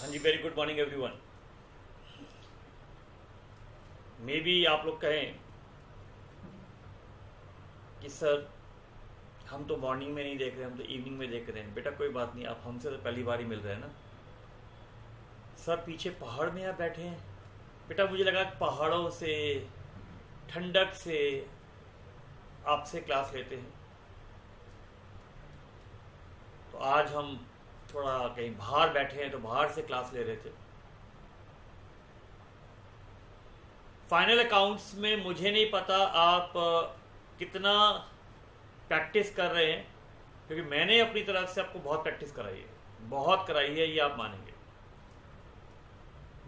हाँ जी, very good morning everyone. Maybe आप लोग कहें कि सर हम तो मॉर्निंग में नहीं देख रहे, हम तो इवनिंग में देख रहे हैं। बेटा कोई बात नहीं, आप हमसे तो पहली बार ही मिल रहे हैं ना। सर पीछे पहाड़ में आप बैठे हैं। बेटा मुझे लगा कि पहाड़ों से, ठंडक से आपसे क्लास लेते हैं। तो आज हम थोड़ा कहीं बाहर बैठे हैं तो बाहर से क्लास ले रहे थे। फाइनल अकाउंट्स में मुझे नहीं पता आप कितना प्रैक्टिस कर रहे हैं, क्योंकि मैंने अपनी तरफ से आपको बहुत प्रैक्टिस कराई है, बहुत कराई है, ये आप मानेंगे।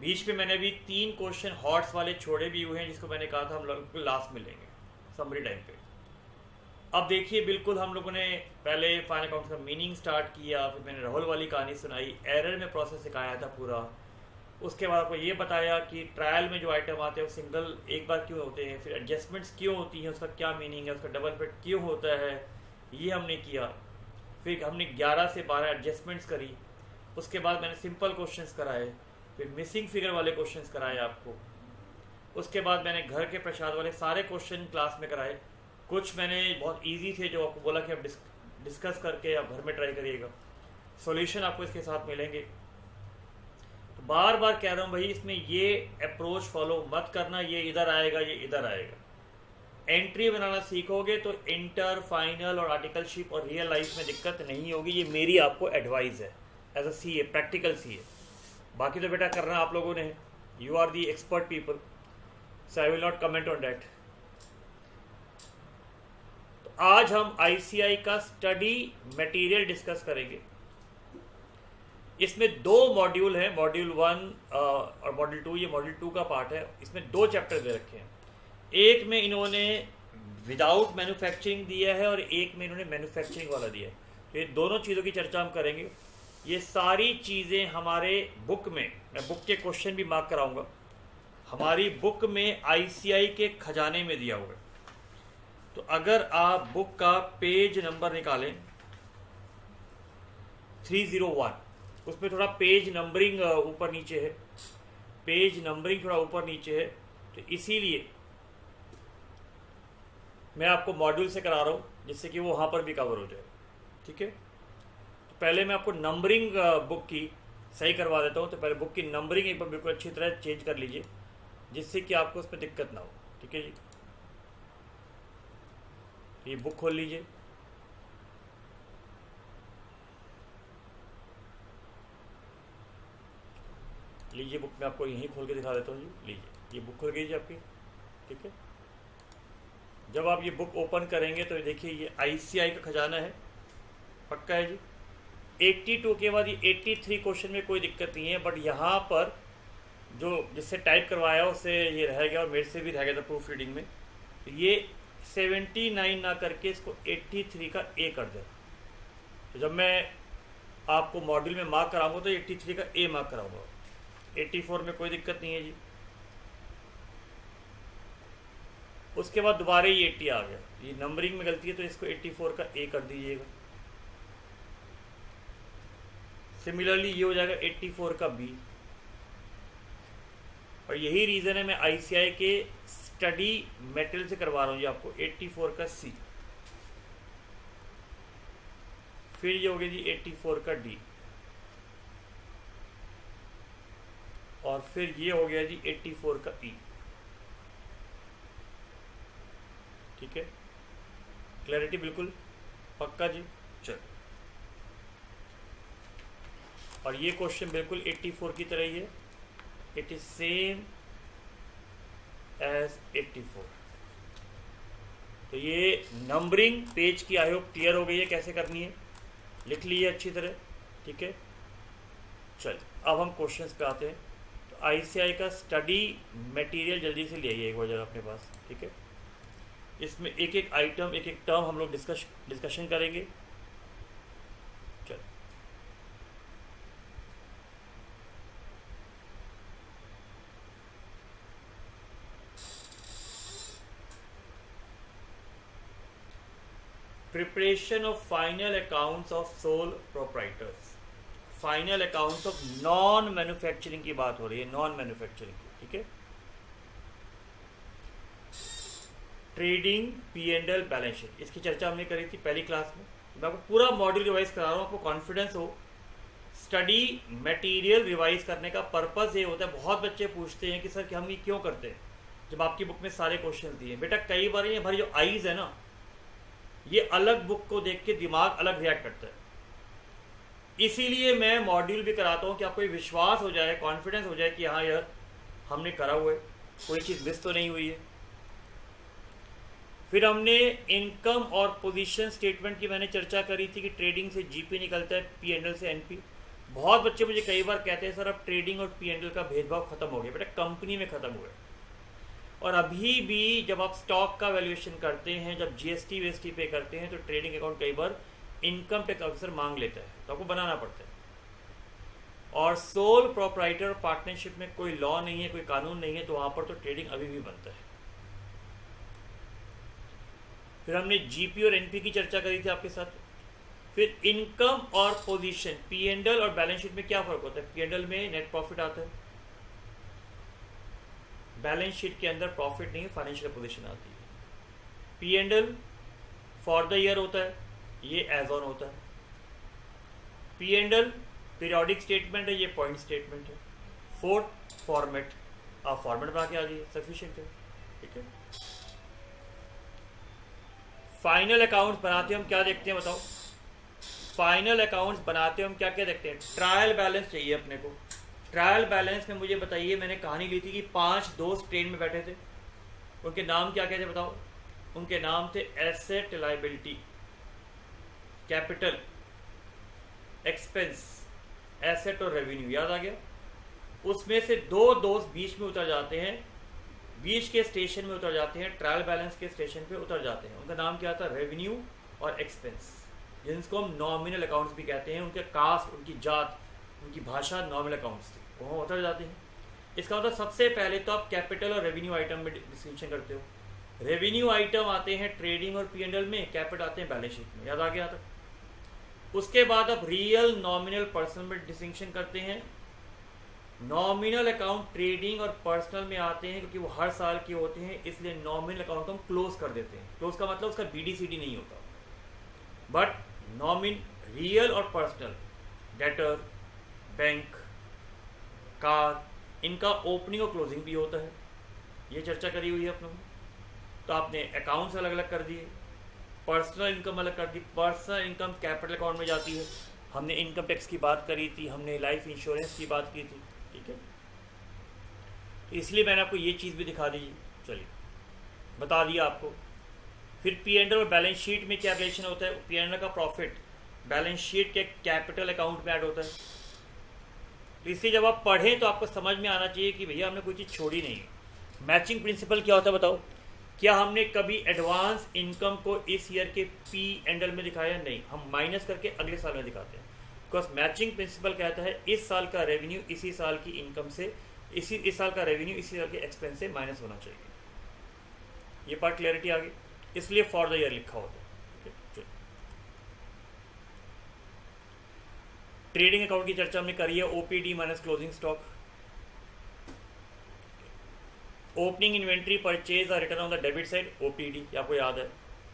बीच में मैंने अभी 3 क्वेश्चन हॉट्स वाले छोड़े भी हुए हैं, जिसको मैंने कहा था हम लोग लास्ट में लेंगे समरी टाइम पे। अब देखिए, बिल्कुल हम लोगों ने पहले फाइनल अकाउंट का मीनिंग स्टार्ट किया, फिर मैंने राहुल वाली कहानी सुनाई, एरर में प्रोसेस सिखाया था पूरा। उसके बाद आपको ये बताया कि ट्रायल में जो आइटम आते हैं वो सिंगल एक बार क्यों होते हैं, फिर एडजस्टमेंट्स क्यों होती हैं, उसका क्या मीनिंग है, उसका डबल फिट क्यों होता है, ये हमने किया। फिर हमने 11 से 12 एडजस्टमेंट्स करी। उसके बाद मैंने सिंपल क्वेश्चंस कराए, फिर मिसिंग फिगर वाले क्वेश्चंस कराए आपको। उसके बाद मैंने घर के प्रसाद वाले सारे क्वेश्चन क्लास में कराए। कुछ मैंने बहुत इजी थे जो आपको बोला कि आप डिस्कस करके आप घर में ट्राई करिएगा, सॉल्यूशन आपको इसके साथ मिलेंगे। तो बार बार कह रहा हूँ भाई, इसमें ये अप्रोच फॉलो मत करना, ये इधर आएगा, ये इधर आएगा। एंट्री बनाना सीखोगे तो इंटर, फाइनल और आर्टिकलशिप और रियल लाइफ में दिक्कत नहीं होगी। ये मेरी आपको एडवाइस है as a C A, practical सी ए। बाकी तो बेटा करना आप लोगों ने, you are the expert people, so I will not comment on that. तो आज हम आईसीआई का स्टडी मटेरियल डिस्कस करेंगे। इसमें 2 मॉड्यूल हैं, मॉड्यूल 1 और मॉड्यूल 2। ये मॉड्यूल 2 का पार्ट है। इसमें 2 चैप्टर दे रखे हैं। एक में इन्होंने विदाउट मैन्युफैक्चरिंग दिया है और एक में इन्होंने मैन्युफैक्चरिंग वाला दिया है। तो ये दोनों चीज़ों की चर्चा हम करेंगे। ये सारी चीज़ें हमारे बुक में, मैं बुक के क्वेश्चन भी मार्क कराऊंगा, हमारी बुक में आईसीआई के खजाने में दिया हुआ है। तो अगर आप बुक का पेज नंबर निकालें 301, उसमें थोड़ा पेज नंबरिंग ऊपर नीचे है, पेज नंबरिंग थोड़ा ऊपर नीचे है, तो इसीलिए मैं आपको मॉड्यूल से करा रहा हूँ जिससे कि वो वहाँ पर भी कवर हो जाए। ठीक है, तो पहले मैं आपको नंबरिंग बुक की सही करवा देता हूँ। तो पहले बुक की नंबरिंग एक बार बिल्कुल अच्छी तरह चेंज कर लीजिए, जिससे कि आपको उसमें दिक्कत ना हो। ठीक है जी, ये बुक खोल लीजिए। लीजिए बुक में आपको यहीं खोल के दिखा देता हूँ जी। लीजिए ये बुक खोल गई जी आपकी। ठीक है, जब आप ये बुक ओपन करेंगे तो देखिए ये आईसीआई का खजाना है, पक्का है जी। 82 के बाद ये 83 क्वेश्चन में कोई दिक्कत नहीं है, बट यहाँ पर जो जिससे टाइप करवाया उससे ये रह गया और मेरे से भी रह गया था प्रूफ रीडिंग में। तो ये 79 ना करके इसको 83 का ए कर दे। तो जब मैं आपको मॉड्यूल में मार्क कराऊंगा तो 83 का ए मार्क कराऊंगा। 84 में कोई दिक्कत नहीं है जी। उसके बाद दोबारा ये 80 आ गया, ये नंबरिंग में गलती है, तो इसको 84 का ए कर दीजिएगा। सिमिलरली ये हो जाएगा 84 का बी। और यही रीज़न है मैं आईसीआई के स्टडी मटेरियल से करवा रहा हूँ ये आपको। 84 का सी, फिर ये हो गया जी 84 का डी, और फिर ये हो गया जी 84 का ई। ठीक है, क्लैरिटी बिल्कुल पक्का जी। चलो, और ये क्वेश्चन बिल्कुल 84 की तरह ही है, इट इज सेम एज 84। तो ये नंबरिंग पेज की आई होप क्लियर हो गई है, कैसे करनी है लिख लीजिए अच्छी तरह। ठीक है, चल अब हम क्वेश्चंस पे आते हैं। तो आईसीआई का स्टडी मटेरियल जल्दी से ले आइए एक बार जरा अपने पास। ठीक है, इसमें एक एक आइटम, एक एक टर्म हम लोग डिस्कशन करेंगे। चल, preparation of final accounts of sole proprietors. Final accounts of non manufacturing की बात हो रही है, नॉन मैन्युफैक्चरिंग की, ठीक है। ट्रेडिंग, P&L, बैलेंस शीट, इसकी चर्चा हमने करी थी पहली क्लास में। मैं आपको पूरा मॉड्यूल रिवाइज करा रहा हूँ, आपको कॉन्फिडेंस हो। स्टडी मटेरियल रिवाइज करने का पर्पस ये होता है, बहुत बच्चे पूछते हैं कि सर कि हम ये क्यों करते हैं जब आपकी बुक में सारे क्वेश्चन दिए। बेटा कई बार ये हमारी जो आईज है ना, ये अलग बुक को देख के दिमाग अलग रिएक्ट करता है, इसीलिए मैं मॉड्यूल भी कराता हूँ कि आपको ये विश्वास हो जाए, कॉन्फिडेंस हो जाए कि हाँ यार हमने करा हुआ है, कोई चीज़ मिस तो नहीं हुई है। फिर हमने इनकम और पोजीशन स्टेटमेंट की मैंने चर्चा करी थी कि ट्रेडिंग से जीपी निकलता है, P&L से एनपी। बहुत बच्चे मुझे कई बार कहते हैं सर अब ट्रेडिंग और P&L का भेदभाव खत्म हो गया। बेटा कंपनी में खत्म हुआ है, और अभी भी जब आप स्टॉक का वैल्यूएशन करते हैं, जब GST वेस्टी पे करते हैं, तो ट्रेडिंग अकाउंट कई बार इनकम टैक्स ऑफिसर मांग लेता है, तो आपको बनाना पड़ता है। और सोल प्रोप्राइटर पार्टनरशिप में कोई लॉ नहीं है, कोई कानून नहीं है, तो वहाँ पर तो ट्रेडिंग अभी भी बनता है। फिर हमने जीपी और एनपी की चर्चा करी थी आपके साथ। फिर इनकम और पोजीशन, P&L और बैलेंस शीट में क्या फ़र्क होता है। P&L में नेट प्रॉफिट आता है, बैलेंस शीट के अंदर प्रॉफिट नहीं है, फाइनेंशियल पोजीशन आती है। P&L फॉर द ईयर होता है, ये एज ऑन होता है। P&L पीरियोडिक स्टेटमेंट है, ये पॉइंट स्टेटमेंट है। फोर्थ फॉर्मेट, आप फॉर्मेट बना के आ जाइए, सफिशिएंट है, ठीक है। फाइनल अकाउंट्स बनाते हम क्या देखते हैं बताओ। फाइनल अकाउंट्स बनाते हम क्या क्या देखते हैं। ट्रायल बैलेंस चाहिए अपने को। ट्रायल बैलेंस में मुझे बताइए, मैंने कहानी ली थी कि 5 दोस्त ट्रेन में बैठे थे, उनके नाम क्या क्या थे बताओ। उनके नाम थे asset, liability, capital, expense, asset और रेवेन्यू। याद आ गया। उसमें से 2 दोस्त बीच में उतर जाते हैं, बीच के स्टेशन में उतर जाते हैं, ट्रायल बैलेंस के स्टेशन पे उतर जाते हैं। उनका नाम क्या था, रेवेन्यू और एक्सपेंस, जिनको हम नॉमिनल अकाउंट्स भी कहते हैं। उनके कास्ट, उनकी जात, उनकी भाषा नॉमिनल अकाउंट्स थी, वहाँ उतर जाते हैं। इसका मतलब सबसे पहले तो आप कैपिटल और रेवेन्यू आइटम में डिस्टिंक्शन करते हो। रेवेन्यू आइटम आते हैं ट्रेडिंग और P&L में, कैपिटल आते हैं बैलेंस शीट में। याद आ गया था। उसके बाद आप रियल, नॉमिनल, पर्सनल में डिस्टिंक्शन करते हैं। नॉमिनल अकाउंट ट्रेडिंग और पर्सनल में आते हैं क्योंकि वो हर साल के होते हैं, इसलिए नॉमिनल अकाउंट हम क्लोज कर देते हैं। क्लोज का मतलब उसका BD/CD नहीं होता। बट रियल और पर्सनल, डेटर, बैंक, कार, इनका ओपनिंग और क्लोजिंग भी होता है। ये चर्चा करी हुई है अपनों में। तो आपने अकाउंट्स अलग अलग कर दिए, पर्सनल इनकम अलग कर दी। पर्सनल इनकम कैपिटल अकाउंट में जाती है। हमने इनकम टैक्स की बात करी थी, हमने लाइफ इंश्योरेंस की बात की थी, ठीक है। इसलिए मैंने आपको ये चीज़ भी दिखा दी, चलिए बता दिया आपको। फिर P&L और बैलेंस शीट में क्या रिलेशन होता है। P&L का प्रॉफिट बैलेंस शीट के कैपिटल अकाउंट में ऐड होता है। तो इसलिए जब आप पढ़ें तो आपको समझ में आना चाहिए कि भैया हमने कोई चीज़ छोड़ी नहीं है। मैचिंग प्रिंसिपल क्या होता है बताओ। क्या हमने कभी एडवांस इनकम को इस ईयर के P&L में दिखाया? नहीं, हम माइनस करके अगले साल में दिखाते हैं। बिकॉज मैचिंग प्रिंसिपल कहता है इस साल का रेवेन्यू इसी साल की इनकम से, इस साल का रेवेन्यू इसी साल के एक्सपेंस से माइनस होना चाहिए। ये पार्ट क्लैरिटी आ गई, इसलिए फॉर द ईयर लिखा होता है। ट्रेडिंग अकाउंट की चर्चा हमने करी है, OPD minus closing stock. Opening inventory purchase और return on the debit side, OPD, आपको याद है।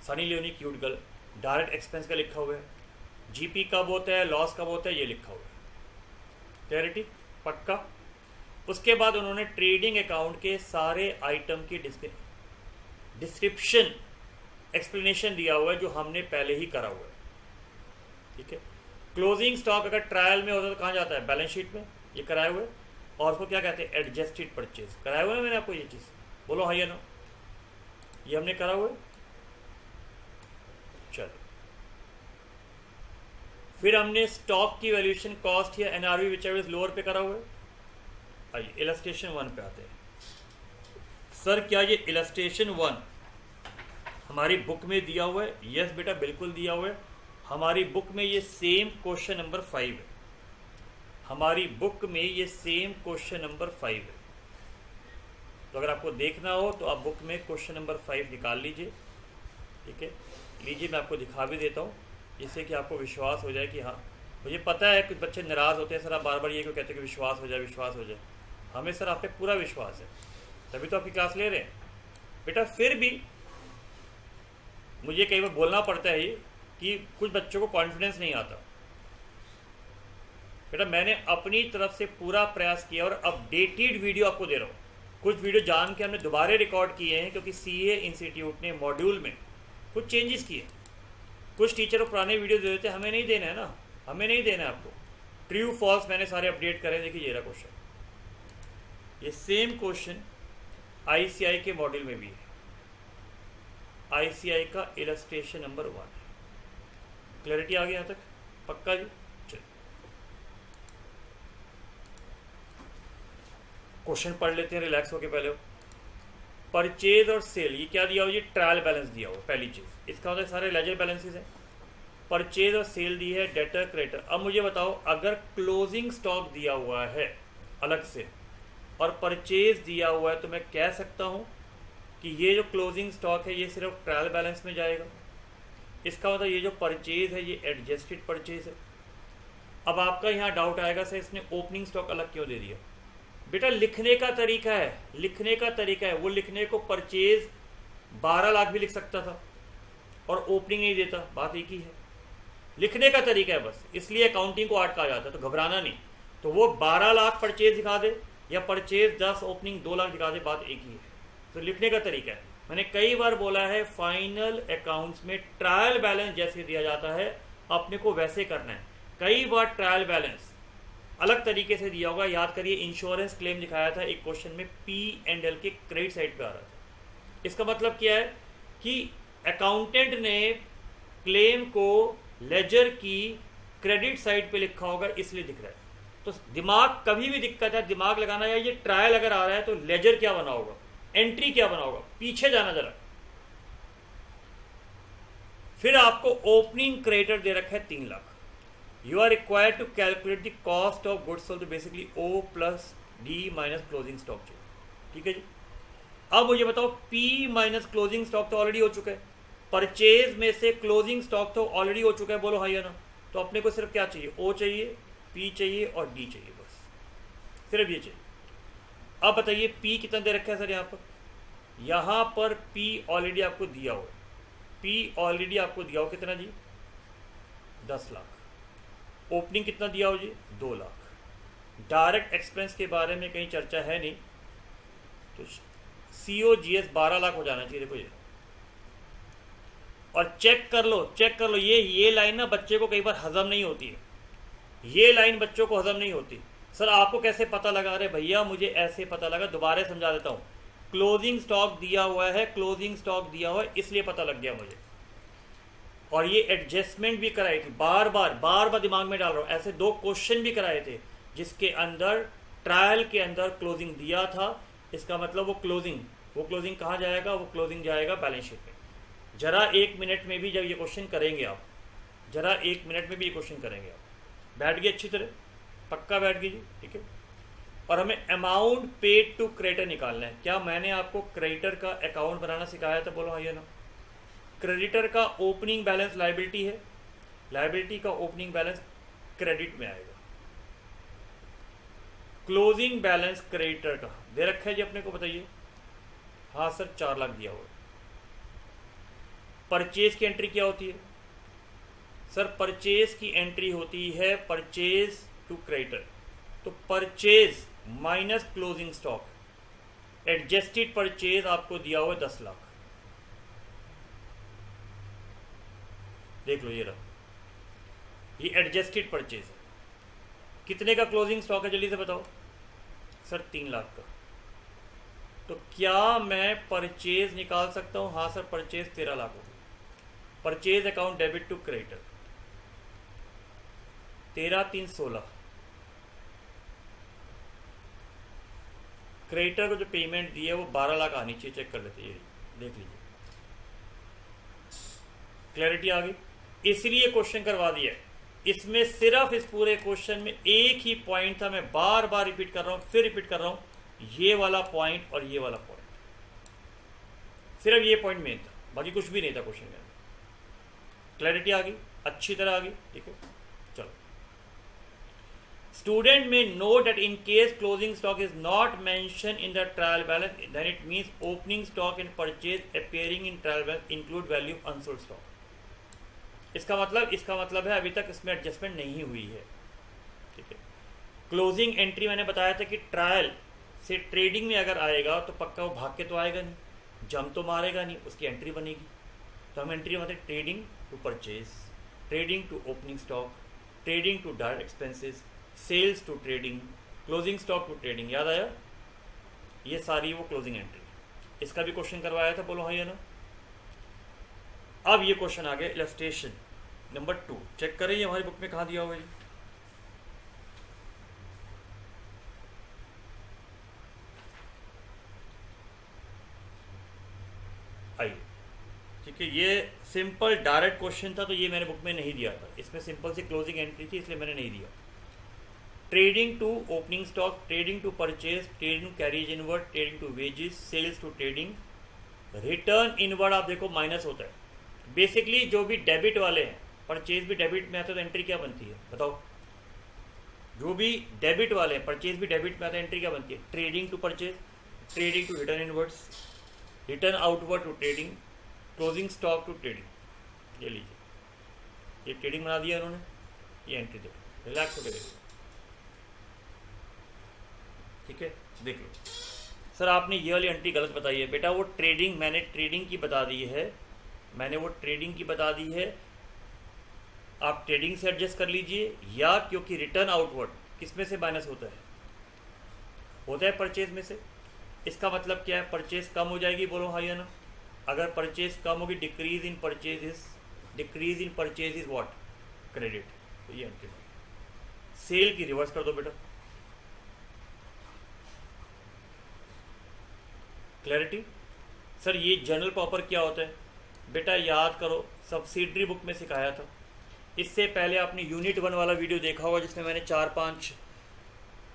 Sunny Leone, cute girl, direct expense का लिखा हुआ है। GP कब होता है, लॉस कब होता है, ये लिखा हुआ है। क्लैरिटी पक्का। उसके बाद उन्होंने ट्रेडिंग अकाउंट के सारे आइटम की डिस्क्रिप्शन, एक्सप्लेनेशन दिया हुआ है, जो हमने पहले ही करा हुआ है, ठीक है। क्लोजिंग स्टॉक अगर ट्रायल में होता तो कहाँ जाता है, बैलेंस शीट में, ये कराए हुए। और उसको क्या कहते हैं, एडजस्टेड परचेज, कराए हुए ना मैंने आपको ये चीज़, बोलो हाँ या नो, ये हमने करा हुआ है। चलो फिर हमने स्टॉक की वैल्यूएशन कॉस्ट या NRV विचेवर इज लोअर पे करा हुआ है। आइए इलस्ट्रेशन 1 पे आते हैं। सर क्या ये इलस्ट्रेशन 1 हमारी बुक में दिया हुआ है? यस बेटा बिल्कुल दिया हुआ है। हमारी बुक में ये सेम क्वेश्चन नंबर 5 है। हमारी बुक में ये सेम क्वेश्चन नंबर 5 है। तो अगर आपको देखना हो तो आप बुक में क्वेश्चन नंबर 5 निकाल लीजिए, ठीक है। लीजिए मैं आपको दिखा भी देता हूँ, जिससे कि आपको विश्वास हो जाए कि हाँ मुझे पता है कुछ बच्चे नाराज़ होते हैं, सर आप बार बार ये क्यों कहते हैं कि विश्वास हो जाए विश्वास हो जाए। हमें सर आप पे पूरा विश्वास है, तभी तो आपकी क्लास ले रहे हैं बेटा। फिर भी मुझे कई बार बोलना पड़ता है ये कि कुछ बच्चों को कॉन्फिडेंस नहीं आता। बेटा मैंने अपनी तरफ से पूरा प्रयास किया और अपडेटेड वीडियो आपको दे रहा हूँ। कुछ वीडियो जान के हमने दोबारा रिकॉर्ड किए हैं क्योंकि सीए इंस्टीट्यूट ने मॉड्यूल में कुछ चेंजेस किए। कुछ टीचर को पुराने वीडियो दे देते, हमें नहीं देना है ना, हमें नहीं देना है आपको। ट्रू फॉल्स मैंने सारे अपडेट करे। देखिए ये रहा क्वेश्चन, ये सेम क्वेश्चन आईसीआई के मॉड्यूल में भी है। आईसीआई का इलस्ट्रेशन नंबर 1। क्लैरिटी आ गई यहाँ तक? पक्का जी? चलिए क्वेश्चन पढ़ लेते हैं रिलैक्स होके। पहले परचेज और सेल, ये क्या दिया हुआ जी? ट्रायल बैलेंस दिया हुआ। पहली चीज़ इसका होता है सारे लेजर बैलेंसेस हैं। परचेज और सेल दी है, डेटर क्रेडिटर। अब मुझे बताओ अगर क्लोजिंग स्टॉक दिया हुआ है अलग से और परचेज दिया हुआ है तो मैं कह सकता हूँ कि ये जो क्लोजिंग स्टॉक है ये सिर्फ ट्रायल बैलेंस में जाएगा। इसका मतलब ये जो परचेज है ये एडजस्टेड परचेज है। अब आपका यहाँ डाउट आएगा सर इसने ओपनिंग स्टॉक अलग क्यों दे दिया? बेटा लिखने का तरीका है, लिखने का तरीका है। वो लिखने को परचेज 12 लाख भी लिख सकता था और ओपनिंग नहीं देता, बात एक ही है। लिखने का तरीका है बस, इसलिए अकाउंटिंग को 8 कहा जाता है, तो घबराना नहीं। तो वो 12 लाख परचेज दिखा दे या परचेज 10 ओपनिंग 2 लाख दिखा दे, बात एक ही है। तो लिखने का तरीका है। मैंने कई बार बोला है फाइनल अकाउंट्स में ट्रायल बैलेंस जैसे दिया जाता है अपने को वैसे करना है। कई बार ट्रायल बैलेंस अलग तरीके से दिया होगा। याद करिए इंश्योरेंस क्लेम दिखाया था एक क्वेश्चन में, P&L के क्रेडिट साइड पे आ रहा था। इसका मतलब क्या है कि अकाउंटेंट ने क्लेम को लेजर की क्रेडिट साइड पे लिखा होगा इसलिए दिख रहा है। तो दिमाग कभी भी दिक्कत है दिमाग लगाना, या ये ट्रायल अगर आ रहा है तो लेजर क्या बना होगा, एंट्री क्या बना होगा, पीछे जाना जरा। फिर आपको ओपनिंग क्रेडिटर दे रखा है 3 lakh. You are required to calculate the cost of goods sold, basically O plus D minus closing stock चाहिए। ठीक है जी। अब मुझे बताओ P माइनस क्लोजिंग स्टॉक तो ऑलरेडी हो चुका है, परचेज में से क्लोजिंग स्टॉक तो ऑलरेडी हो चुका है, बोलो हाँ या ना। तो अपने को सिर्फ क्या चाहिए? O चाहिए, P चाहिए और D चाहिए, बस सिर्फ ये चाहिए। अब बताइए P कितना दे रखा है सर? यहाँ पर P ऑलरेडी आपको दिया हुआ है। P ऑलरेडी आपको दिया हो कितना जी? 10 लाख। ओपनिंग कितना दिया हो जी? 2 लाख। डायरेक्ट एक्सपेंस के बारे में कहीं चर्चा है नहीं, तो COGS 12 लाख हो जाना चाहिए। देखो ये, और चेक कर लो, चेक कर लो, ये लाइन ना बच्चे को कई बार हजम नहीं होती है। ये लाइन बच्चों को हजम नहीं होती। सर आपको कैसे पता लगा? अरे भैया मुझे ऐसे पता लगा, दोबारा समझा देता हूँ। क्लोजिंग स्टॉक दिया हुआ है, क्लोजिंग स्टॉक दिया हुआ है, इसलिए पता लग गया मुझे। और ये एडजस्टमेंट भी कराई थी, बार बार दिमाग में डाल रहा हूँ। ऐसे 2 क्वेश्चन भी कराए थे जिसके अंदर ट्रायल के अंदर क्लोजिंग दिया था। इसका मतलब वो क्लोजिंग कहाँ जाएगा? वो क्लोजिंग जाएगा बैलेंस शीट में। जरा 1 मिनट में भी जब ये क्वेश्चन करेंगे आप, जरा 1 मिनट में भी ये क्वेश्चन करेंगे आप। बैठ गए अच्छी तरह? पक्का बैठ गई जी? ठीक है। और हमें अमाउंट पेड टू क्रेडिटर निकालना है। क्या मैंने आपको क्रेडिटर का अकाउंट बनाना सिखाया था? बोलो हाँ या ना। क्रेडिटर का ओपनिंग बैलेंस लायबिलिटी है, लायबिलिटी का ओपनिंग बैलेंस क्रेडिट में आएगा। क्लोजिंग बैलेंस क्रेडिटर का दे रखा है जी अपने को, बताइए। हाँ सर 4 लाख दिया हुआ है। परचेज की एंट्री क्या होती है सर? परचेज की एंट्री होती है परचेज टू क्रेडिटर। तो purchase minus closing stock, adjusted purchase आपको दिया हुआ है 10 लाख। देख लो ये रहा, ये एडजस्टेड परचेज है। कितने का क्लोजिंग स्टॉक है जल्दी से बताओ सर? 3 लाख का। तो क्या मैं परचेज निकाल सकता हूँ? हाँ सर परचेज 13 लाख होगी। Purchase account debit to creditor 13 3 16। Creditor को जो पेमेंट दी है वो 12 लाख आनी चाहिए। चेक कर लेते हैं, देख लीजिए। क्लैरिटी आ गई? इसलिए क्वेश्चन करवा दिया है। इसमें सिर्फ इस पूरे क्वेश्चन में एक ही पॉइंट था, मैं बार बार रिपीट कर रहा हूं, फिर रिपीट कर रहा हूं, ये वाला पॉइंट और ये वाला पॉइंट। सिर्फ ये पॉइंट मेन था, बाकी कुछ भी नहीं था क्वेश्चन में। क्लैरिटी आ गई? अच्छी तरह आ गई? ठीक है, चलो Student may note that in case closing stock is not mentioned in the trial balance, then it means opening stock and purchase appearing in trial balance include value unsold stock. इसका मतलब है अभी तक इसमें एडजस्टमेंट नहीं हुई है, ठीक है। क्लोजिंग एंट्री मैंने बताया था कि ट्रायल से ट्रेडिंग में अगर आएगा तो पक्का वो भाग के तो आएगा नहीं, जम तो मारेगा नहीं, उसकी एंट्री बनेगी। तो हम एंट्री मतलब trading to purchase, trading to opening stock, trading to direct expenses, sales to trading, closing stock to trading. याद आया? ये सारी वो क्लोजिंग एंट्री। इसका भी क्वेश्चन करवाया था, बोलो हाँ या ना। अब ये क्वेश्चन आ गया इलस्ट्रेशन नंबर 2। चेक करें ये हमारी बुक में कहाँ दिया हुआ है। आइए, ठीक है। ये सिंपल डायरेक्ट क्वेश्चन था, तो ये मैंने बुक में नहीं दिया था। इसमें सिंपल सी क्लोजिंग एंट्री थी, इसलिए मैंने नहीं दिया। Trading to opening stock, trading to purchase, trading carriage inward, trading to wages, sales to trading, return inward. आप देखो माइनस होता है। बेसिकली जो भी डेबिट वाले हैं, परचेज भी डेबिट में आता है तो एंट्री क्या बनती है बताओ? जो भी डेबिट वाले हैं, परचेज भी डेबिट में आता है, एंट्री क्या बनती है? Trading to purchase, trading to return inwards, return outward to trading, closing stock to trading. ये लीजिए, ये ट्रेडिंग बना दिया उन्होंने, ये एंट्री देखो, रिलैक्स होकर देखो, ठीक है। देख लो सर आपने ये वाली एंट्री गलत बताई है। बेटा वो ट्रेडिंग, मैंने ट्रेडिंग की बता दी है, मैंने वो ट्रेडिंग की बता दी है। आप ट्रेडिंग से एडजस्ट कर लीजिए, या क्योंकि रिटर्न आउटवर्ड किस में से माइनस होता है परचेज में से। इसका मतलब क्या है? परचेज कम हो जाएगी, बोलो हाँ या ना। अगर परचेज कम होगी, decrease in purchase is what? Credit. तो ये एंट्री सेल की रिवर्स कर दो बेटा। क्लैरिटी? सर ये जनरल प्रॉपर क्या होता है? बेटा याद करो, सब्सिडरी बुक में सिखाया था। इससे पहले आपने यूनिट 1 वाला वीडियो देखा होगा, जिसमें मैंने 4-5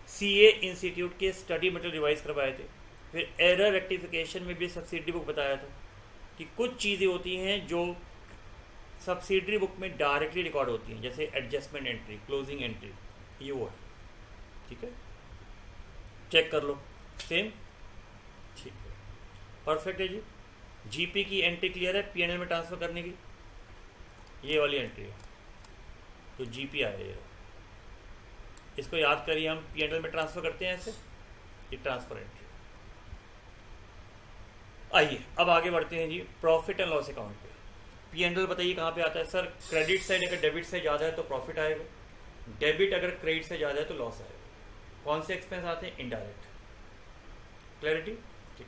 सीए इंस्टीट्यूट के स्टडी मटेरियल रिवाइज करवाए थे। फिर एरर रेक्टिफिकेशन में भी सब्सिडरी बुक बताया था कि कुछ चीज़ें होती हैं जो सब्सिडरी बुक में डायरेक्टली रिकॉर्ड होती हैं, जैसे एडजस्टमेंट एंट्री, क्लोजिंग एंट्री, ये वो है, ठीक है। चेक कर लो, सेम, ठीक है, परफेक्ट है जी। जीपी की एंट्री क्लियर है पीएनएल में ट्रांसफ़र करने की? ये वाली एंट्री है, तो जीपी आया ये। इसको याद करिए, हम पीएनएल में ट्रांसफ़र करते हैं ऐसे, ये ट्रांसफ़र एंट्री। आइए अब आगे बढ़ते हैं जी प्रॉफिट एंड लॉस अकाउंट पे। पीएनएल बताइए कहाँ पे आता है? सर क्रेडिट साइड अगर डेबिट से ज़्यादा है तो प्रॉफिट आएगा, डेबिट अगर क्रेडिट से ज़्यादा है तो लॉस आएगा। कौन से एक्सपेंस आते हैं? इनडायरेक्ट। क्लैरिटी? ठीक।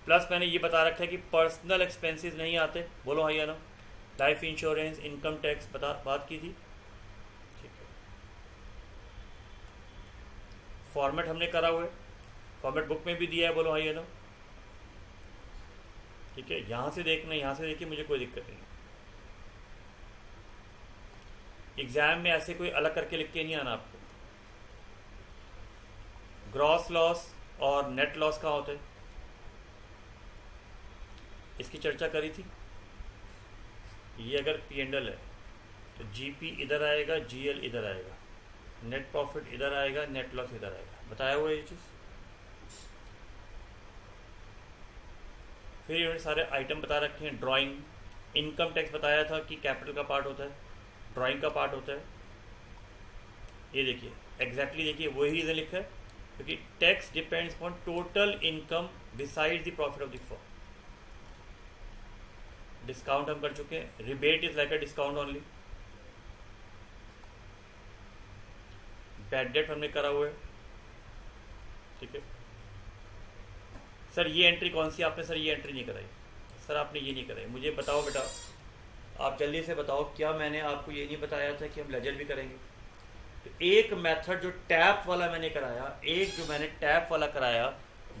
प्लस मैंने ये बता रखा है कि पर्सनल एक्सपेंसेस नहीं आते, बोलो हाँ या ना। लाइफ इंश्योरेंस, इनकम टैक्स बात की थी, ठीक है। फॉर्मेट हमने करा हुआ है, फॉर्मेट बुक में भी दिया है, बोलो हाँ या ना। ठीक है, यहाँ से देखना, यहाँ से देखिए, मुझे कोई दिक्कत नहीं। एग्जाम में ऐसे कोई अलग करके लिख के नहीं आना आपको। ग्रॉस लॉस और नेट लॉस कहाँ होता है? इसकी चर्चा करी थी। ये अगर पीएनएल है तो जीपी इधर आएगा, जीएल इधर आएगा, नेट प्रॉफिट इधर आएगा, नेट लॉस इधर आएगा, बताया हुआ ये चीज़। फिर इन्होंने सारे आइटम बता रखे हैं। ड्राइंग, इनकम टैक्स बताया था कि कैपिटल का पार्ट होता है, ड्राइंग का पार्ट होता है। ये देखिए एग्जैक्टली देखिए वही रीज़न लिखा है, क्योंकि tax depends upon total income beside the profit of the firm. Discount हम कर चुके हैं, rebate is like a discount only. Bad debt हमने करा हुआ है, ठीक है। सर ये एंट्री कौन सी आपने? सर ये एंट्री नहीं कराई, सर आपने ये नहीं कराई। मुझे बताओ बेटा, आप जल्दी से बताओ, क्या मैंने आपको ये नहीं बताया था कि हम लेजर भी करेंगे? तो एक मेथड जो टैप वाला मैंने कराया, एक जो मैंने टैप वाला कराया,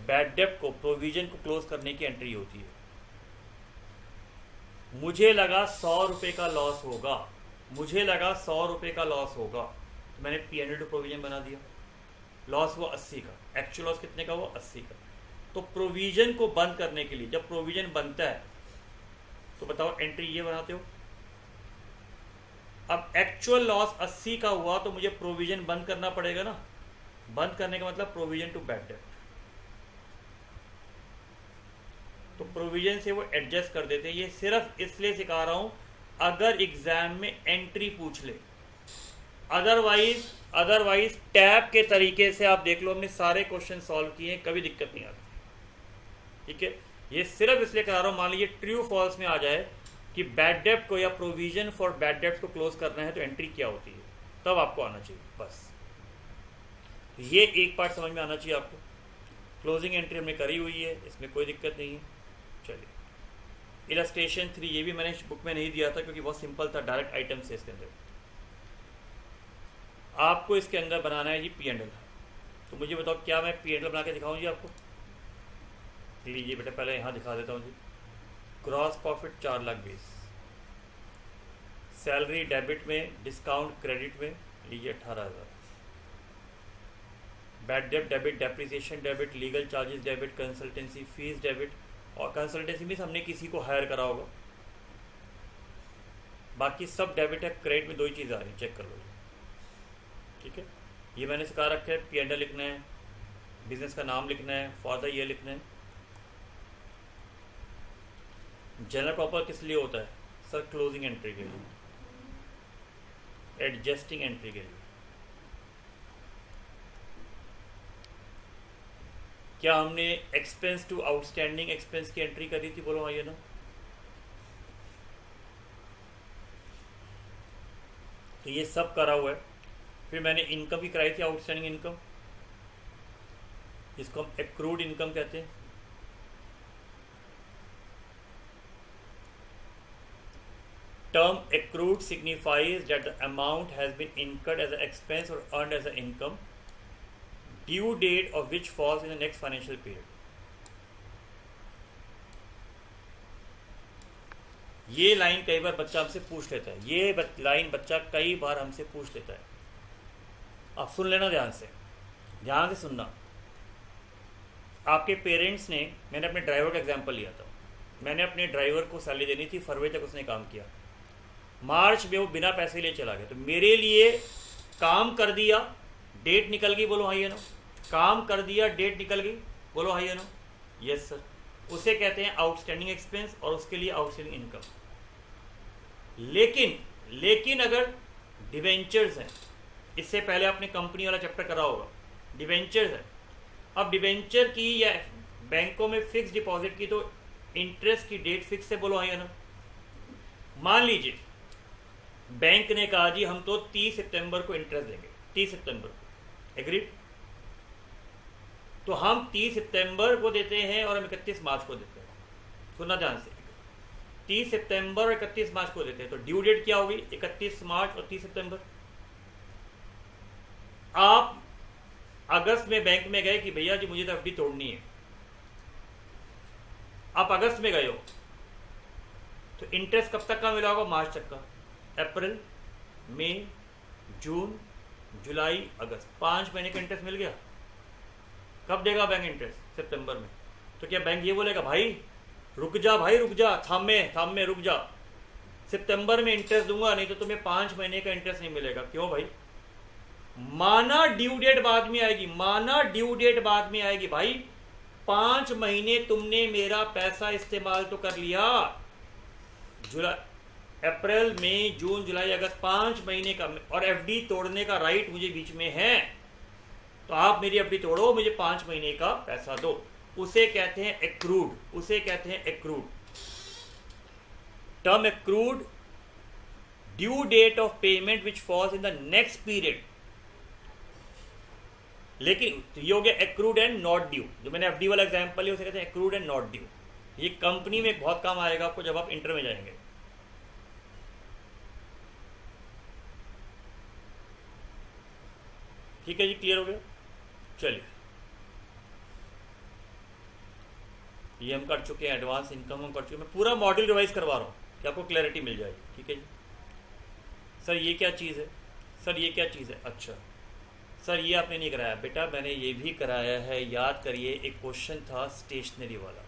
बैड डेट को, प्रोविजन को क्लोज करने की एंट्री होती है। मुझे लगा 100 रुपये का लॉस होगा, मुझे लगा 100 रुपये का लॉस होगा, तो मैंने पीएनएल टू प्रोविजन बना दिया। लॉस हुआ 80 का, एक्चुअल लॉस कितने का हुआ? 80 का। तो प्रोविजन को बंद करने के लिए, जब प्रोविजन बनता है तो बताओ एंट्री ये बनाते हो। अब एक्चुअल लॉस 80 का हुआ तो मुझे प्रोविजन बंद करना पड़ेगा ना। बंद करने का मतलब प्रोविजन टू बैड डेट, तो प्रोविजन से वो एडजस्ट कर देते हैं। ये सिर्फ इसलिए सिखा रहा हूँ अगर एग्जाम में एंट्री पूछ ले, अदरवाइज टैब के तरीके से आप देख लो, हमने सारे क्वेश्चन सॉल्व किए हैं, कभी दिक्कत नहीं आती। ठीक है, ये सिर्फ इसलिए करा रहा हूँ, मान लीजिए ट्रू फॉल्स में आ जाए कि बैड डेब्ट को या प्रोविजन फॉर बैड डेब्ट को क्लोज करना है तो एंट्री क्या होती है, तब आपको आना चाहिए बस। ये एक पार्ट समझ में आना चाहिए आपको। क्लोजिंग एंट्री हमने करी हुई है, इसमें कोई दिक्कत नहीं है। चलिए, इलस्ट्रेशन 3 ये भी मैंने बुक में नहीं दिया था क्योंकि बहुत सिंपल था, डायरेक्ट आइटम से इसके अंदर। आपको इसके अंदर बनाना है जी P&L। तो मुझे बताओ क्या मैं P&L बना के दिखाऊँ जी आपको? लीजिए बेटा, पहले यहाँ दिखा देता हूँ जी। ग्रॉस प्रॉफिट 4,20,000, सैलरी डेबिट में, डिस्काउंट क्रेडिट में लीजिए 18,000, बैड डेब्ट debit, depreciation debit, legal charges debit, consultancy fees debit. और कंसल्टेंसी मीन्स हमने किसी को हायर करा होगा, बाकी सब डेबिट है। क्रेडिट में 2 ही चीज़ आ रही है, चेक कर लो। ठीक है, ये मैंने सिखा रखा है। P&L लिखना है, बिजनेस का नाम लिखना है, फॉर द ईयर लिखना है। जनरल प्रॉपर किस लिए होता है सर? क्लोजिंग एंट्री के लिए, एडजस्टिंग एंट्री के लिए। क्या हमने एक्सपेंस टू आउटस्टैंडिंग एक्सपेंस की एंट्री करी थी? बोलो आइए ना। तो ये सब करा हुआ है। फिर मैंने इनकम भी कराई थी, आउटस्टैंडिंग इनकम, जिसको हम एक्रूड इनकम कहते हैं। Term accrued signifies that the amount has been incurred as an expense or earned as an income, due date of which falls in the next financial period. ये line कई बार बच्चा हमसे पूछ लेता है, ये लाइन बच्चा कई बार हमसे पूछ लेता है। आप सुन लेना ध्यान से, ध्यान से सुनना। आपके पेरेंट्स ने, मैंने अपने ड्राइवर का एग्जाम्पल लिया था, मैंने अपने ड्राइवर को सैलरी देनी थी, फरवरी तक उसने काम किया, मार्च में वो बिना पैसे लिए चला गया। तो मेरे लिए काम कर दिया, डेट निकल गई, बोलो हाँ या नो। काम कर दिया, डेट निकल गई, बोलो हाँ या नो। यस सर, उसे कहते हैं आउटस्टैंडिंग एक्सपेंस और उसके लिए आउटस्टैंडिंग इनकम। लेकिन अगर डिवेंचर्स हैं, इससे पहले आपने कंपनी वाला चैप्टर करा होगा, डिवेंचर्स है। अब डिवेंचर की या बैंकों में फिक्स डिपॉजिट की तो इंटरेस्ट की डेट फिक्स है, बोलो हाँ या नो। मान लीजिए बैंक ने कहा जी हम तो 30 सितंबर को इंटरेस्ट देंगे, 30 सितंबर को, एग्रीड। तो हम 30 सितंबर को देते हैं और हम 31 मार्च को देते हैं। सुनना ध्यान से, 30 सितंबर और 31 मार्च को देते हैं। तो ड्यू डेट क्या होगी? 31 मार्च और 30 सितंबर। आप अगस्त में बैंक में गए कि भैया जी मुझे तो एफडी तोड़नी है, आप अगस्त में गए हो, तो इंटरेस्ट कब तक का मिला होगा? मार्च तक का। अप्रैल, मई, जून, जुलाई, अगस्त, 5 महीने का इंटरेस्ट मिल गया। कब देगा बैंक इंटरेस्ट? सितंबर में। तो क्या बैंक ये बोलेगा भाई रुक जा, भाई रुक जा, थाम में रुक जा, सितंबर में इंटरेस्ट दूंगा, नहीं तो तुम्हें 5 महीने का इंटरेस्ट नहीं मिलेगा। क्यों भाई? माना ड्यू डेट बाद में आएगी, माना ड्यू डेट बाद में आएगी भाई, 5 महीने तुमने मेरा पैसा इस्तेमाल तो कर लिया, जुलाई, अप्रैल, मई, जून, जुलाई, अगस्त, 5 महीने का, और एफडी तोड़ने का राइट मुझे बीच में है। तो आप मेरी एफडी तोड़ो, मुझे 5 महीने का पैसा दो। उसे कहते हैं एक्रूड, उसे कहते हैं accrued. Term accrued, due date of payment which falls in the next period. लेकिन ये हो गया एक्रूड एंड नॉट ड्यू। जो मैंने एफडी वाला एग्जांपल है उसे कहते हैं एक्रूड एंड नॉट ड्यू। ये कंपनी में बहुत काम आएगा आपको जब आप इंटर में जाएंगे। ठीक है जी, क्लियर हो गया? चलिए, ये हम कर चुके हैं, एडवांस इनकम हम कर चुके हैं। मैं पूरा मॉड्यूल रिवाइज करवा रहा हूँ कि आपको क्लैरिटी मिल जाएगी। ठीक है जी। सर ये क्या चीज़ है? सर ये क्या चीज़ है? अच्छा सर ये आपने नहीं कराया। बेटा मैंने ये भी कराया है, याद करिए। एक क्वेश्चन था स्टेशनरी वाला,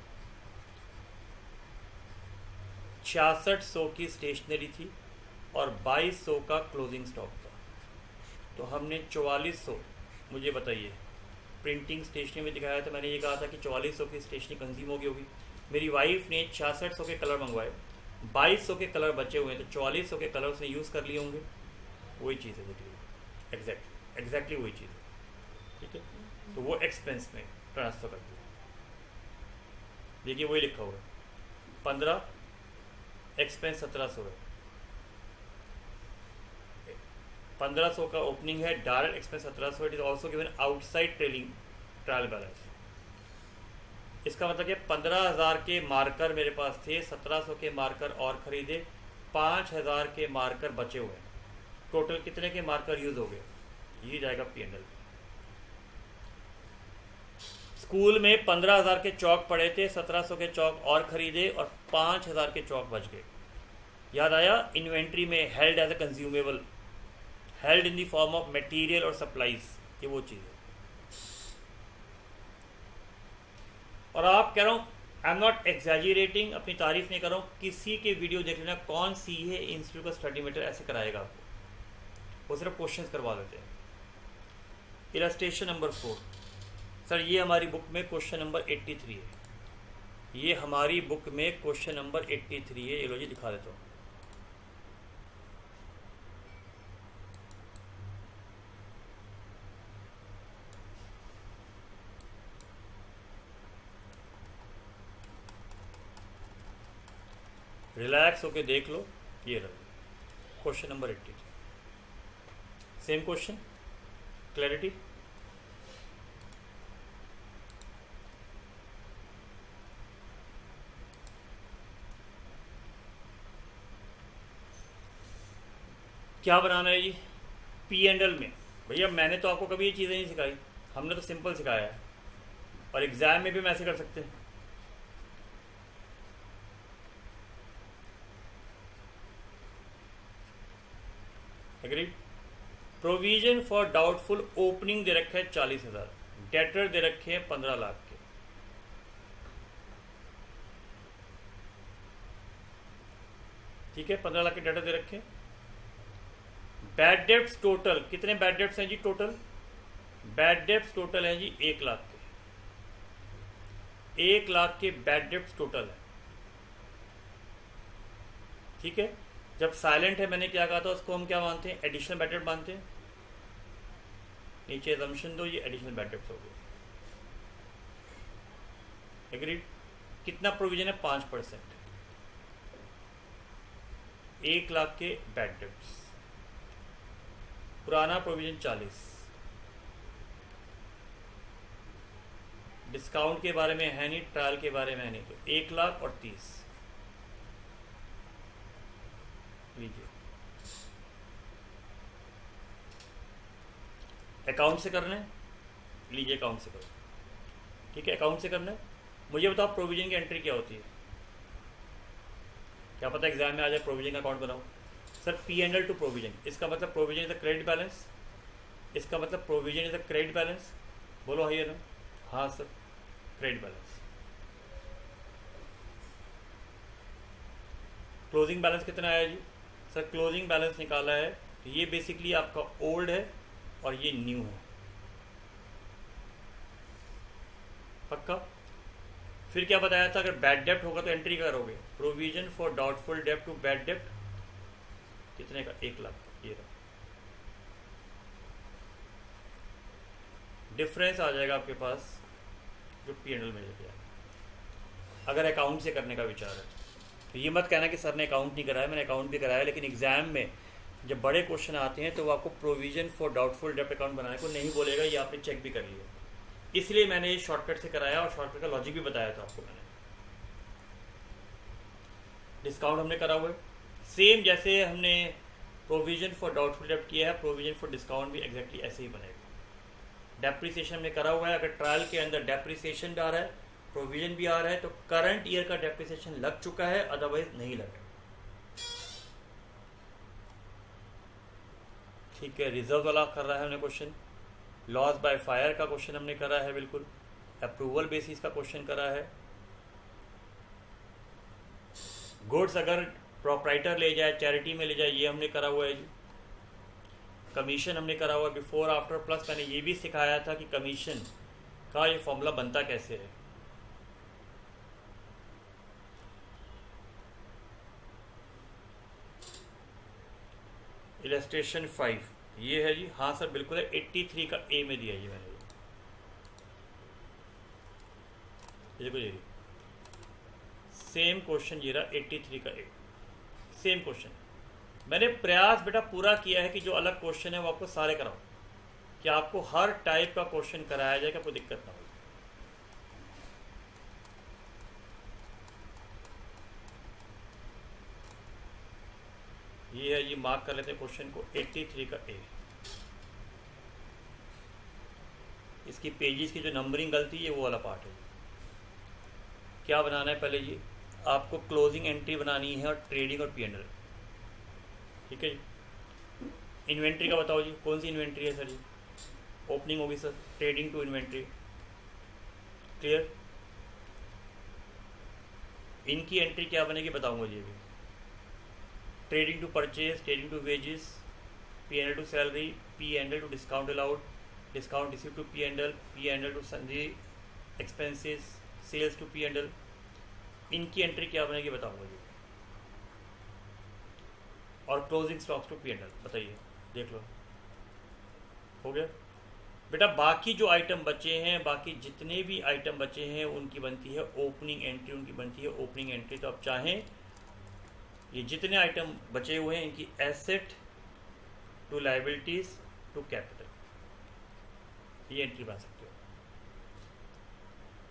6600 की स्टेशनरी थी, और 2200 का क्लोजिंग स्टॉक था। तो हमने 4400, मुझे बताइए, प्रिंटिंग स्टेशनरी में दिखाया था, मैंने ये कहा था कि 4400 की स्टेशनरी कंज्यूम होगी होगी। मेरी वाइफ ने 6600 के कलर मंगवाए, 2200 के कलर बचे हुए हैं, तो 4400 के कलर उसने यूज़ कर लिए होंगे। वही चीज़ है देखिए, एग्जैक्टली वही चीज़ है, ठीक है। तो वो एक्सपेंस में ट्रांसफ़र कर दिया, देखिए वही लिखा हुआ है, 15 एक्सपेंस 1700 है, 1500 का ओपनिंग है, direct expense 1700, it is also given outside trailing trial balance. इसका मतलब कि 15,000 के मार्कर मेरे पास थे, 1700 के मार्कर और ख़रीदे, 5,000 के मार्कर बचे हुए हैं, टोटल कितने के मार्कर यूज़ हो गए, ये जाएगा P&L। स्कूल में 15,000 के चौक पड़े थे, 1700 के चौक और ख़रीदे और 5,000 के चौक बच गए। याद आया, इन्वेंट्री में held as a consumable, held in the form of material और सप्लाईज, ये वो चीज़ है। और आप कह रहा हूँ, आई एम नॉट एग्जैजरेटिंग, अपनी तारीफ नहीं कर रहा हूँ, किसी के वीडियो देख लेना, कौन सी है इंस्टीट्यूट का स्टडी मटेरियल ऐसे कराएगा आपको, वो सिर्फ क्वेश्चंस करवा देते हैं। इलस्ट्रेशन नंबर 4, सर ये हमारी बुक में क्वेश्चन नंबर 83 है, ये हमारी बुक में क्वेश्चन नंबर 83 है, ये लो जी दिखा देता हूँ। रिलैक्स होके देख लो, ये रहा question number 83, same question, clarity. क्या बनाना है जी P&L में? भैया मैंने तो आपको कभी ये चीज़ें नहीं सिखाई, हमने तो सिंपल सिखाया है, और एग्ज़ाम में भी हम ऐसे कर सकते हैं। Agree. Provision for doubtful opening दे रखे है 40,000, डेटर दे रखे हैं 15 लाख के, ठीक है, 15 लाख के डेटर दे रखे हैं। बैड डेब्ट्स टोटल कितने बैड डेब्ट्स हैं जी? टोटल बैड डेब्ट्स टोटल हैं जी 1 लाख के, 1 लाख के बैड डेब्ट्स टोटल है, ठीक है। जब साइलेंट है मैंने क्या कहा था, उसको हम क्या मानते हैं, एडिशनल बैड डेब्ट मानते हैं। नीचे असम्पशन दो, ये एडिशनल बैड डेब्ट्स हो गए, एग्रीड। कितना प्रोविजन है? 5%, 1 लाख के बैड डेब्ट्स। पुराना प्रोविजन 40, डिस्काउंट के बारे में है नहीं, ट्रायल के बारे में है नहीं, तो 1 लाख और 30 लीजिए। अकाउंट से करना है, लीजिए अकाउंट से करो, ठीक है, अकाउंट से करना है। मुझे बताओ प्रोविजन की एंट्री क्या होती है? क्या पता एग्जाम में आ जाए प्रोविजन का अकाउंट बनाओ। सर P&L टू प्रोविजन, इसका मतलब provision is the credit balance, इसका मतलब provision is the credit balance. बोलो हाई ना? हाँ sir, credit balance. Closing balance कितना आया जी? सर क्लोजिंग बैलेंस निकाला है, तो ये बेसिकली आपका ओल्ड है और ये न्यू है, पक्का। फिर क्या बताया था, अगर बैड डेप्ट होगा तो एंट्री करोगे, provision for doubtful dept to bad डेप्ट कितने का? 1 लाख, ये रहा। डिफरेंस आ जाएगा आपके पास जो P&L में लेके आएगा। अगर अकाउंट से करने का विचार है तो ये मत कहना कि सर ने अकाउंट नहीं कराया, मैंने अकाउंट भी कराया, लेकिन एग्जाम में जब बड़े क्वेश्चन आते हैं तो वो आपको प्रोविजन फॉर डाउटफुल डेप्ट अकाउंट बनाने को नहीं बोलेगा, ये आपने चेक भी कर लिया। इसलिए मैंने ये शॉर्टकट से कराया और शॉर्टकट का लॉजिक भी बताया था आपको मैंने। डिस्काउंट हमने करा हुआ है, सेम जैसे हमने प्रोविजन फॉर डाउटफुल डेप्ट किया है, प्रोविजन फॉर डिस्काउंट भी एग्जैक्टली ऐसे ही बनेगा। डेप्रिसिएशन में करा हुआ है, अगर ट्रायल के अंदर डेप्रिसिएशन भी आ रहा है, प्रोविजन भी आ रहा है, तो करंट ईयर का डेप्रिसिएशन लग चुका है, अदरवाइज नहीं लगेगा, ठीक है। रिजर्व वाला कर रहा है हमने क्वेश्चन, लॉस बाय फायर का क्वेश्चन हमने करा है, बिल्कुल अप्रूवल बेसिस का क्वेश्चन करा है। गुड्स अगर प्रोप्राइटर ले जाए, चैरिटी में ले जाए, ये हमने करा हुआ है जी। कमीशन हमने करा हुआ है बिफोर आफ्टर, प्लस मैंने ये भी सिखाया था कि कमीशन का ये फॉर्मूला बनता कैसे है। इलस्ट्रेशन 5 ये है जी। हाँ सर बिल्कुल है, 83 का ए में दिया जी मैंने। ये देखो ये सेम क्वेश्चन ये रहा 83 का ए, सेम क्वेश्चन। मैंने प्रयास बेटा पूरा किया है कि जो अलग क्वेश्चन है वो आपको सारे कराओ, कि आपको हर टाइप का क्वेश्चन कराया जाए, कोई दिक्कत ना हो। ये है ये, मार्क कर लेते हैं क्वेश्चन को, 83 का ए। इसकी पेजेस की जो नंबरिंग गलती है वो वाला पार्ट है। क्या बनाना है पहले ये, आपको क्लोजिंग एंट्री बनानी है और ट्रेडिंग और पी&एल, ठीक है जी। इन्वेंट्री का बताओ जी, कौन सी इन्वेंट्री है सर जी? ओपनिंग होगी sir, trading to inventory, clear. इनकी एंट्री क्या बनेगी बताऊंगा जी अभी। Trading to purchase, trading to wages, P and L to salary, P and L to discount allowed, discount receive to P and L to sundry expenses, sales to P and L. इनकी entry क्या बनेगी बताऊंगा जी। और क्लोजिंग स्टॉक्स टू पी&एल बताइए, देख लो हो गया बेटा। बाकी जो आइटम बचे हैं, बाकी जितने भी आइटम बचे हैं उनकी बनती है ओपनिंग एंट्री, उनकी बनती है ओपनिंग एंट्री। तो आप चाहें ये जितने आइटम बचे हुए हैं इनकी asset to liabilities to capital, ये एंट्री बना सकते हो।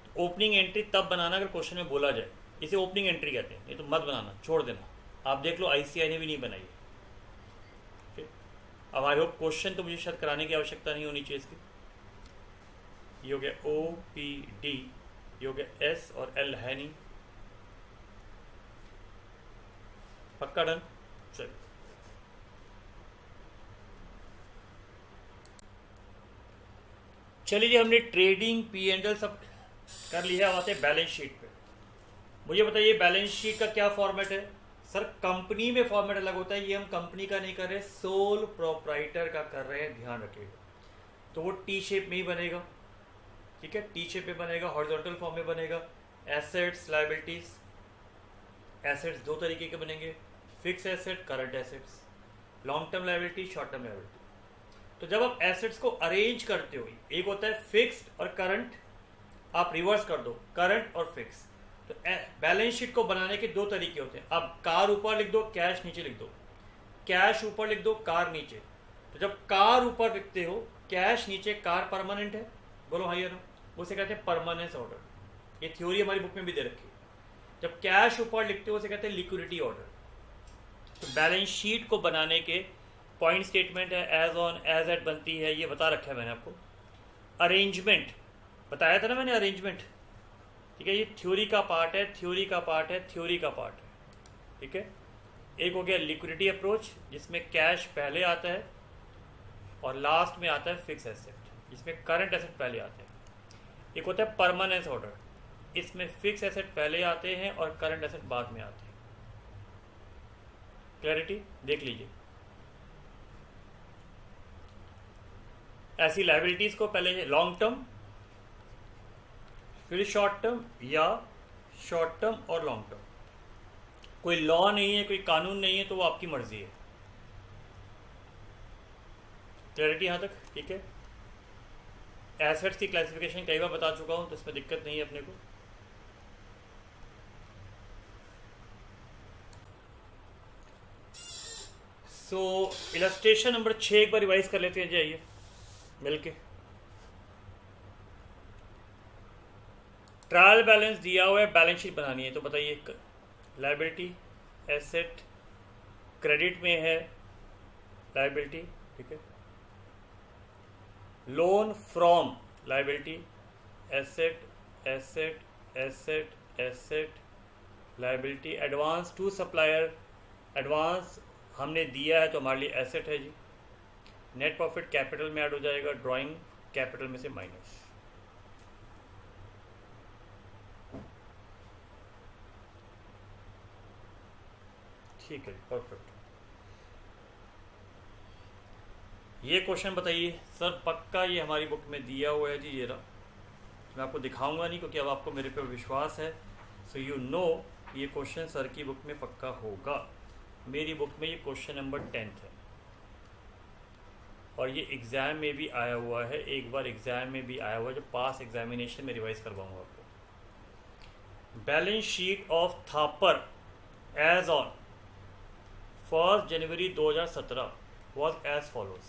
तो ओपनिंग एंट्री तब बनाना अगर क्वेश्चन में बोला जाए, इसे ओपनिंग एंट्री कहते हैं, नहीं तो मत बनाना, छोड़ देना। आप देख लो आईसीआई ने भी नहीं बनाई है। अब आई होप क्वेश्चन तो मुझे शायद कराने की आवश्यकता नहीं होनी चाहिए इसकी। ये हो गया ओ पी डी, ये हो गया एस और एल है नहीं, पक्का डन। चलिए चलिए, हमने ट्रेडिंग पी&एल सब कर लिया। अब आते हैं बैलेंस शीट पे। मुझे बताइए बैलेंस शीट का क्या फॉर्मेट है? सर कंपनी में फॉर्मेट अलग होता है, ये हम कंपनी का नहीं कर रहे, सोल प्रोप्राइटर का कर रहे हैं, ध्यान रखिएगा। तो वो टी शेप में ही बनेगा, ठीक है, टी शेप में बनेगा, हॉरिजॉन्टल फॉर्म में बनेगा। एसेट्स लायबिलिटीज, एसेट्स दो तरीके के बनेंगे, fix asset, current assets, long term liability, short term liability. तो जब आप एसेट्स को अरेंज करते हो, एक होता है फिक्स्ड और करंट, आप रिवर्स कर दो करंट और फिक्स। तो बैलेंस शीट को बनाने के दो तरीके होते हैं। अब कार ऊपर लिख दो, कैश नीचे लिख दो, कैश ऊपर लिख दो, कार नीचे। तो जब कार ऊपर लिखते हो, कैश नीचे, कार परमानेंट है, बोलो हाँ या नो, उसे कहते हैं परमानेंस ऑर्डर। ये थ्योरी हमारी बुक में भी दे रखी है। जब कैश ऊपर लिखते हो उसे कहते हैं लिक्विडिटी ऑर्डर। तो बैलेंस शीट को बनाने के पॉइंट स्टेटमेंट है, एज ऑन एज एट बनती है, ये बता रखा है मैंने आपको। अरेंजमेंट बताया था ना मैंने, अरेंजमेंट, ठीक है, ये थ्योरी का पार्ट है, थ्योरी का पार्ट है, थ्योरी का पार्ट है, ठीक है। एक हो गया लिक्विडिटी अप्रोच, जिसमें कैश पहले आता है और लास्ट में आता है फिक्स एसेट, जिसमें करंट एसेट पहले आते हैं। एक होता है परमानेंस ऑर्डर, इसमें फिक्स एसेट पहले आते हैं और करंट एसेट बाद में आते हैं। क्लैरिटी देख लीजिए। ऐसी लायबिलिटीज को पहले लॉन्ग टर्म, फिर शॉर्ट टर्म, या शॉर्ट टर्म और लॉन्ग टर्म। कोई लॉ नहीं है, कोई कानून नहीं है, तो वो आपकी मर्जी है। क्लैरिटी यहाँ तक ठीक है। एसेट्स की क्लासिफिकेशन कई बार बता चुका हूँ, तो इसमें दिक्कत नहीं है अपने को। सो इलस्ट्रेशन नंबर 6 एक बार रिवाइज कर लेते हैं, जाइए मिलके। ट्रायल बैलेंस दिया हुआ है, बैलेंस शीट बनानी है, तो बताइए लायबिलिटी, एसेट, क्रेडिट में है लायबिलिटी, ठीक है, loan from liability, asset asset asset asset liability, advance to supplier, advance हमने दिया है तो हमारे लिए एसेट है जी। नेट प्रॉफिट कैपिटल में ऐड हो जाएगा, ड्राइंग कैपिटल में से माइनस। ठीक है, परफेक्ट। ये क्वेश्चन बताइए सर, पक्का ये हमारी बुक में दिया हुआ है जी, ये रहा। मैं आपको दिखाऊंगा नहीं क्योंकि अब आपको मेरे पे विश्वास है, सो यू नो ये क्वेश्चन सर की बुक में पक्का होगा। मेरी बुक में ये क्वेश्चन नंबर 10 है और ये एग्ज़ाम में भी आया हुआ है, एक बार एग्ज़ाम में भी आया हुआ है, जो पास एग्जामिनेशन में रिवाइज करवाऊंगा आपको। Balance sheet of Thapar as on 1 January 2017 was as follows.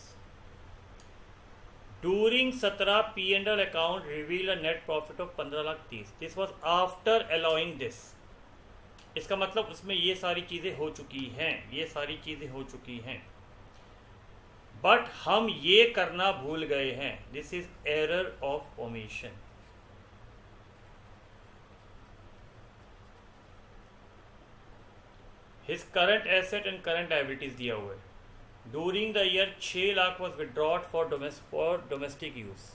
During 17 P&L account reveal a net profit of 15,30,000. This was after allowing this. इसका मतलब उसमें ये सारी चीज़ें हो चुकी हैं, ये सारी चीज़ें हो चुकी हैं, बट हम ये करना भूल गए हैं। This is error of omission. His current asset and current liabilities दिया हुआ है। During the year 6 lakh was withdrawn for domestic use.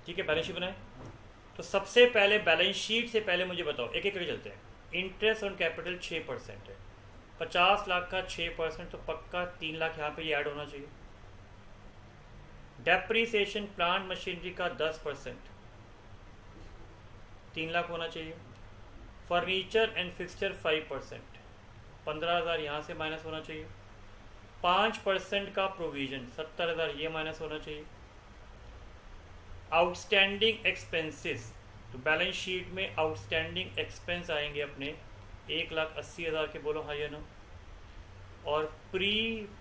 ठीक है, बैलेंस शीट बनाए। तो सबसे पहले बैलेंस शीट से पहले मुझे बताओ, एक एक करके चलते हैं। इंटरेस्ट ऑन कैपिटल 6% है, 50 लाख का 6%, तो पक्का 3 लाख यहाँ पे ये ऐड होना चाहिए। डेप्रीसिएशन प्लांट मशीनरी का 10%, 3 लाख होना चाहिए। फर्नीचर एंड फिक्सचर 5%, 15,000 यहाँ से माइनस होना चाहिए। 5% का प्रोविजन 70,000 ये माइनस होना चाहिए। आउटस्टैंडिंग एक्सपेंसेस, तो बैलेंस शीट में आउटस्टैंडिंग एक्सपेंस आएंगे अपने 1,80,000 के, बोलो हाँ या नो। और प्री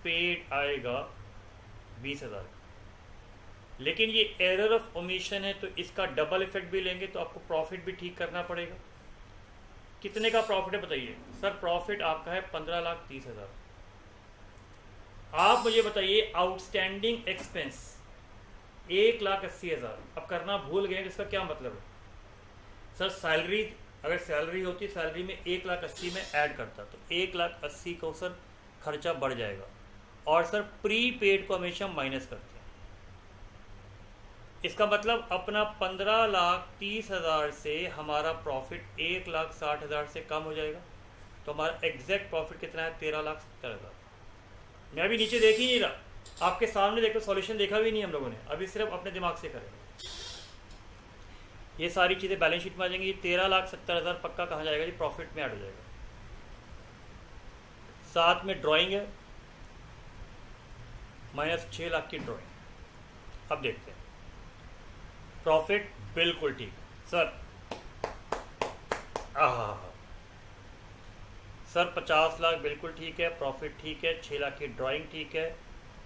पेड आएगा 20,000। लेकिन ये एरर ऑफ ओमिशन है तो इसका डबल इफेक्ट भी लेंगे तो आपको प्रॉफिट भी ठीक करना पड़ेगा। कितने का प्रॉफिट है बताइए सर? प्रॉफिट आपका है 15,30,000। आप मुझे बताइए आउटस्टैंडिंग एक्सपेंस 1,80,000। अब करना भूल गए, इसका क्या मतलब है? सर सैलरी, अगर सैलरी होती, सैलरी में 1,80,000 में ऐड करता तो 1,80,000 को सर खर्चा बढ़ जाएगा। और सर प्री पेड को हमेशा माइनस करते हैं। इसका मतलब अपना 15,30,000 से हमारा प्रॉफिट 1,60,000 से कम हो जाएगा। तो हमारा एग्जैक्ट प्रॉफिट कितना है? 13,70,000। मैं अभी नीचे देख ही नहीं रहा, आपके सामने देखो, सॉल्यूशन देखा भी नहीं हम लोगों ने, अभी सिर्फ अपने दिमाग से करेंगे। ये सारी चीज़ें बैलेंस शीट में आ जाएंगी। 13,70,000 पक्का कहाँ जाएगा जी? प्रॉफिट में ऐड हो जाएगा। साथ में ड्राइंग है, -6 लाख की ड्राइंग। अब देखते हैं प्रॉफिट, बिल्कुल ठीक सर। सर 50 लाख बिल्कुल ठीक है, प्रॉफिट ठीक है, 6 लाख की ड्राइंग ठीक है,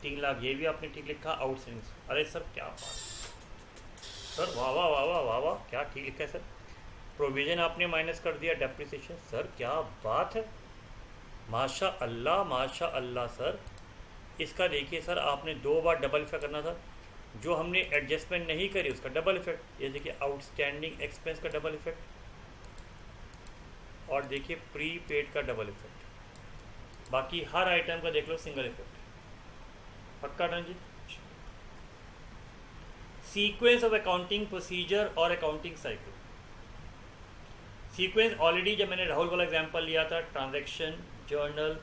3 लाख ये भी आपने ठीक लिखा। आउटस्टैंडिंग, अरे सर क्या बात सर, वाह वाह वाह वाह वाह वाह, क्या ठीक लिखा है सर। प्रोविज़न आपने माइनस कर दिया, डेप्रिसिएशन, सर क्या बात है, माशा अल्लाह सर। इसका देखिए सर, आपने 2 बार डबल इफेक्ट करना था, जो हमने एडजस्टमेंट नहीं करी उसका डबल इफेक्ट। ये देखिए आउटस्टैंडिंग एक्सपेंस का डबल इफेक्ट, और देखिए प्री पेड का डबल इफेक्ट। बाकी हर आइटम का देख लो सिंगल इफेक्ट। पक्का डन जी। सीक्वेंस ऑफ अकाउंटिंग प्रोसीजर और अकाउंटिंग साइकिल। सीक्वेंस ऑलरेडी जब मैंने राहुल वाला एग्जांपल लिया था, transaction, journal,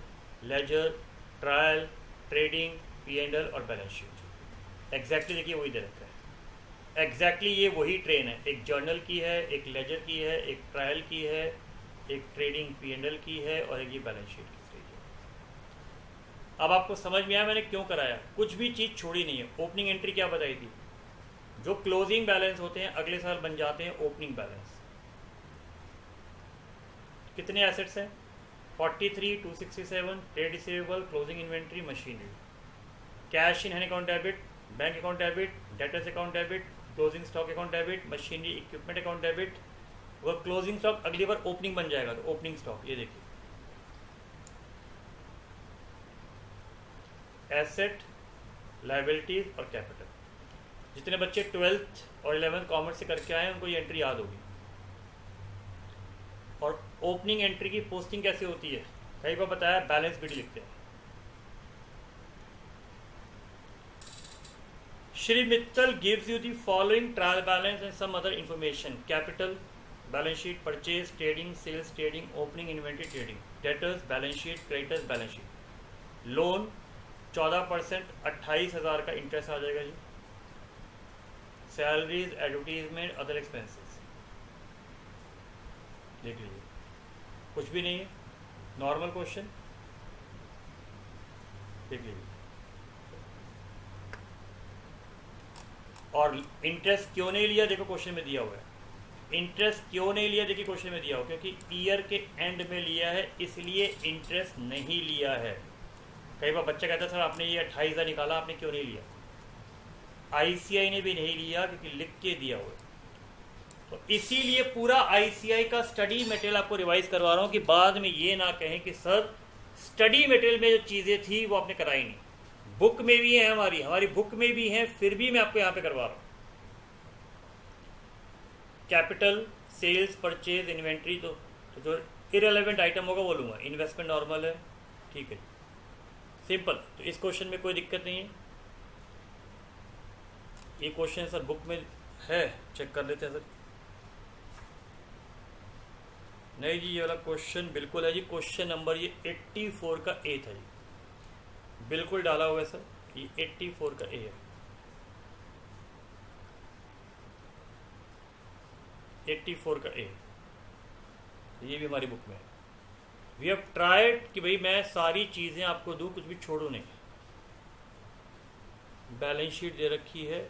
ledger, trial, trading, P&L और बैलेंस शीट। एग्जैक्टली देखिए वही दे रखा है। एग्जैक्टली ये वही ट्रेन है, एक जर्नल की है, एक लेजर की है, एक ट्रायल की है, एक ट्रेडिंग P&L की है, और एक ये बैलेंस शीट की स्टेज है। अब आपको समझ में आया मैंने क्यों कराया? कुछ भी चीज़ छोड़ी नहीं है। ओपनिंग एंट्री क्या बताई थी? जो क्लोजिंग बैलेंस होते हैं अगले साल बन जाते हैं ओपनिंग बैलेंस। कितने एसेट्स हैं? 43, 267, trade receivable, closing inventory, machinery. Cash in hand account debit, bank account debit, debtors account debit, closing stock account debit, machinery equipment account debit. वो क्लोजिंग स्टॉक अगली बार ओपनिंग बन जाएगा, तो ओपनिंग स्टॉक ये देखिए। Asset, liabilities और capital. जितने बच्चे 12th और 11th कॉमर्स से करके आए हैं उनको ये एंट्री याद होगी। और ओपनिंग एंट्री की पोस्टिंग कैसे होती है कई बार बताया, बैलेंस बीडी लिखते हैं। Shri Mittal gives you the following trial balance and some other information. Capital balance sheet, purchase, trading, sales, trading, opening inventory, trading, debtors, balance sheet, creditors, balance sheet. Loan 14%, 28,000 का interest आ जाएगा जी। सैलरीज, एडवर्टीजमेंट, अदर एक्सपेंसेस, देख लीजिए कुछ भी नहीं है, नॉर्मल क्वेश्चन, देख लीजिए। और इंटरेस्ट क्यों नहीं लिया, देखो क्वेश्चन में दिया हुआ है। इंटरेस्ट क्यों नहीं लिया, देखिए क्वेश्चन में दिया हुआ, क्योंकि ईयर के एंड में लिया है इसलिए इंटरेस्ट नहीं लिया है। कई बार बच्चा कहता है सर आपने ये 28,000 निकाला, आपने क्यों नहीं लिया। आईसीआई ने भी नहीं लिया क्योंकि लिख के दिया हुआ है। तो इसीलिए पूरा आईसीआई का स्टडी मटेरियल आपको रिवाइज करवा रहा हूँ कि बाद में ये ना कहें कि सर स्टडी मटेरियल में जो चीज़ें थी वो आपने कराई नहीं। बुक में भी है, हमारी बुक में भी है, फिर भी मैं आपको यहाँ पे करवा रहा हूँ। कैपिटल, सेल्स, परचेज, इन्वेंट्री, तो जो इरेलेवेंट आइटम होगा वो लूँगा। इन्वेस्टमेंट नॉर्मल है, ठीक है, सिंपल। तो इस क्वेश्चन में कोई दिक्कत नहीं है। ये क्वेश्चन सर बुक में है, चेक कर लेते हैं सर। नहीं जी, ये वाला क्वेश्चन बिल्कुल है जी। क्वेश्चन नंबर ये 84 का ए था जी, बिल्कुल डाला हुआ है सर, ये 84 का ए है। 84 का ए, ये भी हमारी बुक में है। वी हैव ट्राइड कि भाई मैं सारी चीज़ें आपको दूँ, कुछ भी छोड़ूँ नहीं। बैलेंस शीट दे रखी है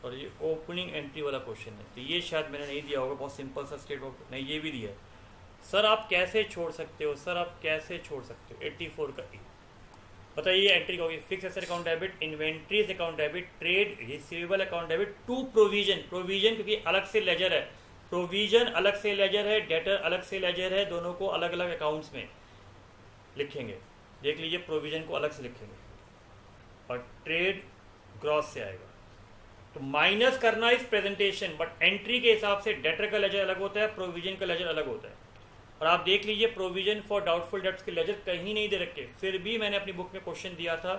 और ये ओपनिंग एंट्री वाला क्वेश्चन है, तो ये शायद मैंने नहीं दिया होगा, बहुत सिंपल सा स्टेटमेंट। नहीं, ये भी दिया है। सर आप कैसे छोड़ सकते हो, सर आप कैसे छोड़ सकते हो। 84 का ए बताइए, एंट्री का होगी fix asset account debit, inventories account debit, trade receivable account debit to provision. Provision क्योंकि अलग से लेजर है, प्रोविजन अलग से लेजर है, डेटर अलग से लेजर है, दोनों को अलग अलग अकाउंट्स में लिखेंगे। देख लीजिए, प्रोविजन को अलग से लिखेंगे और ट्रेड ग्रॉस से आएगा। तो माइनस करना इस प्रेजेंटेशन, बट एंट्री के हिसाब से डेटर का लेजर अलग होता है, प्रोविजन का लेजर अलग होता है। और आप देख लीजिए, प्रोविजन फॉर डाउटफुल डेब्ट्स के लेजर कहीं नहीं दे रखे, फिर भी मैंने अपनी बुक में क्वेश्चन दिया था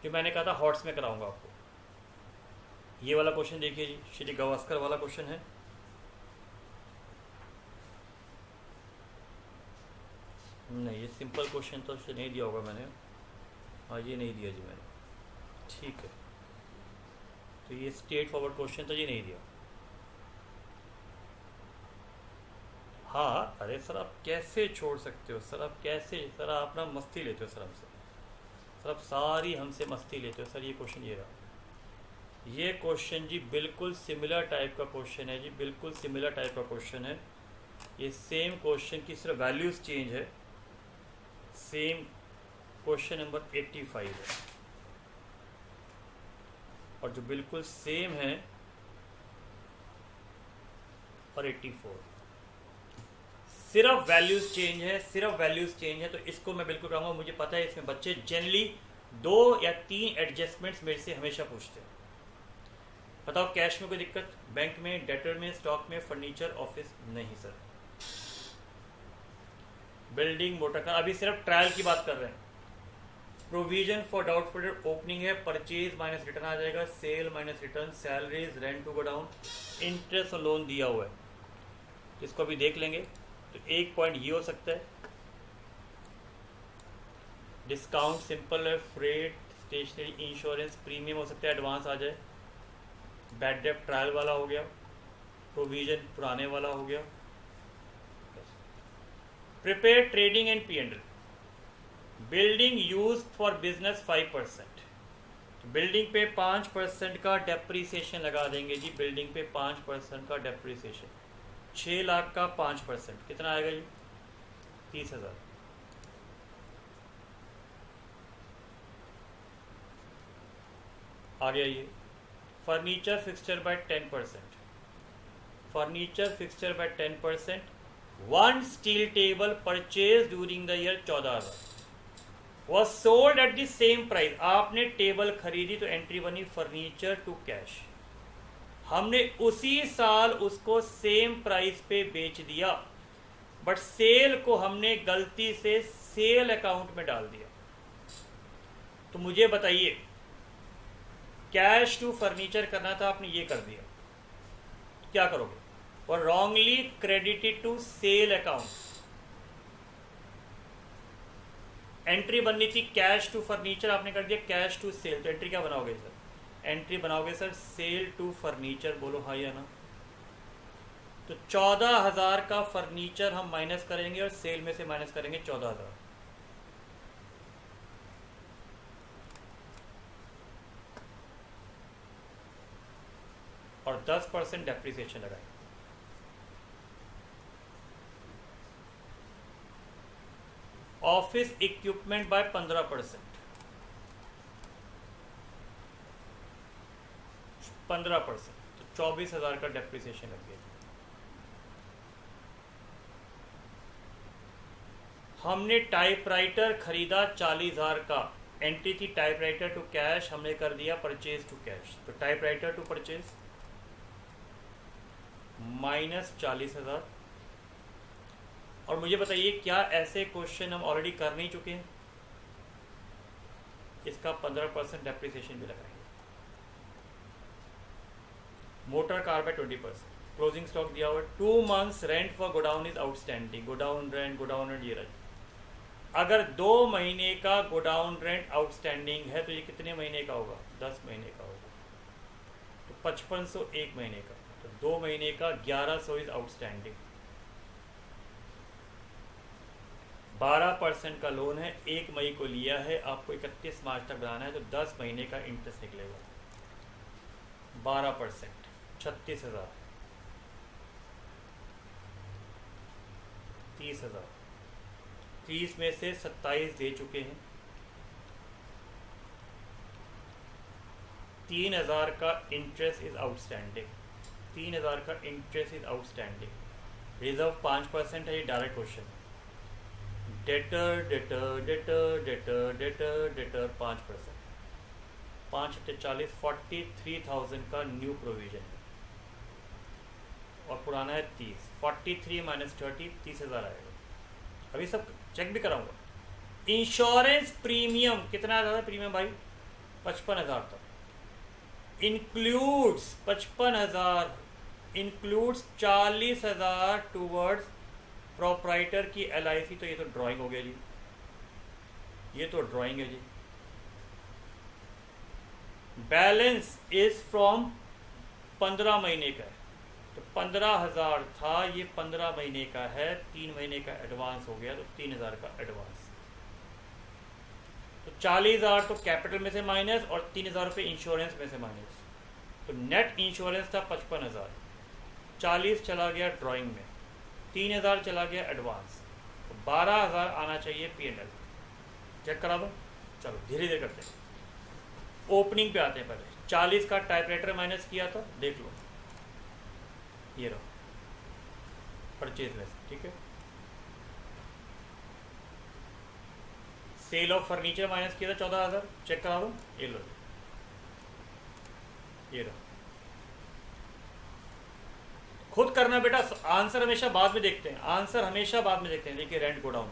जो मैंने कहा था हॉट्स में कराऊंगा आपको। ये वाला क्वेश्चन देखिए जी, श्री गावस्कर वाला क्वेश्चन है। नहीं, ये सिंपल क्वेश्चन तो नहीं दिया होगा मैंने। हाँ, ये नहीं दिया जी मैंने, ठीक है। तो ये स्ट्रेट फॉरवर्ड क्वेश्चन तो ये नहीं दिया। हाँ, अरे सर आप कैसे छोड़ सकते हो, सर आप कैसे, सर आप ना मस्ती लेते हो सर हमसे, सर आप सारी हमसे मस्ती लेते हो। सर ये क्वेश्चन ये रहा, ये क्वेश्चन जी बिल्कुल सिमिलर टाइप का क्वेश्चन है जी, बिल्कुल सिमिलर टाइप का क्वेश्चन है। ये सेम क्वेश्चन की सिर्फ वैल्यूज़ चेंज है। सेम क्वेश्चन नंबर 85 है और जो बिल्कुल सेम है और 84, सिर्फ वैल्यूज़ चेंज है, सिर्फ वैल्यूज़ चेंज है। तो इसको मैं बिल्कुल कहूँगा, मुझे पता है इसमें बच्चे जनरली 2 या 3 एडजस्टमेंट्स मेरे से हमेशा पूछते हैं। बताओ कैश में कोई दिक्कत, बैंक में, डेटर में, स्टॉक में, फर्नीचर, ऑफिस, नहीं सर। बिल्डिंग, मोटर कार, अभी सिर्फ ट्रायल की बात कर रहे हैं। प्रोविजन फॉर डाउटफुल डेब्ट ओपनिंग है, परचेज माइनस रिटर्न आ जाएगा, sale minus return, salaries, rent to go down, interest और लोन दिया हुआ है, इसको अभी देख लेंगे। तो एक पॉइंट ये हो सकता है, डिस्काउंट सिंपल है, फ्रेट, स्टेशनरी, इंश्योरेंस, प्रीमियम हो सकता है एडवांस आ जाए, बैड डेब्ट ट्रायल वाला हो गया, प्रोविजन पुराने वाला हो गया। Prepare trading and P&L, building use for business 5%, तो बिल्डिंग पे 5% का डेप्रीसिएशन लगा देंगे जी। बिल्डिंग पे 5% का डेप्रीसिएशन, 6 लाख का 5% कितना आएगा जी, 30,000। आ गया ये। Furniture fixture by 10%, furniture fixture by 10%, 1 steel table purchase during the year 14,000 was sold at the same price. आपने टेबल खरीदी तो एंट्री बनी फर्नीचर टू कैश, हमने उसी साल उसको सेम प्राइस पे बेच दिया, बट सेल को हमने गलती से सेल अकाउंट में डाल दिया। तो मुझे बताइए, कैश टू फर्नीचर करना था, आपने ये कर दिया, क्या करोगे। और wrongly credited to sale account. Entry बननी थी कैश टू फर्नीचर, आपने कर दिया कैश टू सेल, तो एंट्री क्या बनाओगे सर? एंट्री बनाओगे सर सेल टू फर्नीचर, बोलो हाँ या ना। तो 14,000 का फर्नीचर हम माइनस करेंगे और सेल में से माइनस करेंगे 14,000। और 10% डेप्रिसिएशन लगाएंगे। ऑफिस इक्विपमेंट बाय 15%, 15%, तो 24,000 का डेप्रिसिएशन लग गया। हमने टाइपराइटर खरीदा 40,000 का, एंट्री थी टाइपराइटर टू कैश, हमने कर दिया परचेज टू कैश, तो टाइपराइटर टू परचेज माइनस 40,000। और मुझे बताइए क्या ऐसे क्वेश्चन हम ऑलरेडी कर नहीं चुके हैं? इसका 15% डेप्रिसिएशन भी लगाएंगे। Motor car by 20%, closing stock दिया हुआ 2 months rent for godown is outstanding, godown rent ये रहा। अगर 2 महीने का गोडाउन रेंट आउटस्टैंडिंग है तो ये कितने महीने का होगा? 10 महीने का होगा, तो 5500 1 महीने का, तो 2 महीने का 1100 इज आउटस्टैंडिंग। 12% का लोन है, 1 मई को लिया है, आपको 31 मार्च तक बनाना है, तो 10 महीने का इंटरेस्ट निकलेगा। 12% 36,000, 30,000, 30 में से 27 दे चुके हैं। 3,000 का इंटरेस्ट इज आउटस्टैंडिंग, 3,000 का इंटरेस्ट इज आउटस्टैंडिंग। रिजर्व 5% है, ये direct question. Debtor debtor debtor debtor debtor debtor 5%, 5 × 40, 43,000 का न्यू प्रोविजन है, और पुराना है 30। 43 माइनस 30, 30,000 आएगा। अभी सब चेक भी कराऊंगा। इंश्योरेंस प्रीमियम कितना था प्रीमियम भाई? 55,000 था। इंक्लूड्स 55,000 इंक्लूड्स 40,000 टूवर्ड्स प्रोप्राइटर की LIC, तो ये तो ड्राइंग हो गया जी, ये तो ड्राइंग है जी। बैलेंस इज फ्रॉम 15 महीने का है, तो 15,000 था, ये 15 महीने का है, 3 महीने का एडवांस हो गया, तो 3,000 का एडवांस। तो 40,000 तो कैपिटल में से माइनस और 3,000 रुपये इंश्योरेंस में से माइनस, तो नेट इंश्योरेंस था 55,000। 40 चला गया ड्राइंग में, 3,000 चला गया एडवांस, तो 12,000 आना चाहिए P&L। चेक करा दो, चलो धीरे धीरे करते हैं। ओपनिंग पे आते हैं। पहले 40 का टाइपराइटर माइनस किया था, देख लो ये रहा परचेज में से, ठीक है। सेल ऑफ फर्नीचर माइनस किया था 14,000, चेक करा दो, ये लो ये रहा। खुद करना बेटा, आंसर हमेशा बाद में देखते हैं, आंसर हमेशा बाद में देखते हैं। देखिए रेंट गोडाउन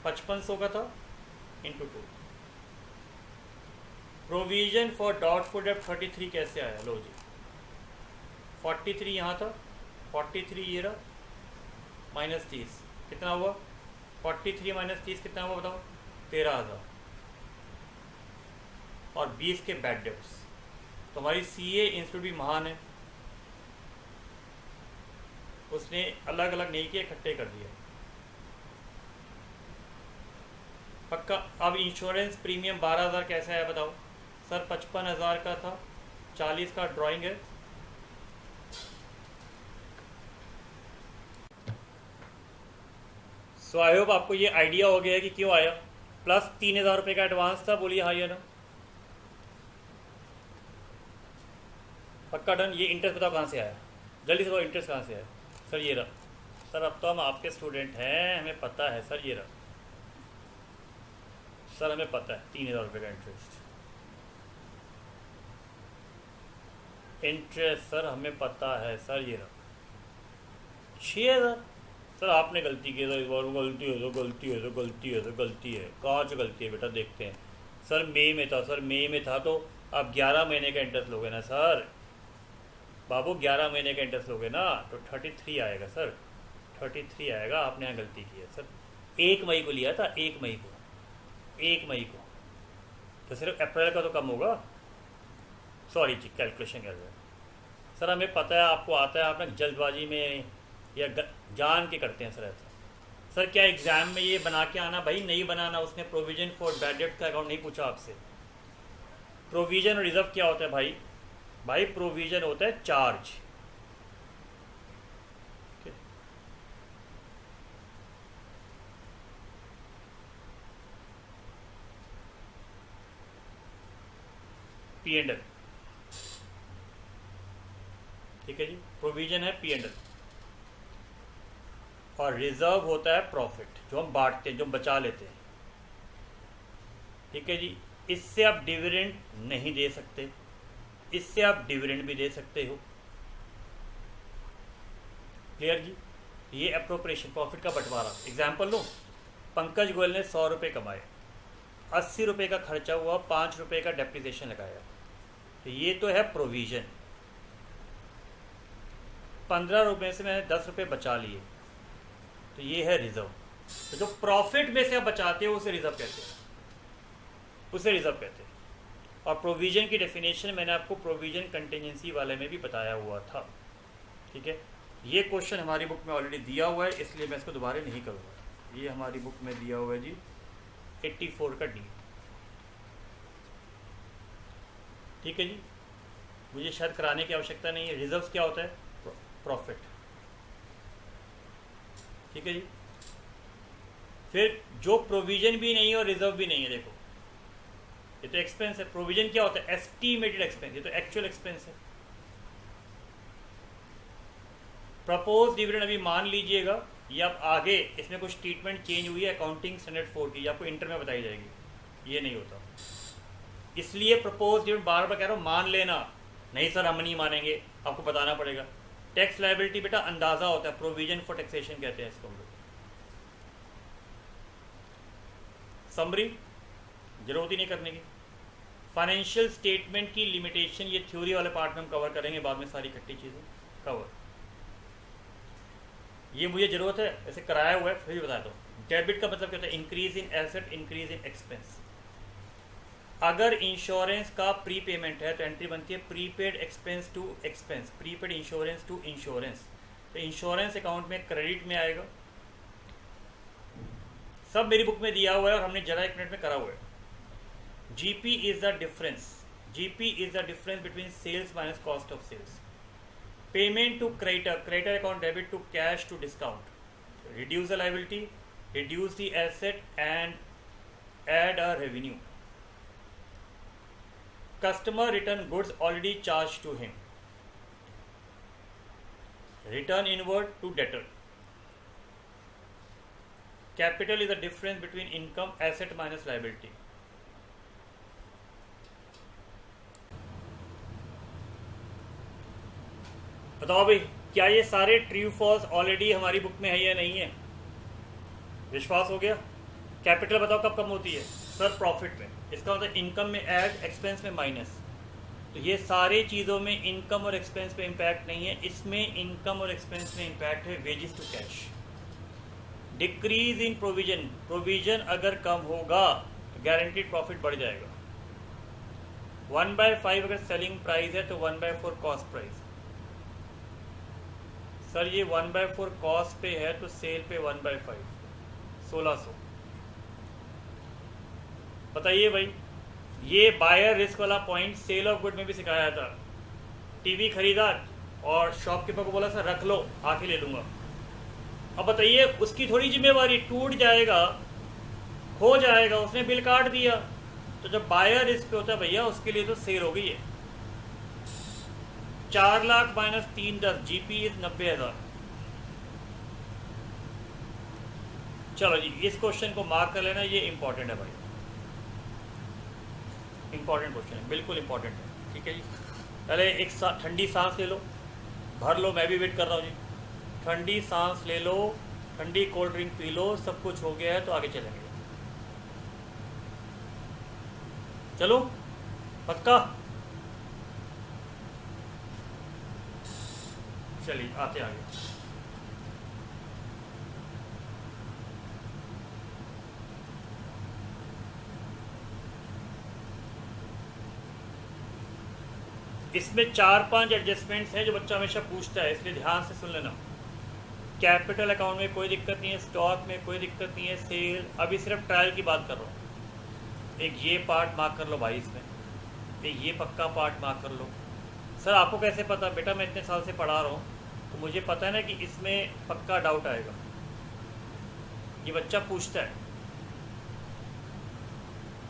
5500 का था इंटू 2। प्रोविजन फॉर डाउटफुल डेब्ट 33 कैसे आया? लो जी 43 यहाँ था, 43 ये रहा, माइनस 30 कितना हुआ? 43 माइनस 30 कितना हुआ बताओ? 13,000। और 20 के बैड डेब्ट्स। तो हमारी CA इंस्टीट्यूट भी महान है, उसने अलग अलग नहीं किए, इकट्ठे कर दिया। पक्का। अब इंश्योरेंस प्रीमियम 12,000 कैसे आया बताओ? सर 55,000 का था, 40 का ड्राइंग है, सो आई होप आपको ये आइडिया हो गया है कि क्यों आया। प्लस 3,000 रुपये का एडवांस था, बोलिए हाँ या ना? पक्का डन। ये इंटरेस्ट बताओ कहाँ से आया, जल्दी से बताओ इंटरेस्ट कहाँ से आया? सर ये रहा। सर अब तो हम आपके स्टूडेंट हैं, हमें पता है सर, ये रहा सर, हमें पता है 3,000 रुपये का इंटरेस्ट। इंटरेस्ट सर हमें पता है सर, ये रहा 6,000। सर आपने गलती की सर, इस बार गलती है तो गलती है तो गलती है तो गलती है। कहाँ से गलती है बेटा, देखते हैं। सर मई में था, सर मई में था, तो आप 11 महीने का इंटरेस्ट लोगे ना सर? बाबू 11 महीने का इंटरेस्ट लोगे ना तो 33 आएगा सर, 33 आएगा। आपने यहाँ गलती की है सर, 1 मई को लिया था, 1 मई को, 1 मई को, तो सिर्फ अप्रैल का तो कम होगा। सॉरी जी, कैलकुलेशन कर रहे हैं सर, हमें पता है आपको आता है, आप ना जल्दबाजी में या जान के करते हैं सर ऐसा। सर क्या एग्ज़ाम में ये बना के आना भाई, नहीं बनाना। उसने प्रोविजन फॉर बैड डेट का अकाउंट नहीं पूछा आपसे। प्रोविजन और रिजर्व क्या होता है भाई? भाई प्रोविजन होता है चार्ज, P&L, ठीक है जी। प्रोविजन है P&L, और रिजर्व होता है प्रॉफिट, जो हम बांटते हैं, जो हम बचा लेते हैं, ठीक है जी। इससे आप डिविडेंड नहीं दे सकते, इससे आप डिविडेंड भी दे सकते हो। क्लियर जी? ये अप्रोप्रिएशन, प्रॉफिट का बंटवारा। एग्जाम्पल लो, पंकज गोयल ने 100 रुपये कमाए, 80 रुपये का खर्चा हुआ, 5 रुपये का डेप्रिसिएशन लगाया, तो ये तो है प्रोविजन। 15 रुपये से मैंने 10 रुपये बचा लिए, तो ये है रिजर्व। तो जो प्रॉफिट में से आप बचाते हो उसे रिजर्व कहते हैं, उसे रिजर्व कहते हैं। और प्रोविजन की डेफिनेशन मैंने आपको प्रोविजन कंटिजेंसी वाले में भी बताया हुआ था, ठीक है। ये क्वेश्चन हमारी बुक में ऑलरेडी दिया हुआ है, इसलिए मैं इसको दोबारा नहीं करूँगा। ये हमारी बुक में दिया हुआ है जी, 84 का डी, ठीक है जी। मुझे शायद कराने की आवश्यकता नहीं है। रिजर्व क्या होता है? प्रॉफिट, ठीक है जी। फिर जो प्रोविजन भी नहीं है और रिजर्व भी नहीं है, देखो ये तो एक्सपेंस है। प्रोविजन क्या होता है? एस्टीमेटेड एक्सपेंस, ये तो एक्चुअल एक्सपेंस है। प्रपोज डिविडेंड अभी मान लीजिएगा, ये आप आगे इसमें कुछ ट्रीटमेंट चेंज हुई है अकाउंटिंग स्टैंडर्ड 4 की, आपको इंटर में बताई जाएगी। ये नहीं होता, इसलिए प्रपोज डिविडेंड बार बार कह रहा हूँ, मान लेना। नहीं सर हम नहीं मानेंगे, आपको बताना पड़ेगा। टैक्स लायबिलिटी बेटा अंदाजा होता है, प्रोविजन फॉर टैक्सेशन कहते हैं इसको हम लोग। समरी जरूरत ही नहीं करने की। फाइनेंशियल स्टेटमेंट की लिमिटेशन, ये थ्योरी वाले पार्ट में हम कवर करेंगे, बाद में सारी इकट्ठी चीज़ें कवर। ये मुझे ज़रूरत है, ऐसे कराया हुआ है, फिर भी बताता हूँ। डेबिट का मतलब क्या होता है? Increase in asset, increase in expense. अगर इंश्योरेंस का प्री पेमेंट है तो एंट्री बनती है prepaid expense to expense, prepaid insurance to insurance. तो इंश्योरेंस अकाउंट में क्रेडिट में आएगा। सब मेरी बुक में दिया हुआ है और हमने जरा 1 मिनट में करा हुआ है। GP is the difference, GP is the difference between sales minus cost of sales. Payment to creditor, creditor account debit to cash to discount. Reduce the liability, reduce the asset and add a revenue. Customer return goods already charged to him. Return inward to debtor. Capital is the difference between income, asset minus liability. बताओ भाई, क्या ये सारे true false already हमारी book में है या नहीं है? विश्वास हो गया? कैपिटल बताओ कब कम होती है? सर प्रॉफिट में। इसका मतलब इनकम में ऐड, एक्सपेंस में माइनस। तो ये सारी चीज़ों में इनकम और एक्सपेंस पे इम्पैक्ट नहीं है, इसमें इनकम और एक्सपेंस में इम्पैक्ट है wages to cash. Decrease in provision, provision अगर कम होगा तो गारंटीड प्रॉफिट बढ़ जाएगा। 1/5 अगर सेलिंग प्राइस है तो 1/4 कॉस्ट प्राइस। सर ये 1/4 कॉस्ट पे है तो सेल पे 1/5, 1600। बताइए भाई, ये बायर रिस्क वाला पॉइंट सेल ऑफ गुड में भी सिखाया था। टीवी खरीदा और शॉपकीपर को बोला सर रख लो, आके ले लूँगा। अब बताइए उसकी थोड़ी जिम्मेवारी, टूट जाएगा, खो जाएगा, उसने बिल काट दिया। तो जब बायर रिस्क पे होता है भैया, उसके लिए तो सेल हो गई है। 4 लाख माइनस 3 10, जीपी इज 90,000। चलो जी, इस क्वेश्चन को मार्क कर लेना, ये इंपॉर्टेंट है भाई, इंपॉर्टेंट क्वेश्चन है, बिल्कुल इंपॉर्टेंट है, ठीक है जी। पहले एक ठंडी सांस ले लो, भर लो, मैं भी वेट कर रहा हूँ जी। ठंडी सांस ले लो, ठंडी कोल्ड ड्रिंक पी लो, सब कुछ हो गया है तो आगे चलेंगे। चलो पक्का? चलिए आते आगे। इसमें 4-5 एडजस्टमेंट्स हैं जो बच्चा हमेशा पूछता है, इसलिए ध्यान से सुन लेना। कैपिटल अकाउंट में कोई दिक्कत नहीं है, स्टॉक में कोई दिक्कत नहीं है, सेल, अभी सिर्फ ट्रायल की बात कर रहा हूँ। एक ये पार्ट मार्क कर लो भाई, इसमें एक ये पक्का पार्ट मार्क कर लो। सर आपको कैसे पता? बेटा मैं इतने साल से पढ़ा रहा हूँ तो मुझे पता है ना कि इसमें पक्का डाउट आएगा, ये बच्चा पूछता है।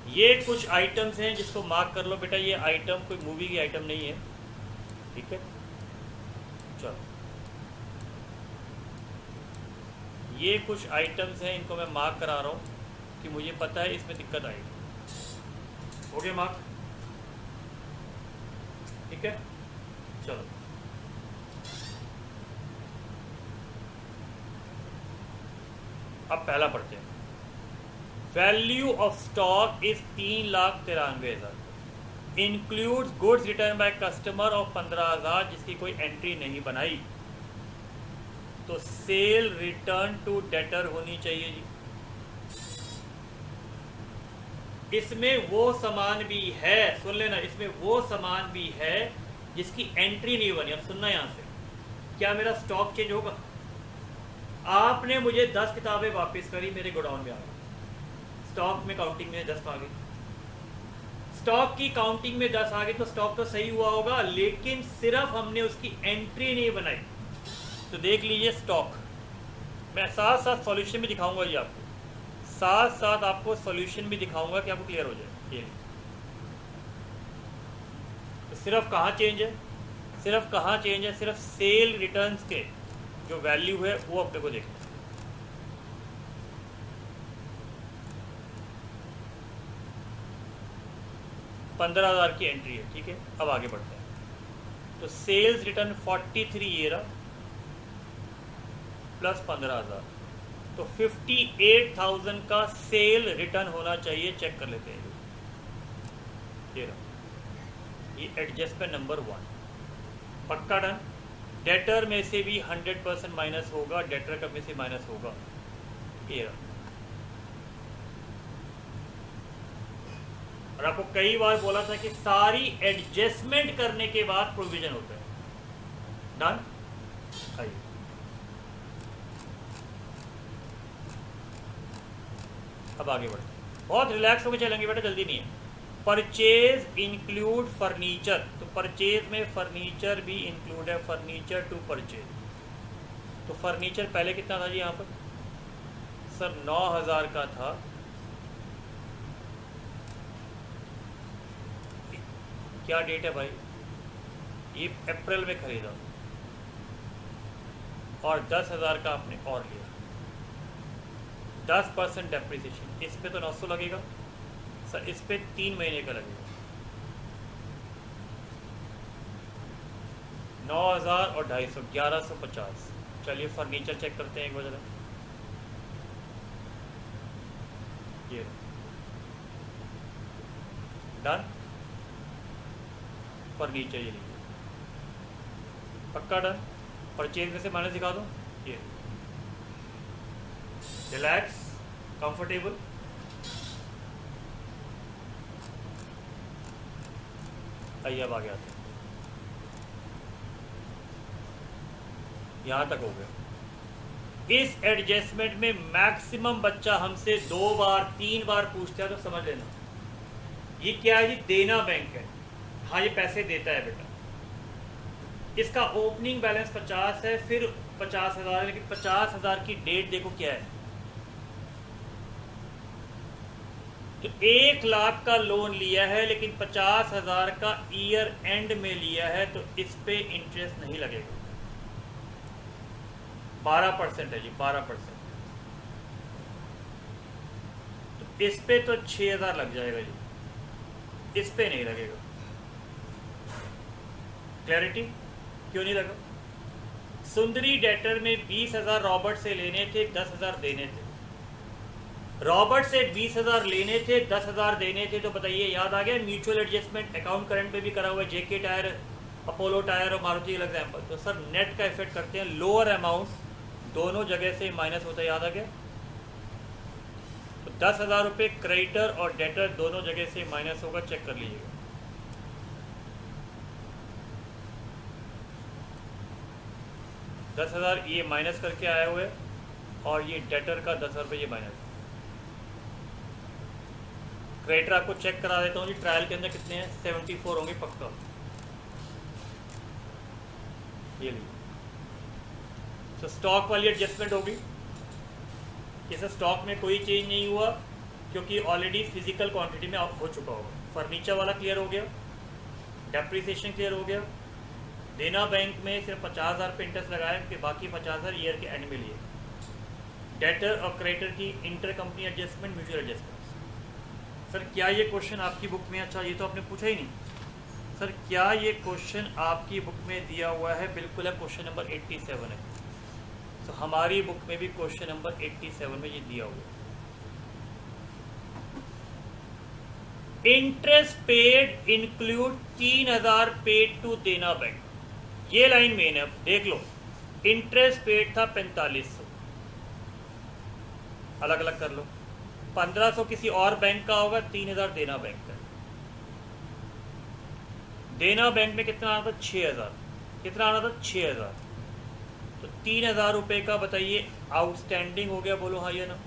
ये कुछ आइटम्स हैं जिसको मार्क कर लो बेटा, ये आइटम कोई मूवी की आइटम नहीं है, ठीक है। चलो ये कुछ आइटम्स हैं, इनको मैं मार्क करा रहा हूँ कि मुझे पता है इसमें दिक्कत आएगी। हो गया मार्क, ठीक है। चलो अब पहला पढ़ते हैं। Value of stock is 3,93,000, includes goods return by customer of 15,000 जिसकी कोई एंट्री नहीं बनाई, तो सेल रिटर्न टू डेटर होनी चाहिए जी। इसमें वो सामान भी है, सुन लेना, इसमें वो सामान भी है जिसकी एंट्री नहीं बनी। अब सुनना यहाँ से, क्या मेरा स्टॉक चेंज होगा? आपने मुझे 10 किताबें वापस करी, मेरे गोडाउन में आ गई, स्टॉक में काउंटिंग में 10 आ गई, स्टॉक की काउंटिंग में 10 आ गई, तो स्टॉक तो सही हुआ होगा, लेकिन सिर्फ हमने उसकी एंट्री नहीं बनाई। तो देख लीजिए स्टॉक, मैं साथ साथ सॉल्यूशन भी दिखाऊंगा जी आपको, साथ साथ आपको सॉल्यूशन भी दिखाऊंगा कि आपको क्लियर हो जाए। ये तो सिर्फ कहाँ चेंज है, सिर्फ कहाँ चेंज है, सिर्फ सेल रिटर्न्स के जो वैल्यू है वो अपने को देखना है। $15,000 की एंट्री है, ठीक है। अब आगे बढ़ते हैं। तो सेल्स रिटर्न 43 ये रहा प्लस 15,000, तो 58,000 का सेल रिटर्न होना चाहिए। चेक कर लेते हैं, ये रहा, ये एडजस्टमेंट नंबर 1 पक्का डन। डेटर में से भी 100% माइनस होगा, डेटर का में से माइनस होगा, ये रहा। और आपको कई बार बोला था कि सारी एडजस्टमेंट करने के बाद प्रोविजन होता है। डन। आइए अब आगे बढ़ते हैं, बहुत रिलैक्स होकर चलेंगे बेटा, जल्दी नहीं है। परचेज इंक्लूड फर्नीचर, तो परचेज में फर्नीचर भी इंक्लूड है, फर्नीचर टू परचेज। तो फर्नीचर पहले कितना था जी यहाँ पर? सर 9,000 का था, क्या डेट है भाई? ये अप्रैल में खरीदा और 10,000 का आपने और लिया, 10% डेप्रिसिएशन। इस पे तो 900 लगेगा सर, इस पे 3 महीने का लगेगा। 9,000 और 250, 1150। चलिए फर्नीचर चेक करते हैं एक बार। ये डन, फर्नीचर ये लीजिए, पक्का डन। परचेज में से माइनस दिखा दो, ये रिलैक्स कंफर्टेबल। आइए अब आगे आते हैं, यहाँ तक हो गया। इस एडजस्टमेंट में मैक्सिमम बच्चा हमसे 2 बार 3 बार पूछता है, तो समझ लेना ये क्या है जी? देना बैंक है, हाँ ये पैसे देता है बेटा। इसका ओपनिंग बैलेंस 50 है, फिर 50,000 है, लेकिन 50,000 की डेट देखो क्या है। तो 1 लाख का लोन लिया है, लेकिन 50,000 का ईयर एंड में लिया है, तो इस पे इंटरेस्ट नहीं लगेगा। 12% है जी, 12%। तो इस पे तो 6,000 लग जाएगा जी, इस पे नहीं लगेगा। क्लैरिटी? क्यों नहीं लगा? सुंदरी डेटर में 20,000 रॉबर्ट से लेने थे, 10,000 देने थे। रॉबर्ट से 20,000 लेने थे, 10,000 देने थे, तो बताइए याद आ गया? म्यूचुअल एडजस्टमेंट अकाउंट करंट पे भी करा हुआ है, जेके टायर अपोलो टायर और मारुति एग्जाम्पल। तो सर नेट का इफेक्ट करते हैं, लोअर अमाउंट दोनों जगह से माइनस होता है, याद आ गया। तो 10,000 रुपये क्रेडिटर और डेटर दोनों जगह से माइनस होगा, चेक कर लीजिएगा। 10,000 ये माइनस करके आए हुए और ये डेटर का 10,000 रुपये ये माइनस। क्रेडिटर आपको चेक करा देता हूँ जी, ट्रायल के अंदर कितने हैं, 74 होंगे पक्का। ये लीजिए। तो स्टॉक वाली एडजस्टमेंट होगी, इसे स्टॉक में कोई चेंज नहीं हुआ क्योंकि ऑलरेडी फिजिकल क्वांटिटी में हो चुका होगा। फर्नीचर वाला क्लियर हो गया, डेप्रिसिएशन क्लियर हो गया। देना बैंक में सिर्फ 50,000 पे इंटरेस्ट लगाया कि बाकी 50,000 ईयर के एंड में लिए। डेटर और क्रेडिटर की inter company adjustment, mutual adjustment. Sir क्या ये क्वेश्चन आपकी बुक में, अच्छा ये तो आपने पूछा ही नहीं सर, क्या ये क्वेश्चन आपकी बुक में दिया हुआ है? बिल्कुल है, क्वेश्चन नंबर 87 है। तो हमारी बुक में भी क्वेश्चन नंबर 87 में ये दिया हुआ है। Interest paid include 3,000 paid to Dena bank. ये लाइन मेन है, देख लो। इंटरेस्ट पेड था 4500, अलग अलग कर लो। 1500 किसी और बैंक का होगा, 3,000 देना बैंक का। देना बैंक में कितना आना था? 6,000। कितना आना था? 6,000। तो 3,000 रुपये का बताइए आउटस्टैंडिंग हो गया, बोलो हाँ या ना?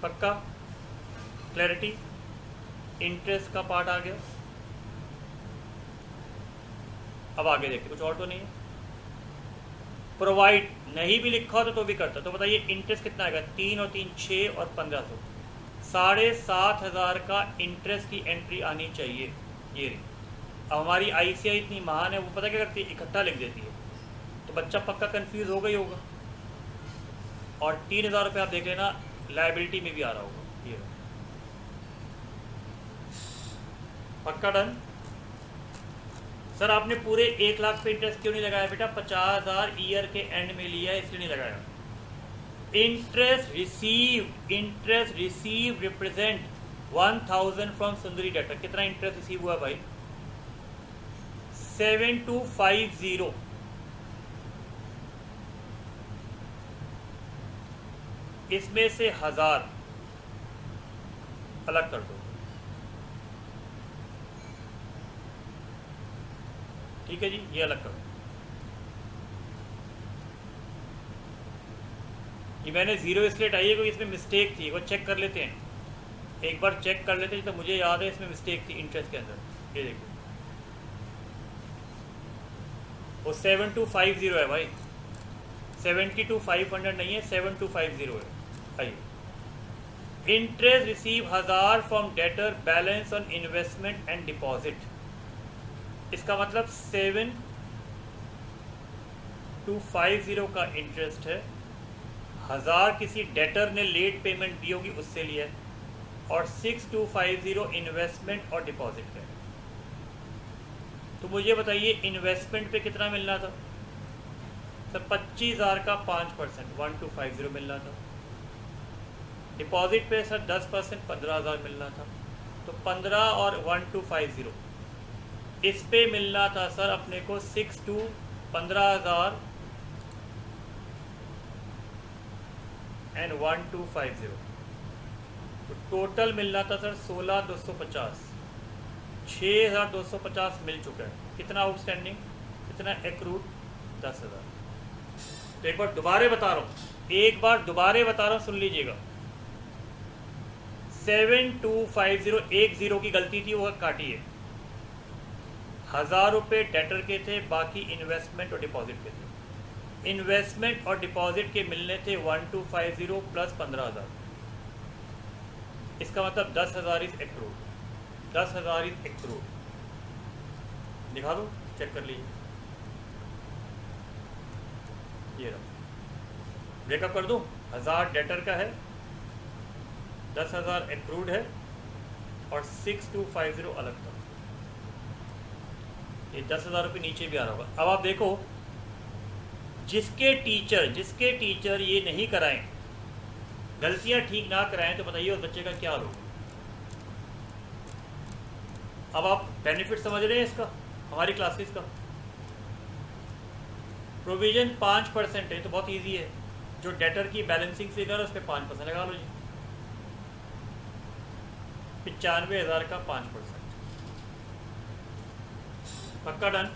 पक्का? क्लैरिटी? इंटरेस्ट का पार्ट आ गया। अब आगे देखते, कुछ और तो नहीं है। प्रोवाइड नहीं भी लिखा हो तो भी करता। तो बताइए इंटरेस्ट कितना आएगा? 3 और 3 6 और 1500, 7,500 का इंटरेस्ट की एंट्री आनी चाहिए। ये रही। अब हमारी आईसीआई इतनी महान है, वो पता क्या करती है, इकट्ठा लिख देती है। तो बच्चा पक्का कंफ्यूज होगा ही होगा। और 3,000 रुपये आप देख लेना लायबिलिटी में भी आ रहा होगा। ये पक्का डन। सर आपने पूरे 1 लाख पे इंटरेस्ट क्यों नहीं लगाया बेटा? 50,000 ईयर के एंड में लिया है, इसलिए नहीं लगाया। Interest receive represent 1,000 from Sundari debtor. कितना इंटरेस्ट रिसीव हुआ भाई? 7250। इसमें से 1,000 अलग कर दो, ठीक है जी, ये अलग कर दो। ये मैंने जीरो इसलिए हटाई है क्योंकि इसमें मिस्टेक थी, वो चेक कर लेते हैं, एक बार चेक कर लेते हैं। तो मुझे याद है इसमें मिस्टेक थी इंटरेस्ट के अंदर। ये देखिए वो 7250 है भाई, 72,500 नहीं है, 7250 है। आइए, interest receive 1,000 from debtor, balance on investment and deposit. इसका मतलब 7250 का इंटरेस्ट है, 1,000 किसी डेटर ने लेट पेमेंट दी होगी उससे लिया है, और 6250 इन्वेस्टमेंट और डिपॉजिट का है। तो मुझे बताइए इन्वेस्टमेंट पे कितना मिलना था? सर 25,000 का 5%, 1250 मिलना था। डिपॉजिट पे सर 10%, 15,000 मिलना था। तो 15 और 1250 इस पे मिलना था सर अपने को 15,000 एंड 1250। तो टोटल मिलना था सर 16,250। 6,250 मिल चुका है। कितना आउटस्टैंडिंग, कितना एक्रूड? 10,000। तो एक बार दोबारा बता रहा हूँ, सुन लीजिएगा। 7250 एक जीरो की गलती थी, वो काटी है। 1,000 रुपये डेटर के थे, बाकी इन्वेस्टमेंट और डिपॉजिट के थे। इन्वेस्टमेंट और डिपॉजिट के मिलने थे 1250 प्लस 15,000। इसका मतलब 10,000 इज एक्रूड। 10,000 is accrued. दिखा दो, चेक कर लीजिए। ये रहा, ब्रेकअप कर दूं। 1,000 डेटर का है, 10,000 एक्रूड है और 6250 अलग था। ये 10,000 रुपये नीचे भी आ रहा होगा। अब आप देखो, जिसके टीचर ये नहीं कराएं, गलतियां ठीक ना कराएं, तो बताइए उस बच्चे का क्या होगा। अब आप बेनिफिट समझ रहे हैं इसका? हमारी क्लासेस का प्रोविजन 5% है, तो बहुत इजी है। जो डेटर की बैलेंसिंग फिगर है उस पर 5% लगा लो जी। 95,000 का 5%। पक्का डन?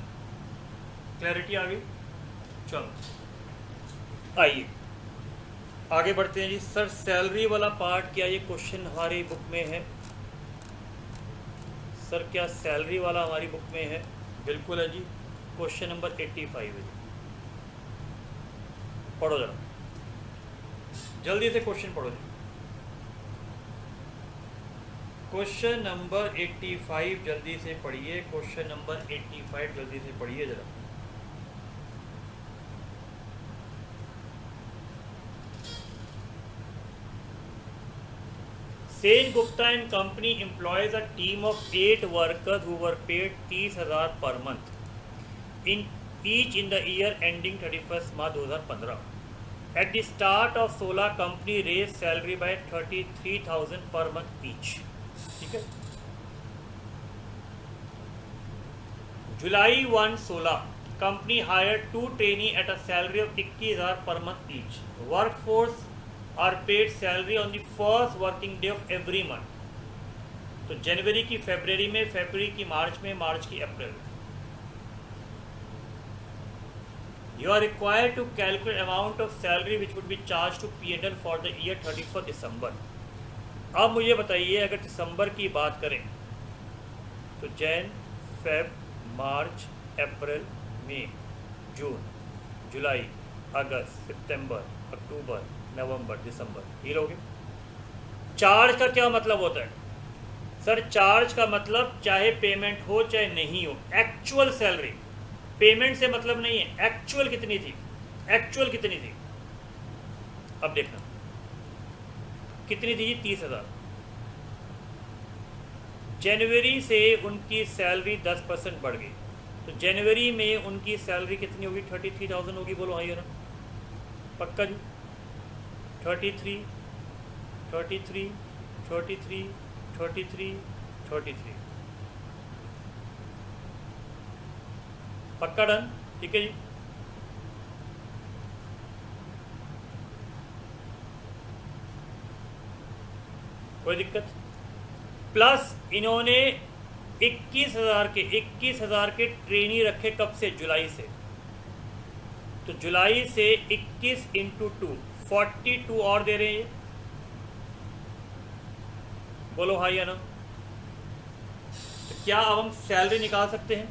क्लैरिटी आ गई? चलो आइए आगे बढ़ते हैं जी। सर सैलरी वाला पार्ट, क्या ये क्वेश्चन हमारी बुक में है? सर क्या सैलरी वाला हमारी बुक में है? बिल्कुल है जी। क्वेश्चन नंबर 85 है जी। पढ़ो जरा, जल्दी से क्वेश्चन पढ़ो जी। क्वेश्चन नंबर 85 जल्दी से पढ़िए। क्वेश्चन नंबर 85 जल्दी से पढ़िए जरा। Sen Gupta and company employs a team of 8 workers who were paid 30,000 per month in each in the year ending 31st March 2015. At the start of 16, company raised salary by 33,000 per month each. ठीक है। जुलाई 1, 16 company hired 2 trainee at a salary of 21,000 per month each. Workforce are paid salary on the first working day of every month. तो जनवरी की फरवरी में, फरवरी की मार्च में, मार्च की अप्रैल में। You are required to calculate amount of salary which would be charged to P&L for the year 31st December. अब मुझे बताइए, अगर दिसंबर की बात करें तो जैन, फेब, मार्च, अप्रैल, मई, जून, जुलाई, अगस्त, सितंबर, अक्टूबर, नवंबर, दिसंबर, ये लोगे। चार्ज का क्या मतलब होता है? सर चार्ज का मतलब चाहे पेमेंट हो चाहे नहीं हो, एक्चुअल सैलरी। पेमेंट से मतलब नहीं है, एक्चुअल कितनी थी, एक्चुअल कितनी थी। अब देखना कितनी थी, 30,000। जनवरी से उनकी सैलरी 10% बढ़ गई, तो जनवरी में उनकी सैलरी कितनी होगी? 33,000 होगी। बोलो आइए ना, पक्का जी। 33, 33, 33, 33, 33, पक्का डन? ठीक है जी। कोई दिक्कत? प्लस इन्होंने 21,000 के ट्रेनी रखे। कब से? जुलाई से। तो जुलाई से 21 इंटू 2, 42 और दे रहे हैं। बोलो हाँ या ना? तो क्या अब हम सैलरी निकाल सकते हैं?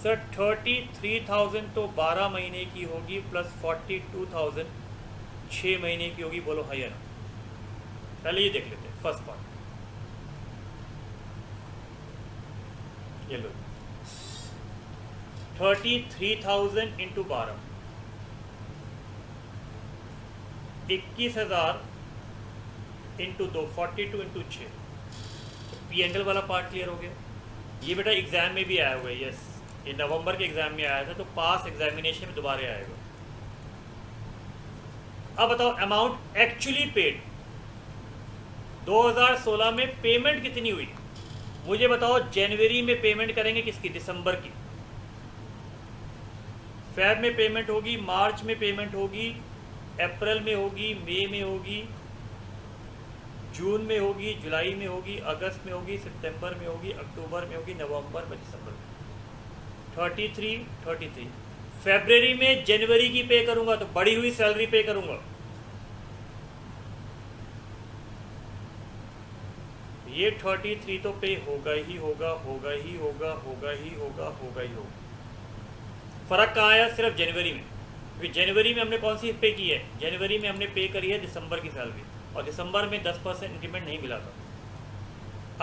सर 33,000 तो 12 महीने की होगी, प्लस 42,000 6 महीने की होगी। बोलो हाँ या ना? पहले ये देख लेते हैं फर्स्ट पार्ट। ये लो 33,000 इंटू 12, 21,000 इंटू 2, 42 इंटू 6। तो P&L वाला पार्ट क्लियर हो गया। ये बेटा एग्जाम में भी आया हुआ है। यस, ये नवंबर के एग्जाम में आया था, तो पास एग्जामिनेशन में दोबारा आएगा। अब बताओ अमाउंट एक्चुअली पेड 2016 में पेमेंट कितनी हुई? मुझे बताओ। जनवरी में पेमेंट करेंगे किसकी? दिसंबर की। फेब में पेमेंट होगी, मार्च में पेमेंट होगी, अप्रैल में होगी, मई में होगी, जून में होगी, जुलाई में होगी, अगस्त में होगी, सितंबर में होगी, अक्टूबर में होगी, नवंबर में, दिसंबर में। 33 फरवरी में जनवरी की पे करूंगा तो बढ़ी हुई सैलरी पे करूंगा। ये 33 तो पे होगा ही होगा, होगा ही होगा, होगा ही होगा, होगा ही होगा। फर्क कहाँ आया? सिर्फ जनवरी में। क्योंकि जनवरी में हमने कौन सी पे की है? जनवरी में हमने पे करी है दिसंबर की सैलरी, और दिसंबर में 10% इंक्रीमेंट नहीं मिला था।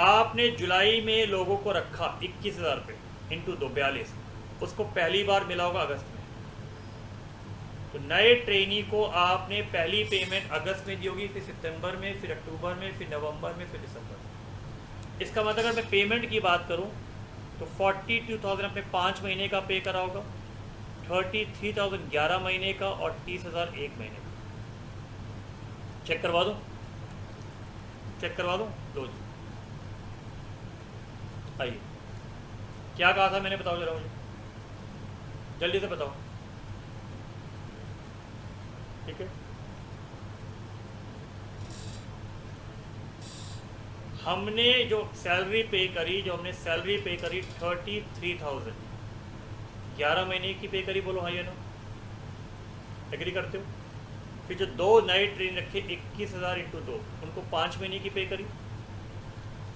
आपने जुलाई में लोगों को रखा 21,000 पे इंटू 2, 42, उसको पहली बार मिला होगा अगस्त में। तो नए ट्रेनी को आपने पहली पेमेंट अगस्त में दी होगी, फिर सितंबर में, फिर अक्टूबर में, फिर नवंबर में, फिर दिसंबर में। इसका मतलब अगर मैं पेमेंट की बात करूं तो 42,000 अपने 5 महीने का पे करा होगा, 33,000 11 महीने का, और 30,000 1 महीने का। चेक करवा दूं? चेक करवा दूं? लो जी, आइए क्या कहा था मैंने, बताओ जरा मुझे, जल्दी से बताओ। ठीक है, हमने जो सैलरी पे करी, जो हमने सैलरी पे करी 33,000, 11 महीने की पे करी, बोलो हाँ या नो, एग्री करते हो? फिर जो 2 नए ट्रेन रखे 21,000 इंटू 2, उनको 5 महीने की पे करी।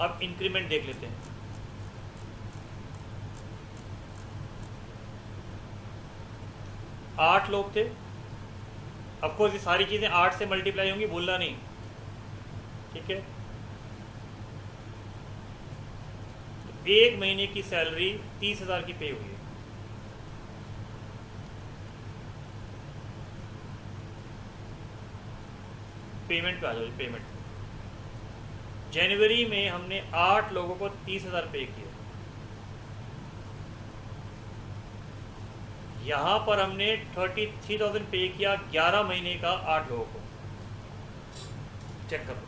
अब इंक्रीमेंट देख लेते हैं। आठ लोग थे, ऑफकोर्स ये सारी चीज़ें 8 से मल्टीप्लाई होंगी, भूलना नहीं। ठीक है, तो 1 महीने की सैलरी 30,000 की पे हुई है। पेमेंट पे आ जाओ, पेमेंट। जनवरी में हमने 8 लोगों को 30,000 पे किया। यहाँ पर हमने 33,000 पे किया 11 महीने का 8 लोगों को। चेक करो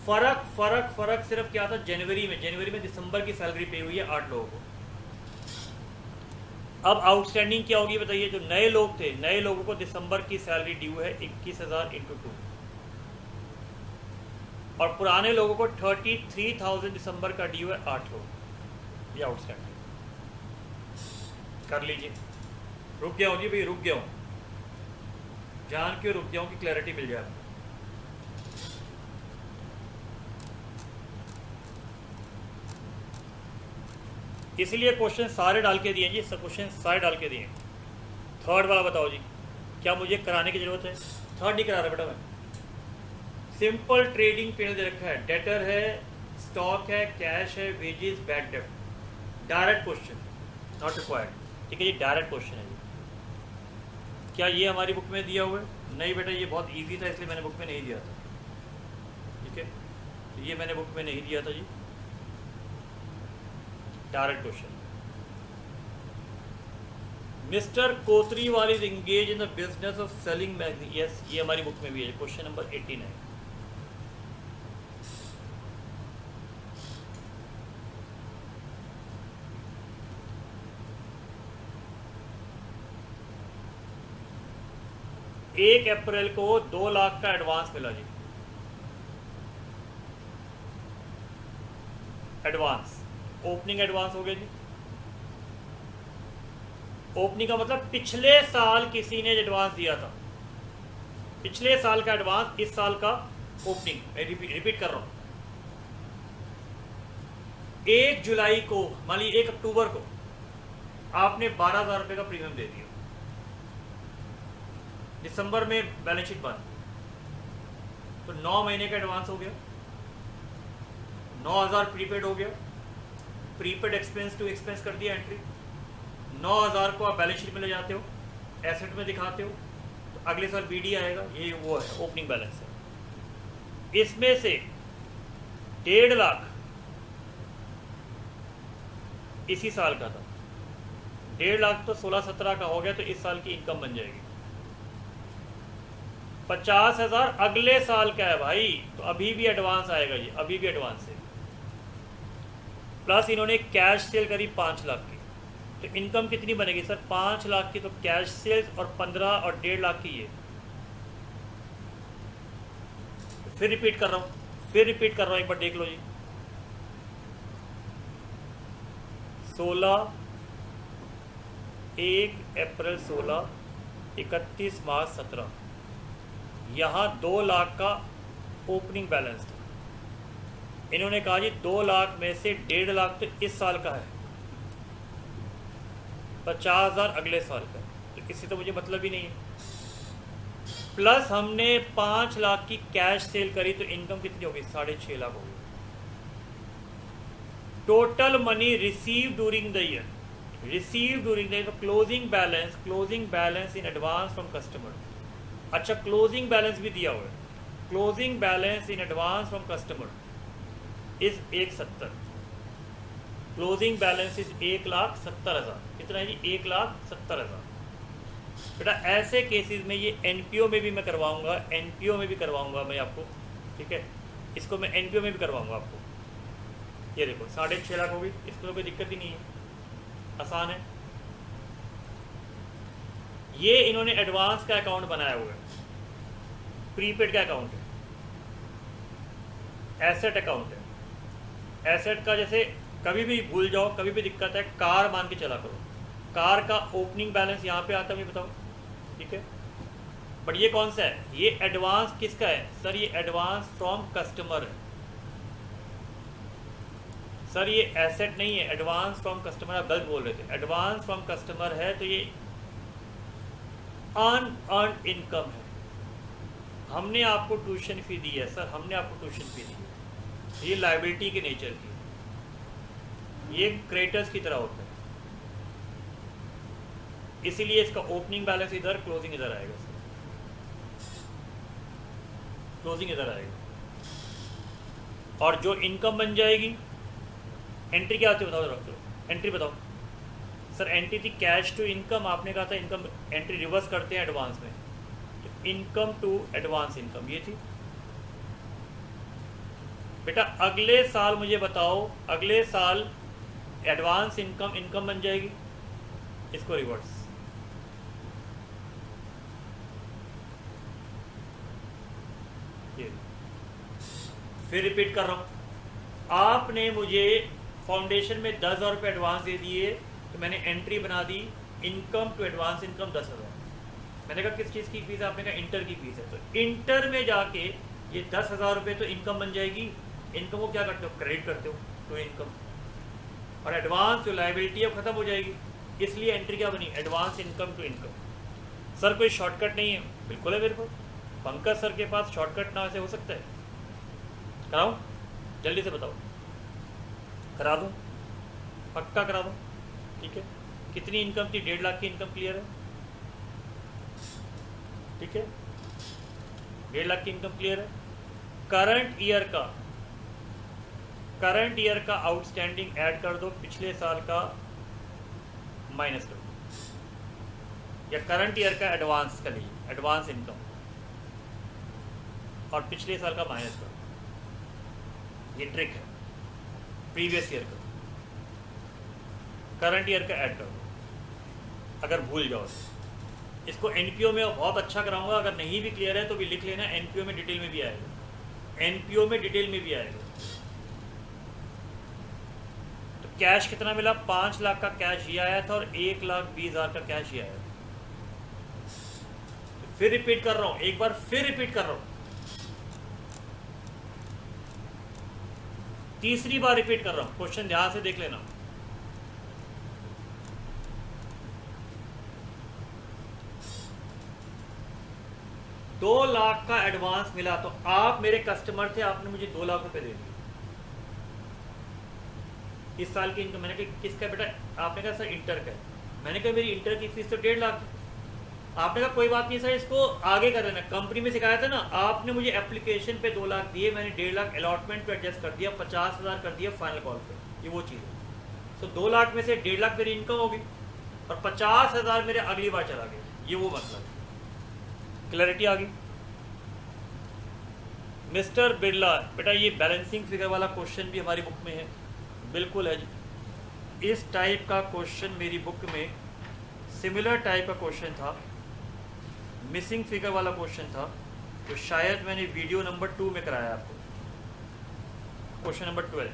फर्क, फर्क फर्क सिर्फ क्या था जनवरी में। जनवरी में दिसंबर की सैलरी पे हुई है 8 लोगों को। अब आउटस्टैंडिंग क्या होगी बताइए? जो नए लोग थे, नए लोगों को दिसंबर की सैलरी ड्यू है 21,000 इंटू 2, और पुराने लोगों को 33,000 दिसंबर का ड्यू है 8 लोग। ये आउटस्टैंडिंग कर लीजिए। रुक गया हूँ जी भाई, रुक गया हूँ, जान क्यों रुक गया हूँ कि क्लैरिटी मिल जाए। इसलिए क्वेश्चन सारे डाल के दिए जी, सब क्वेश्चन सारे डाल के दिए। थर्ड वाला बताओ जी, क्या मुझे कराने की जरूरत है? थर्ड नहीं करा रहा बेटा मैं। सिंपल ट्रेडिंग पीरियड दे रखा है, डेटर है, स्टॉक है, कैश है, wages, bad debt. Direct question, not required. ठीक है जी, डायरेक्ट क्वेश्चन है जी। क्या ये हमारी बुक में दिया हुआ है? नहीं बेटा, ये बहुत इजी था इसलिए मैंने बुक में नहीं दिया था। ठीक है, तो ये मैंने बुक में नहीं दिया था जी, direct question. Mister Kotriwal is engage in the business of selling magazine. Yes, ये हमारी बुक में भी है, क्वेश्चन नंबर 89। एक अप्रैल को 2 लाख का एडवांस मिला जी, एडवांस, ओपनिंग एडवांस हो गया जी। ओपनिंग का मतलब पिछले साल किसी ने एडवांस दिया था, पिछले साल का एडवांस, इस साल का ओपनिंग। मैं रिपीट कर रहा हूं। 1 जुलाई को, मान लीजिए 1 अक्टूबर को आपने 12,000 रुपये का प्रीमियम दे दिया, दिसंबर में बैलेंस शीट बंद, तो 9 महीने का एडवांस हो गया, 9,000 प्रीपेड हो गया, प्रीपेड एक्सपेंस टू एक्सपेंस कर दिया एंट्री। 9,000 को आप बैलेंस शीट में ले जाते हो, एसेट में दिखाते हो, तो अगले साल बीडी आएगा, ये वो है ओपनिंग बैलेंस है। इसमें से 1.5 लाख इसी साल का था, 1.5 लाख तो 16-17 का हो गया, तो इस साल की इनकम बन जाएगी। 50,000 अगले साल का है भाई, तो अभी भी एडवांस आएगा जी, अभी भी एडवांस है। प्लस इन्होंने कैश सेल करी 5 लाख की, तो इनकम कितनी बनेगी सर? 5 लाख की, तो कैश सेल्स और 15 और 1.5 लाख की ये। फिर रिपीट कर रहा हूँ, एक बार देख लो जी। 16, 1 अप्रैल 16, 31 मार्च 17, यहाँ 2 लाख का ओपनिंग बैलेंस था। इन्होंने कहा जी 2 लाख में से 1.5 लाख तो इस साल का है, 50,000 अगले साल का, तो इससे तो मुझे मतलब ही नहीं है। प्लस हमने 5 लाख की कैश सेल करी, तो इनकम कितनी होगी? 6.5 लाख होगी। Total money receive during the year, तो closing balance in advance from customer. अच्छा, क्लोजिंग बैलेंस भी दिया हुआ है, closing balance in advance from customer is 170, closing balance is 1,70,000। कितना है जी? 1,70,000। बेटा ऐसे केसेस में ये एनपीओ में भी मैं करवाऊंगा, मैं आपको। ठीक है, इसको मैं एनपीओ में भी करवाऊंगा आपको। ये देखो 6.5 लाख होगी, इसमें तो कोई दिक्कत ही नहीं है, आसान है। ये इन्होंने एडवांस का अकाउंट बनाया हुआ है, प्रीपेड का अकाउंट है, एसेट अकाउंट है। एसेट का जैसे कभी भी भूल जाओ, कभी भी दिक्कत है, कार मान के चला करो, कार का ओपनिंग बैलेंस यहाँ पे आता है, मुझे बताओ, ठीक है। बट ये कौन सा है, ये एडवांस किसका है सर, ये एडवांस फ्रॉम कस्टमर है सर, ये एसेट नहीं है, एडवांस फ्रॉम कस्टमर। आप गलत बोल रहे थे, एडवांस फ्रॉम कस्टमर है तो ये अनअर्न्ड इनकम है। हमने आपको ट्यूशन फी दी है सर, हमने आपको ट्यूशन फी दी है, ये लायबिलिटी के नेचर की, ये क्रेडिटर्स की तरह होता है, इसीलिए इसका ओपनिंग बैलेंस इधर, क्लोजिंग इधर आएगा सर, क्लोजिंग इधर आएगा। और जो इनकम बन जाएगी, एंट्री क्या आती है बताओ जरा, चलो एंट्री बताओ सर। एंट्री थी कैश टू इनकम, आपने कहा था इनकम एंट्री रिवर्स करते हैं एडवांस में, तो इनकम टू एडवांस इनकम ये थी। बेटा अगले साल मुझे बताओ, अगले साल एडवांस इनकम इनकम बन जाएगी, इसको रिवर्स, ये फिर रिपीट कर रहा हूँ। आपने मुझे फाउंडेशन में 10,000 रुपये एडवांस दे दिए, तो मैंने एंट्री बना दी इनकम टू एडवांस इनकम 10,000। मैंने कहा किस चीज़ की फीस है, आपने कहा इंटर की फीस है, तो इंटर में जाके ये 10,000 रुपये तो इनकम बन जाएगी। इनकम को क्या करते हो, क्रेडिट करते हो टू इनकम, और एडवांस जो लायबिलिटी है खत्म हो जाएगी, इसलिए एंट्री क्या बनी, advance income to income. Sir कोई शॉर्टकट नहीं है, बिल्कुल है मेरे को, पंकज सर के पास शॉर्टकट ना ऐसे हो सकता है, कराऊँ जल्दी से बताओ, करा दूँ, पक्का करा दूँ, ठीक है। कितनी इनकम थी, 1.5 लाख की इनकम, क्लियर है, ठीक है, 1.5 लाख की इनकम क्लियर है। करंट ईयर का आउटस्टैंडिंग ऐड कर दो, पिछले साल का माइनस कर दो, या करंट ईयर का एडवांस का लीजिए, एडवांस इनकम, और पिछले साल का माइनस कर दो, ये ट्रिक है। प्रीवियस ईयर का, करंट ईयर का ऐड कर दो, अगर भूल जाओ तो। इसको एनपीओ में बहुत अच्छा कराऊंगा, अगर नहीं भी क्लियर है तो भी लिख लेना, एनपीओ में डिटेल में भी आएगा, एनपीओ में डिटेल में भी आएगा। तो कैश कितना मिला, 5 लाख का कैश ये आया था, और 1,20,000 का कैश ये आया था। तो फिर रिपीट कर रहा हूं, एक बार फिर रिपीट कर रहा हूं, तीसरी बार रिपीट कर रहा हूं, क्वेश्चन ध्यान से देख लेना। दो लाख का एडवांस मिला, तो आप मेरे कस्टमर थे, आपने मुझे 2 लाख रुपए दे दिए इस साल की इनकम। मैंने कहा किसका बेटा, आपने कहा सर इंटर का है, मैंने कहा मेरी इंटर की फीस तो 1.5 लाख है। आपने कहा कोई बात नहीं सर, इसको आगे कर लेना, कंपनी में सिखाया था ना आपने, मुझे एप्लीकेशन पे 2 लाख दिए, मैंने 1.5 लाख अलॉटमेंट पे एडजस्ट कर दिया, 50,000 कर दिया फाइनल कॉल पे, ये वो चीज़ है। तो 2 लाख में से 1.5 लाख मेरी इनकम होगी, और 50,000 मेरे अगली बार चला गया, ये वो मतलब है। क्लैरिटी आ गई मिस्टर बिरला? बेटा ये बैलेंसिंग फिगर वाला क्वेश्चन भी हमारी बुक में है, बिल्कुल है जी। इस टाइप का क्वेश्चन मेरी बुक में, सिमिलर टाइप का क्वेश्चन था, मिसिंग फिगर वाला क्वेश्चन था, तो शायद मैंने वीडियो नंबर 2 में कराया आपको, क्वेश्चन नंबर 12।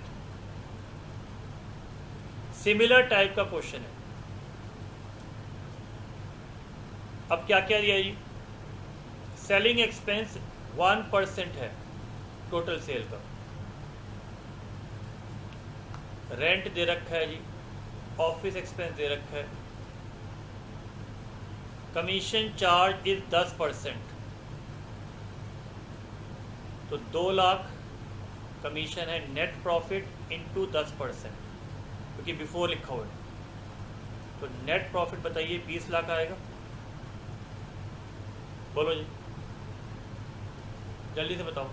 सिमिलर टाइप का क्वेश्चन है। अब क्या क्या दिया जी, सेलिंग एक्सपेंस 1% है टोटल सेल का, रेंट दे रखा है जी, ऑफिस एक्सपेंस दे रखा है, कमीशन चार्ज इज 10%, तो 2 लाख कमीशन है, नेट प्रॉफिट इनटू 10%, क्योंकि बिफोर लिखा हुआ है, तो नेट प्रॉफिट बताइए 20 लाख आएगा, बोलो जी जल्दी से बताओ।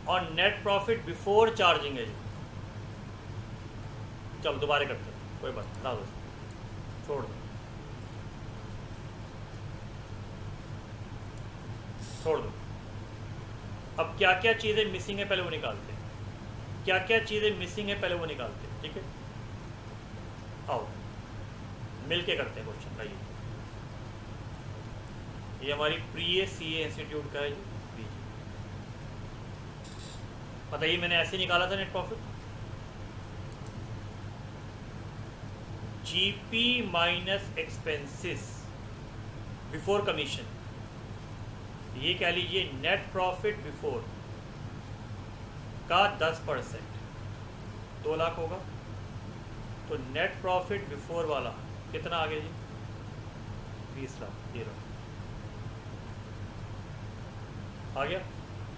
और नेट प्रॉफिट बिफोर चार्जिंग है जी, चलो दोबारा करते हैं, कोई बात हटा दो, छोड़ दो, छोड़ दो। अब क्या क्या चीज़ें मिसिंग है पहले वो निकालते हैं। क्या क्या चीज़ें मिसिंग है पहले वो निकालते हैं, ठीक है। आओ मिल के करते हैं क्वेश्चन का। ये हमारी प्रिय सीए इंस्टीट्यूट का है जी। बताइए मैंने ऐसे निकाला था net profit, GP minus expenses before commission, ये कह लीजिए नेट प्रॉफिट बिफोर का 10%, 2 लाख होगा। तो नेट प्रॉफिट बिफोर वाला कितना आ गया जी? 20 लाख। ये रहा आ गया।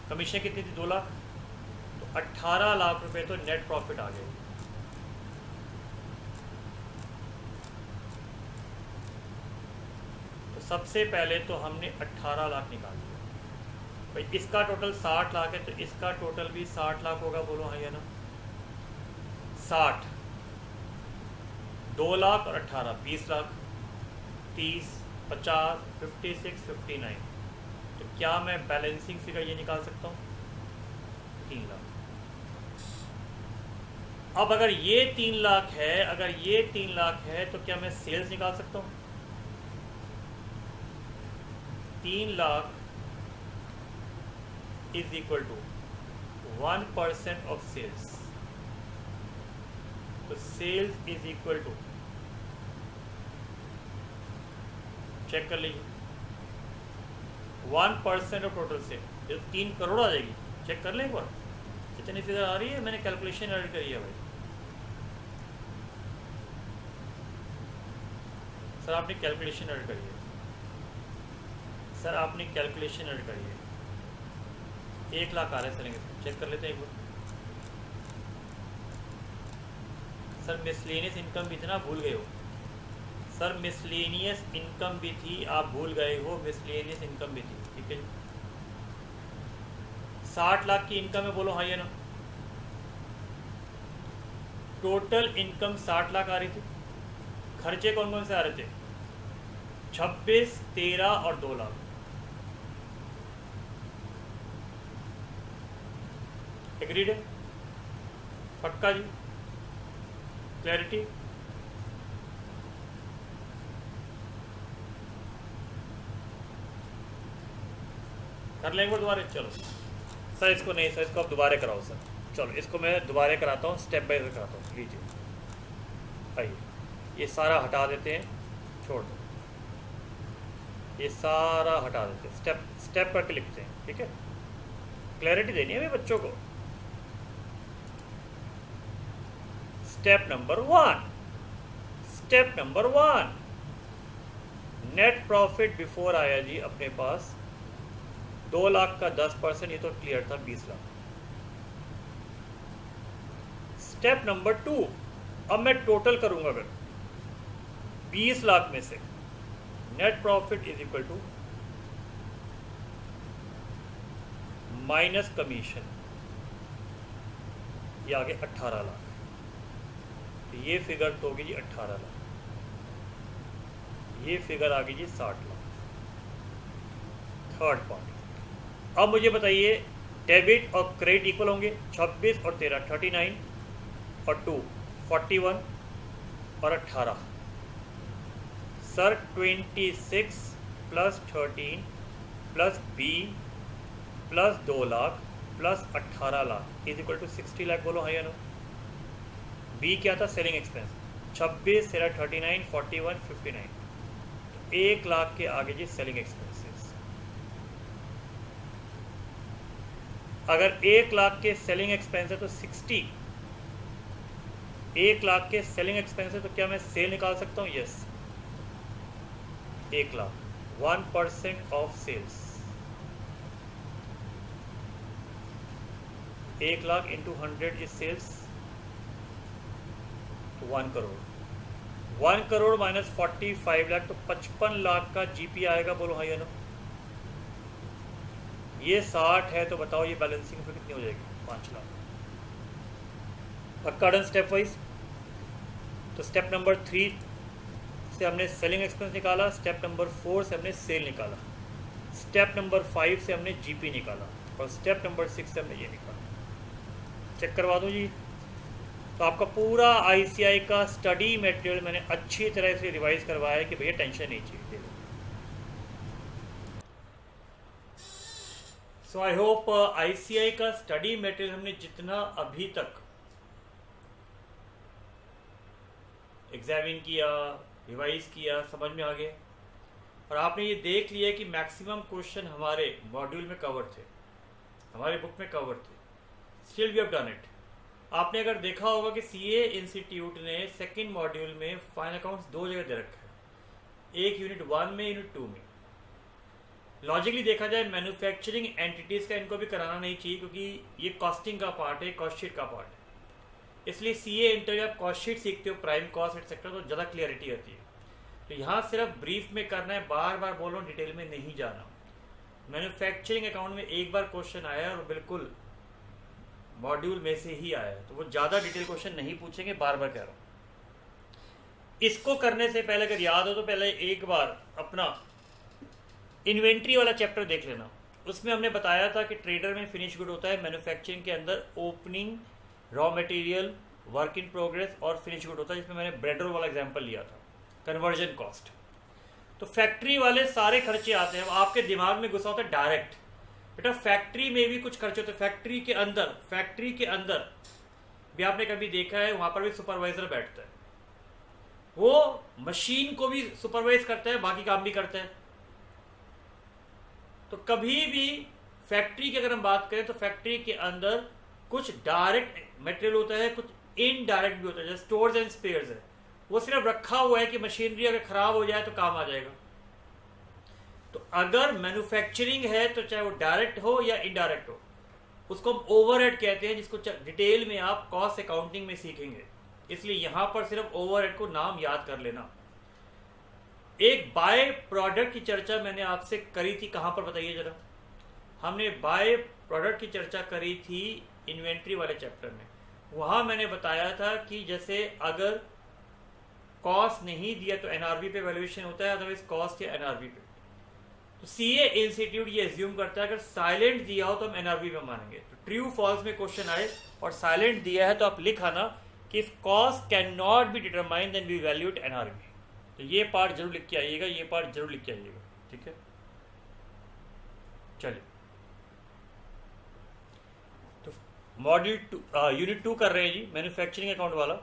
कमीशन कितनी थी? 2 लाख। तो 18 लाख रुपए तो नेट प्रॉफिट आ गया। तो सबसे पहले तो हमने 18 लाख निकाल दिया भाई। इसका टोटल 60 लाख है तो इसका टोटल भी 60 लाख होगा। बोलो हाँ या ना? 60, 2 लाख और 18, 20 लाख, 30, 50, 56, 59। तो क्या मैं बैलेंसिंग फिगर ये निकाल सकता हूँ? 3 लाख। अब अगर ये 3 लाख है, अगर ये 3 लाख है तो क्या मैं सेल्स निकाल सकता हूँ? 3 lakh is equal to 1% of sales. तो sales is equal to, check कर लीजिए, 1% ऑफ टोटल सेल, जो 3 करोड़ आ जाएगी। चेक कर लें एक बार कितनी फिगर आ रही है। मैंने कैलकुलेशन ऐड करी है भाई। सर आपने कैलकुलेशन ऐड करी है, सर आपने कैलकुलेशन ऐड करी है। 1 लाख आ रहे हैं सर, चेक कर लेते हैं एक बार। सर मिसलेनियस इनकम भी थी ना, भूल गए हो। सर मिसलेनियस इनकम भी थी, आप भूल गए हो। मिसलेनियस इनकम भी थी, ठीक है। 60 लाख की इनकम है, बोलो हाँ या ना? टोटल इनकम 60 लाख आ रही थी। खर्चे कौन कौन से आ रहे थे? 26, 13 और 2 लाख। एग्रीड है? पक्का जी? क्लैरिटी? कर लेंगे दोबारा? चलो सर इसको नहीं, सर इसको आप दोबारा कराओ सर। चलो इसको मैं दोबारा कराता हूँ, स्टेप बाय स्टेप कराता हूँ। लीजिए आइए, ये सारा हटा देते हैं, छोड़ दो, ये सारा हटा देते हैं, स्टेप स्टेप करके लिखते हैं, ठीक है। क्लैरिटी देनी है मेरे बच्चों को। Step number 1, step number 1, net profit before आया जी अपने पास 2 लाख का 10%, ये तो क्लियर था, 20 लाख। स्टेप नंबर 2, अब मैं टोटल करूंगा। अगर 20 लाख में से net profit is equal to minus commission, ये आगे 18 लाख। तो ये फिगर तो होगी जी 18 लाख, ये फिगर आ गई जी 60 लाख। Third part. अब मुझे बताइए डेबिट और क्रेडिट इक्वल होंगे, 26 और 13 39 और 2 41 और 18। Sir 26 plus 13 plus B plus 2 lakh plus 18 lakh is equal to 60 lakh. बोलो हाँ या नो? बी क्या था? Selling expense. 26 13 39 41 59, 1 लाख के आगे जी सेलिंग एक्सपेंसेस। अगर 1 लाख के सेलिंग एक्सपेंस है तो 60, 1 लाख के सेलिंग एक्सपेंस है तो क्या मैं सेल निकाल सकता हूँ? Yes, 1 lakh, 1% of sales, 1 lakh into 100 is sales, 1 crore. 1 crore minus 45 lakh तो 55 लाख का जीपी आएगा। बोलो हाँ या नो? ये 60 है तो बताओ ये बैलेंसिंग फिर कितनी हो जाएगी? 5 लाख। पक्का डन स्टेप वाइज। तो स्टेप नंबर 3 से हमने सेलिंग एक्सपेंस निकाला, स्टेप नंबर 4 से हमने सेल निकाला, स्टेप नंबर 5 से हमने जीपी निकाला और स्टेप नंबर 6 से हमने ये निकाला। चेक करवा दूँ जी। तो आपका पूरा आईसीआई का स्टडी मटेरियल मैंने अच्छी तरह से रिवाइज करवाया है कि भैया टेंशन नहीं चाहिए। सो आई होप आईसीआई का स्टडी मटेरियल हमने जितना अभी तक एग्जामिन किया, रिवाइज किया, समझ में आ गया। और आपने ये देख लिया कि मैक्सिमम क्वेश्चन हमारे मॉड्यूल में कवर थे, हमारे बुक में कवर थे। Still we have done it. आपने अगर देखा होगा कि सीए इंस्टीट्यूट ने सेकंड मॉड्यूल में फाइनल अकाउंट्स 2 जगह दे रखा है, एक यूनिट 1 में, यूनिट 2 में। लॉजिकली देखा जाए मैन्युफैक्चरिंग एंटिटीज़ का इनको भी कराना नहीं चाहिए, क्योंकि ये कॉस्टिंग का पार्ट है, कॉस्ट शीट का पार्ट है। इसलिए सीए इंटर आप कॉस्ट शीट सीखते हो, प्राइम कॉस्ट एटसेट्रा, तो ज़्यादा क्लियरिटी आती है। तो यहाँ सिर्फ ब्रीफ में करना है, बार बार बोलो, डिटेल में नहीं जाना। मैन्युफैक्चरिंग अकाउंट में एक बार क्वेश्चन आया और बिल्कुल मॉड्यूल में से ही आया है, तो वो ज़्यादा डिटेल क्वेश्चन नहीं पूछेंगे, बार बार कह रहा हूँ। इसको करने से पहले अगर याद हो तो पहले एक बार अपना इन्वेंट्री वाला चैप्टर देख लेना। उसमें हमने बताया था कि ट्रेडर में फिनिश गुड होता है, मैन्युफैक्चरिंग के अंदर opening, raw material, work in progress और फिनिश गुड होता है, जिसमें मैंने ब्रेड रोल वाला एग्जांपल लिया था, कन्वर्जन कॉस्ट। तो फैक्ट्री वाले सारे खर्चे आते हैं, आपके दिमाग में घुसा होता है डायरेक्ट। बेटा फैक्ट्री में भी कुछ खर्चे होते हैं, फैक्ट्री के अंदर भी आपने कभी देखा है, वहां पर भी सुपरवाइजर बैठता है, वो मशीन को भी सुपरवाइज करता है, बाकी काम भी करता है। तो कभी भी फैक्ट्री की अगर हम बात करें तो फैक्ट्री के अंदर कुछ डायरेक्ट मटेरियल होता है, कुछ इनडायरेक्ट भी होता है, जैसे स्टोर्स एंड स्पेयर्स है, वो सिर्फ रखा हुआ है कि मशीनरी अगर खराब हो जाए तो काम आ जाएगा। तो अगर मैन्युफैक्चरिंग है तो चाहे वो डायरेक्ट हो या इनडायरेक्ट हो, उसको हम ओवरहेड कहते हैं, जिसको डिटेल में आप कॉस्ट अकाउंटिंग में सीखेंगे। इसलिए यहां पर सिर्फ ओवरहेड को नाम याद कर लेना। एक बाय प्रोडक्ट की चर्चा मैंने आपसे करी थी, कहां पर बताइए जरा। हमने बाय प्रोडक्ट की चर्चा करी थी इन्वेंट्री वाले चैप्टर में। वहां मैंने बताया था कि जैसे अगर कॉस्ट नहीं दिया तो एनआरवी पे वैल्यूएशन होता है, अदरवाइज कॉस्ट या एनआरवी पे। तो सीए इंस्टीट्यूट ये एज्यूम करता है अगर साइलेंट दिया हो तो हम एनआरवी पे मानेंगे। तो ट्रू फॉल्स में क्वेश्चन आए और साइलेंट दिया है तो आप लिख आना कि if cost can not be determine then we value at NRV. तो ये पार्ट जरूर लिख के आइएगा, ये पार्ट जरूर लिख के आइएगा, ठीक है। चलिए, तो मॉड्यूल 2 यूनिट 2 कर रहे हैं जी, मैन्युफैक्चरिंग अकाउंट वाला।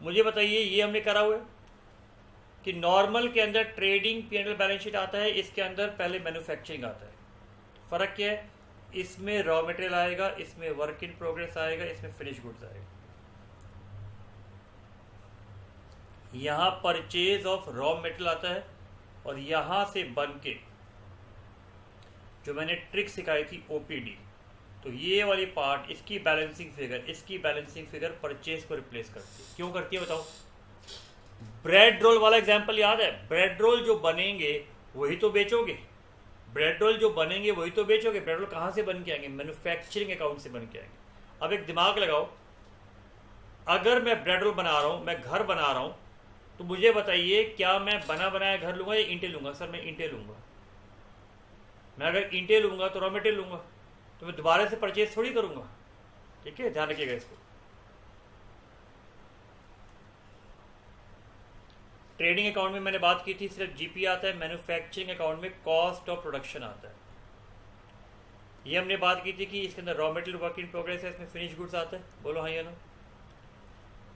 मुझे बताइए, ये हमने करा हुआ है कि नॉर्मल के अंदर ट्रेडिंग पी&एल बैलेंस शीट आता है, इसके अंदर पहले मैन्युफैक्चरिंग आता है। फर्क क्या है, इसमें रॉ मटेरियल आएगा, इसमें वर्क इन प्रोग्रेस आएगा, इसमें फिनिश गुड्स आएगा। यहाँ परचेज ऑफ रॉ मटेरियल आता है और यहाँ से बन के जो मैंने ट्रिक सिखाई थी ओपीडी, तो ये वाली पार्ट, इसकी बैलेंसिंग फिगर परचेज को रिप्लेस करती है। क्यों करती है बताओ। ब्रेड रोल वाला एग्जांपल याद है, ब्रेड रोल जो बनेंगे वही तो बेचोगे, ब्रेड रोल कहाँ से बन के आएंगे, मैन्युफैक्चरिंग अकाउंट से बन के आएंगे। अब एक दिमाग लगाओ, अगर मैं ब्रेड रोल बना रहा हूँ, मैं घर बना रहा हूँ, तो मुझे बताइए क्या मैं बना बनाया घर लूंगा या ईंटें लूंगा। सर मैं ईंटें लूंगा। मैं अगर ईंटें लूंगा तो रॉ मटेरियल लूंगा, तो मैं दोबारा से परचेज थोड़ी करूंगा, ठीक है, ध्यान रखिएगा इसको। ट्रेडिंग अकाउंट में मैंने बात की थी सिर्फ जीपी आता है, मैन्युफैक्चरिंग अकाउंट में कॉस्ट ऑफ प्रोडक्शन आता है। ये हमने बात की थी कि इसके अंदर raw material work in progress है, इसमें फिनिश गुड्स आता है। बोलो हाँ या ना।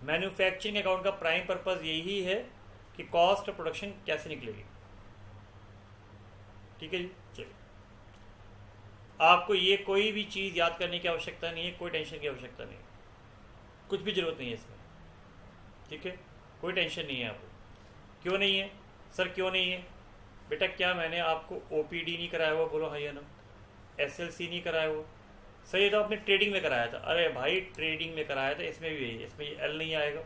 मैन्युफैक्चरिंग अकाउंट का प्राइम पर्पस यही है कि कॉस्ट ऑफ प्रोडक्शन कैसे निकलेगी, ठीक है जी। चलिए, आपको ये कोई भी चीज़ याद करने की आवश्यकता नहीं है, कोई टेंशन की आवश्यकता नहीं है, कुछ भी जरूरत नहीं है इसमें, ठीक है, कोई टेंशन नहीं है आपको। क्यों नहीं है सर, क्यों नहीं है बेटा, क्या मैंने आपको ओपीडी नहीं कराया हुआ, बोलो हाँ या ना। एसएलसी नहीं कराया हुआ, सही तो आपने ट्रेडिंग में कराया था। अरे भाई ट्रेडिंग में कराया था, इसमें भी यही, इसमें ये एल नहीं आएगा,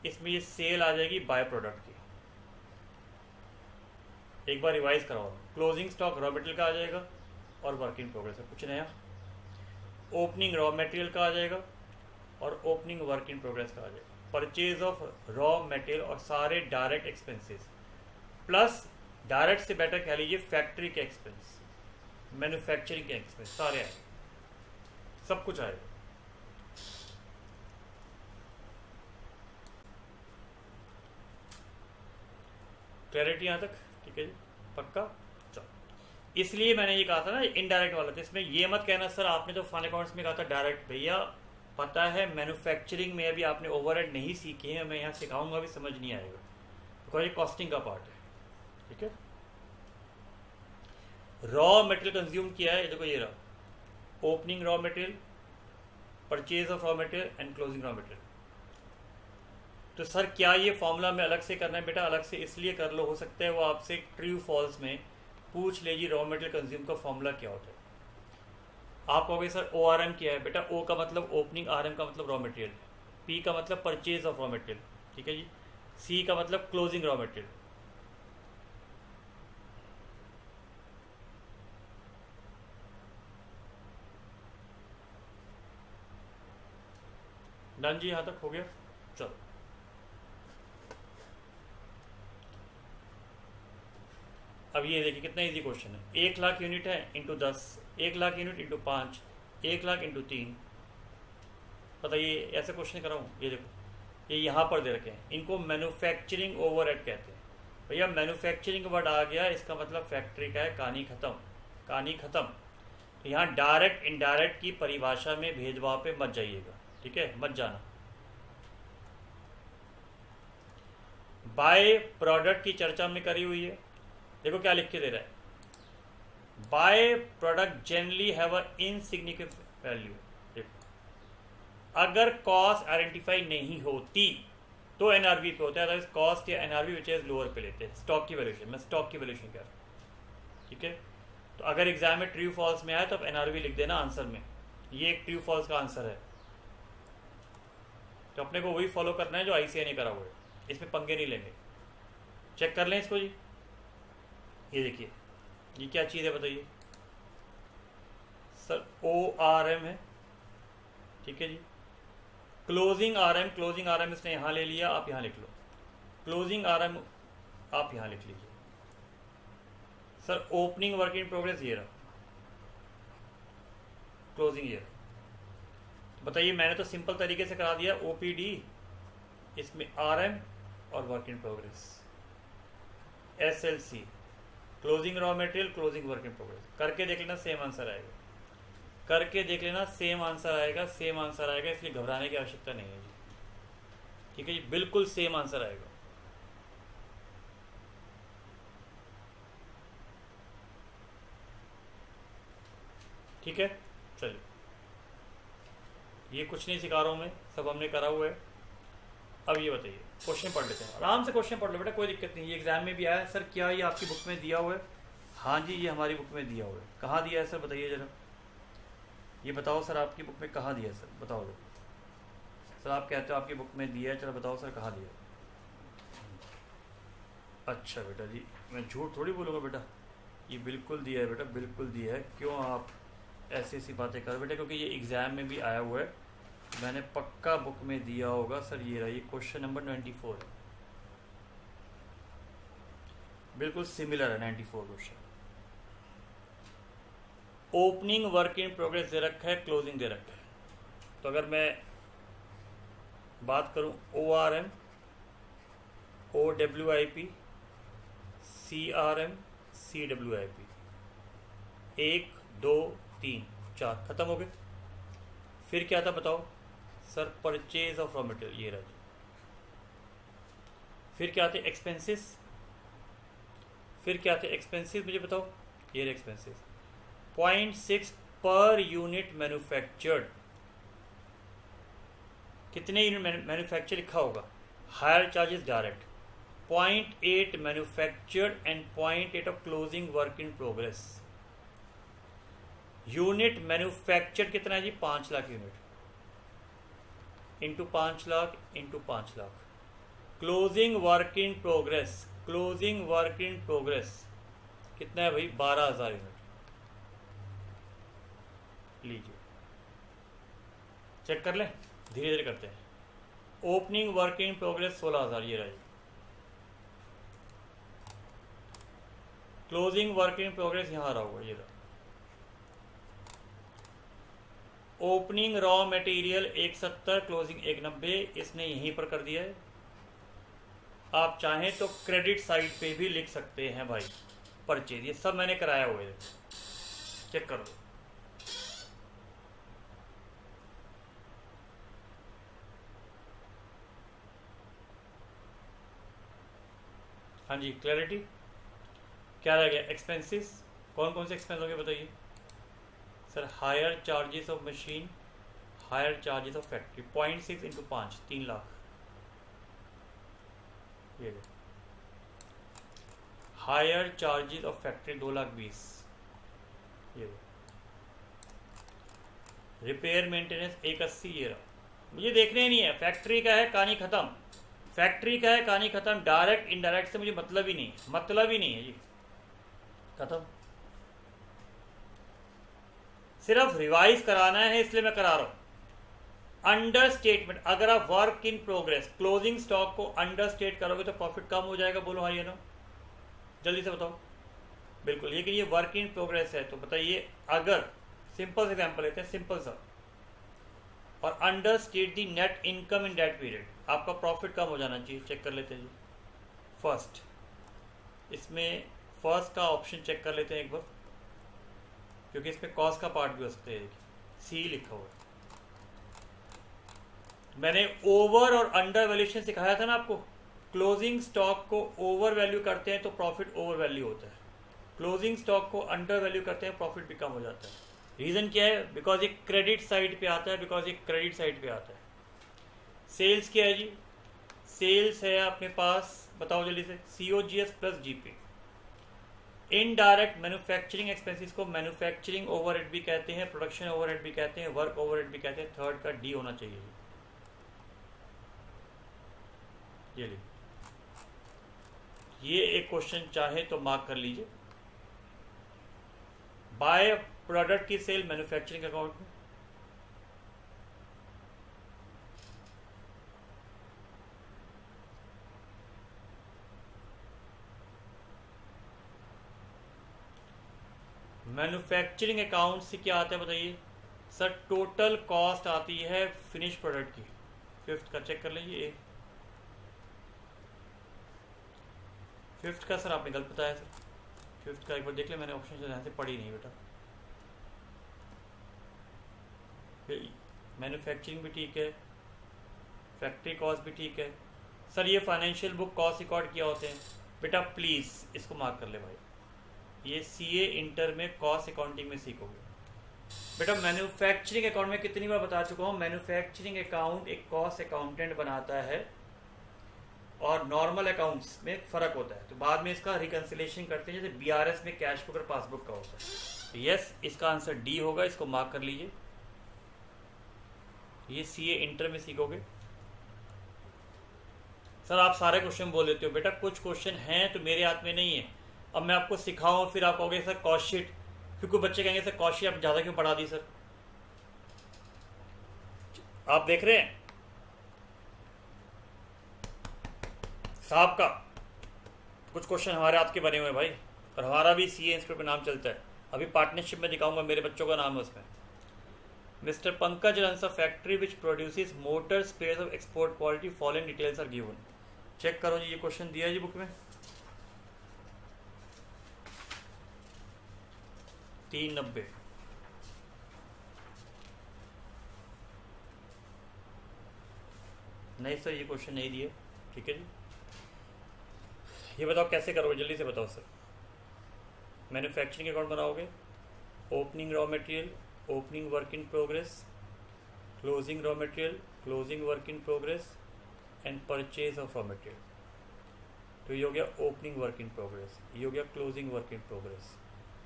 इसमें ये सेल आ जाएगी बाय प्रोडक्ट की। एक बार रिवाइज कराओ, क्लोजिंग स्टॉक रॉ मटेरियल का आ जाएगा और वर्क इन प्रोग्रेस है, कुछ नया। ओपनिंग रॉ मटेरियल का आ जाएगा और ओपनिंग वर्क इन प्रोग्रेस का आ जाएगा। परचेज ऑफ रॉ मटेरियल और सारे डायरेक्ट एक्सपेंसेस प्लस डायरेक्ट से बेटर कह लीजिए फैक्ट्री के एक्सपेंस, मैन्युफैक्चरिंग के एक्सपेंस सारे आए। सब कुछ आएगा। क्लैरिटी यहाँ तक? ठीक है जी, पक्का? चलो, इसलिए मैंने ये कहा था ना इनडायरेक्ट वाला, तो इसमें ये मत कहना सर आपने तो फाइनल अकाउंट्स में कहा था डायरेक्ट। भैया पता है मैन्युफैक्चरिंग में अभी आपने ओवरहेड नहीं सीखे हैं, मैं यहाँ सिखाऊंगा भी समझ नहीं आएगा, बिकॉज ये कॉस्टिंग का पार्ट है। ठीक है, रॉ मटेरियल कंज्यूम किया है, ये देखो ये रहा opening raw material, purchase of raw material and closing raw material. तो सर क्या ये फॉर्मूला में अलग से करना है? बेटा अलग से इसलिए कर लो, हो सकता है वो आपसे ट्रू फॉल्स में पूछ ले जी रॉ मटेरियल कंज्यूम का फॉर्मूला क्या होता है। आप कहोगे सर ओ आर एम क्या है? बेटा ओ का मतलब ओपनिंग, आर एम का मतलब रॉ मटेरियल, पी का मतलब परचेज ऑफ रॉ मटेरियल, ठीक है जी, सी का मतलब क्लोजिंग रॉ मटेरियल। डन जी, यहाँ तक हो गया? चलो, अब ये देखिए कितना इजी क्वेश्चन है। 1,00,000 यूनिट है इंटू 10, 1,00,000 यूनिट इंटू 5, 1,00,000 इंटू 3। बताइए ऐसे क्वेश्चन कराऊँ? ये देखो ये यहाँ पर दे रखे हैं, इनको मैन्युफैक्चरिंग ओवरहेड कहते हैं। भैया मैन्युफैक्चरिंग वर्ड आ गया, इसका मतलब फैक्ट्री का है, कहानी खत्म, कहानी खत्म। तो यहाँ डायरेक्ट इनडायरेक्ट की परिभाषा में भेदभाव पे मत जाइएगा, ठीक है, मत जाना। बाय प्रोडक्ट की चर्चा में करी हुई है, देखो क्या लिख के दे रहा है, by product generally have a insignificant value. देखो अगर कॉस्ट आइडेंटिफाई नहीं होती तो एनआरवी पे होता है, अदरवाइज कॉस्ट या एनआरवी विच इज लोअर पे लेते हैं। स्टॉक की वैल्यूएशन, मैं स्टॉक की वैल्यूएशन कह रहा हूँ, ठीक है। तो अगर एग्जाम में ट्रू फॉल्स में आए तो आप एनआरवी लिख देना आंसर में, ये एक ट्रू फॉल्स का आंसर है। तो अपने को वही फॉलो करना है जो आईसीआई ने करा हुआ है, इसमें पंगे नहीं लेंगे। चेक कर लें इसको जी, ये देखिए ये क्या चीज़ है बताइए सर? ओ आर एम है, ठीक है जी। Closing R M, closing R M इसने यहाँ ले लिया, आप यहाँ लिख लो क्लोजिंग आर एम, आप यहाँ लिख लीजिए। Sir opening work in progress ये रहा, क्लोजिंग ये रहा। तो बताइए मैंने तो सिंपल तरीके से करा दिया, ओपीडी इसमें आर एम और work in progress, SLC closing raw material, closing work in progress. करके देख लेना सेम आंसर आएगा, करके देख लेना सेम आंसर आएगा, सेम आंसर आएगा, इसलिए घबराने की आवश्यकता नहीं है जी, ठीक है जी, बिल्कुल सेम आंसर आएगा। ठीक है, चलिए ये कुछ नहीं सिखा रहा हूँ मैं, सब हमने करा हुआ है। अब ये बताइए क्वेश्चन पढ़ लेते हैं, आराम से क्वेश्चन पढ़ लो बेटा, कोई दिक्कत नहीं। ये एग्जाम में भी आया सर, क्या ये आपकी बुक में दिया हुआ है? हाँ जी ये हमारी बुक में दिया हुआ है। कहाँ दिया है सर बताइए जरा, ये बताओ सर आपकी बुक में कहाँ दिया है सर, बताओ जरा। सर आप कहते हो आपकी बुक में दिया है, चलो बताओ सर कहाँ दिया है। अच्छा बेटा जी, मैं झूठ थोड़ी बोलूँगा बेटा, ये बिल्कुल दिया है बेटा, बिल्कुल दिया है। क्यों आप ऐसी ऐसी बातें कर बेटा, क्योंकि ये एग्ज़ाम में भी आया हुआ है, मैंने पक्का बुक में दिया होगा सर। ये रहा, ये क्वेश्चन नंबर 94 है, बिल्कुल सिमिलर है 94 question. Opening work in progress दे रखा है, क्लोजिंग दे रखा है। तो अगर मैं बात करूं O R M, O W I P, C R M, C W I P, 1 2 3 4 खत्म हो गए। फिर क्या था बताओ sir? Purchase of raw material, ये रहा जी। फिर क्या थे? एक्सपेंसेस। फिर क्या थे? एक्सपेंसेस मुझे बताओ, ये रहे एक्सपेंसेस। 0.6 पर यूनिट मैन्युफैक्चर्ड, कितने यूनिट मैन्युफैक्चर लिखा होगा? Higher charges direct, 0.8 manufactured and 0.8 of closing work in progress. Unit manufacture कितना है जी? 5 lakh unit, into 5 lakh into 5 lakh. Closing work in progress, closing work in progress कितना है भाई? 12,000 यूनिट। लीजिए चेक कर लें, धीरे धीरे करते हैं। ओपनिंग वर्क इन प्रोग्रेस 16,000, ये रही। क्लोजिंग वर्क इन प्रोग्रेस यहाँ रहा होगा, ये रहा। ओपनिंग रॉ मटेरियल 170, क्लोजिंग 190, इसने यहीं पर कर दिया है। आप चाहें तो क्रेडिट साइड पे भी लिख सकते हैं भाई, परचेज, ये सब मैंने कराया हुआ है, चेक कर लो। हाँ जी, क्लैरिटी क्या रह गया? एक्सपेंसेस, कौन कौन से एक्सपेंस होंगे बताइए sir? Higher charges of machine, higher charges of factory, 0.6 into 5, 3 lakh. ये हायर चार्जेस ऑफ फैक्ट्री 2,20,000। ये रिपेयर मेंटेनेंस 180, ये रहा। मुझे देखने ही नहीं है, फैक्ट्री का है कहानी खत्म, फैक्ट्री का है कहानी खत्म। डायरेक्ट इनडायरेक्ट से मुझे मतलब ही नहीं, मतलब ही नहीं है जी, खत्म। सिर्फ रिवाइज कराना है इसलिए मैं करा रहा हूं। अंडर स्टेटमेंट, अगर आप work in progress closing stock को अंडर स्टेट करोगे तो प्रॉफिट कम हो जाएगा। बोलो हाँ या नो, जल्दी से बताओ। बिल्कुल, लेकिन ये वर्क इन प्रोग्रेस है तो बताइए, अगर सिंपल एग्जांपल लेते हैं, सिंपल सा, और under state the net income in that period, आपका प्रॉफिट कम हो जाना चाहिए। चेक कर लेते हैं जी फर्स्ट, इसमें फर्स्ट का ऑप्शन चेक कर लेते हैं एक बार, क्योंकि इसमें कॉस्ट का पार्ट भी हो सकता है। सी लिखा हुआ है, मैंने ओवर और अंडर वैल्यूएशन सिखाया था ना आपको। क्लोजिंग स्टॉक को ओवर वैल्यू करते हैं तो प्रॉफिट ओवर वैल्यू होता है, क्लोजिंग स्टॉक को अंडर वैल्यू करते हैं प्रॉफिट भी कम हो जाता है। रीज़न क्या है? बिकॉज ये क्रेडिट साइड पे आता है, बिकॉज ये क्रेडिट साइड पे आता है। सेल्स क्या है जी? सेल्स है अपने पास, बताओ जल्दी से, COGS plus GP। Indirect manufacturing expenses को मैन्युफैक्चरिंग ओवरहेड भी कहते हैं, प्रोडक्शन ओवरहेड भी कहते हैं, वर्क ओवरहेड भी कहते हैं। थर्ड का D होना चाहिए। ये एक क्वेश्चन चाहे तो मार्क कर लीजिए। बाय प्रोडक्ट की सेल मैन्युफैक्चरिंग अकाउंट में, मैन्युफैक्चरिंग अकाउंट से क्या आता है बताइए सर? टोटल कॉस्ट आती है फिनिश प्रोडक्ट की। फिफ्थ का चेक कर लीजिए, फिफ्थ का सर आपने गलत बताया सर। फिफ्थ का एक बार देख ले, मैंने ऑप्शन से ध्यान से पढ़ी नहीं बेटा। मैन्युफैक्चरिंग भी ठीक है, फैक्ट्री कॉस्ट भी ठीक है सर। ये फाइनेंशियल बुक कॉस्ट रिकॉर्ड किया होते हैं बेटा, प्लीज़ इसको मार्क कर ले भाई। ये CA इंटर में कॉस्ट अकाउंटिंग में सीखोगे बेटा। मैन्युफैक्चरिंग अकाउंट में कितनी बार बता चुका हूँ, मैन्युफैक्चरिंग अकाउंट एक कॉस्ट अकाउंटेंट बनाता है और नॉर्मल अकाउंट्स में फ़र्क होता है, तो बाद में इसका रिकन्सिलेशन करते हैं, जैसे BRS में कैश बुक और पासबुक का होता है। तो यस, इसका आंसर D होगा, इसको मार्क कर लीजिए। ये CA इंटर में सीखोगे सर। आप सारे क्वेश्चन बोल देते हो बेटा, कुछ क्वेश्चन हैं तो मेरे हाथ में नहीं है। अब मैं आपको सिखाऊं फिर आप कहोगे सर कॉस्ट शीट, फिर कोई बच्चे कहेंगे सर कॉस्ट शीट आप ज़्यादा क्यों पढ़ा दी सर। आप देख रहे हैं साहब का कुछ क्वेश्चन हमारे हाथ के बने हुए हैं भाई, और हमारा भी CA इंस्टीट्यूट पे नाम चलता है। अभी पार्टनरशिप में दिखाऊंगा, मेरे बच्चों का नाम है उसमें। Mister Pankaj runs a factory which produces motor spares of export quality, following details are given. Check करो जी, ये क्वेश्चन दिया है जी बुक में, 390। नहीं सर, ये क्वेश्चन नहीं दिए, ठीक है जी। ये बताओ कैसे करोगे, जल्दी से बताओ सर। मैन्युफैक्चरिंग अकाउंट बनाओगे, opening raw material, opening work in progress, closing raw material, closing work in progress and purchase of raw material. तो ये हो गया ओपनिंग वर्क इन प्रोग्रेस, ये हो गया क्लोजिंग वर्क इन प्रोग्रेस,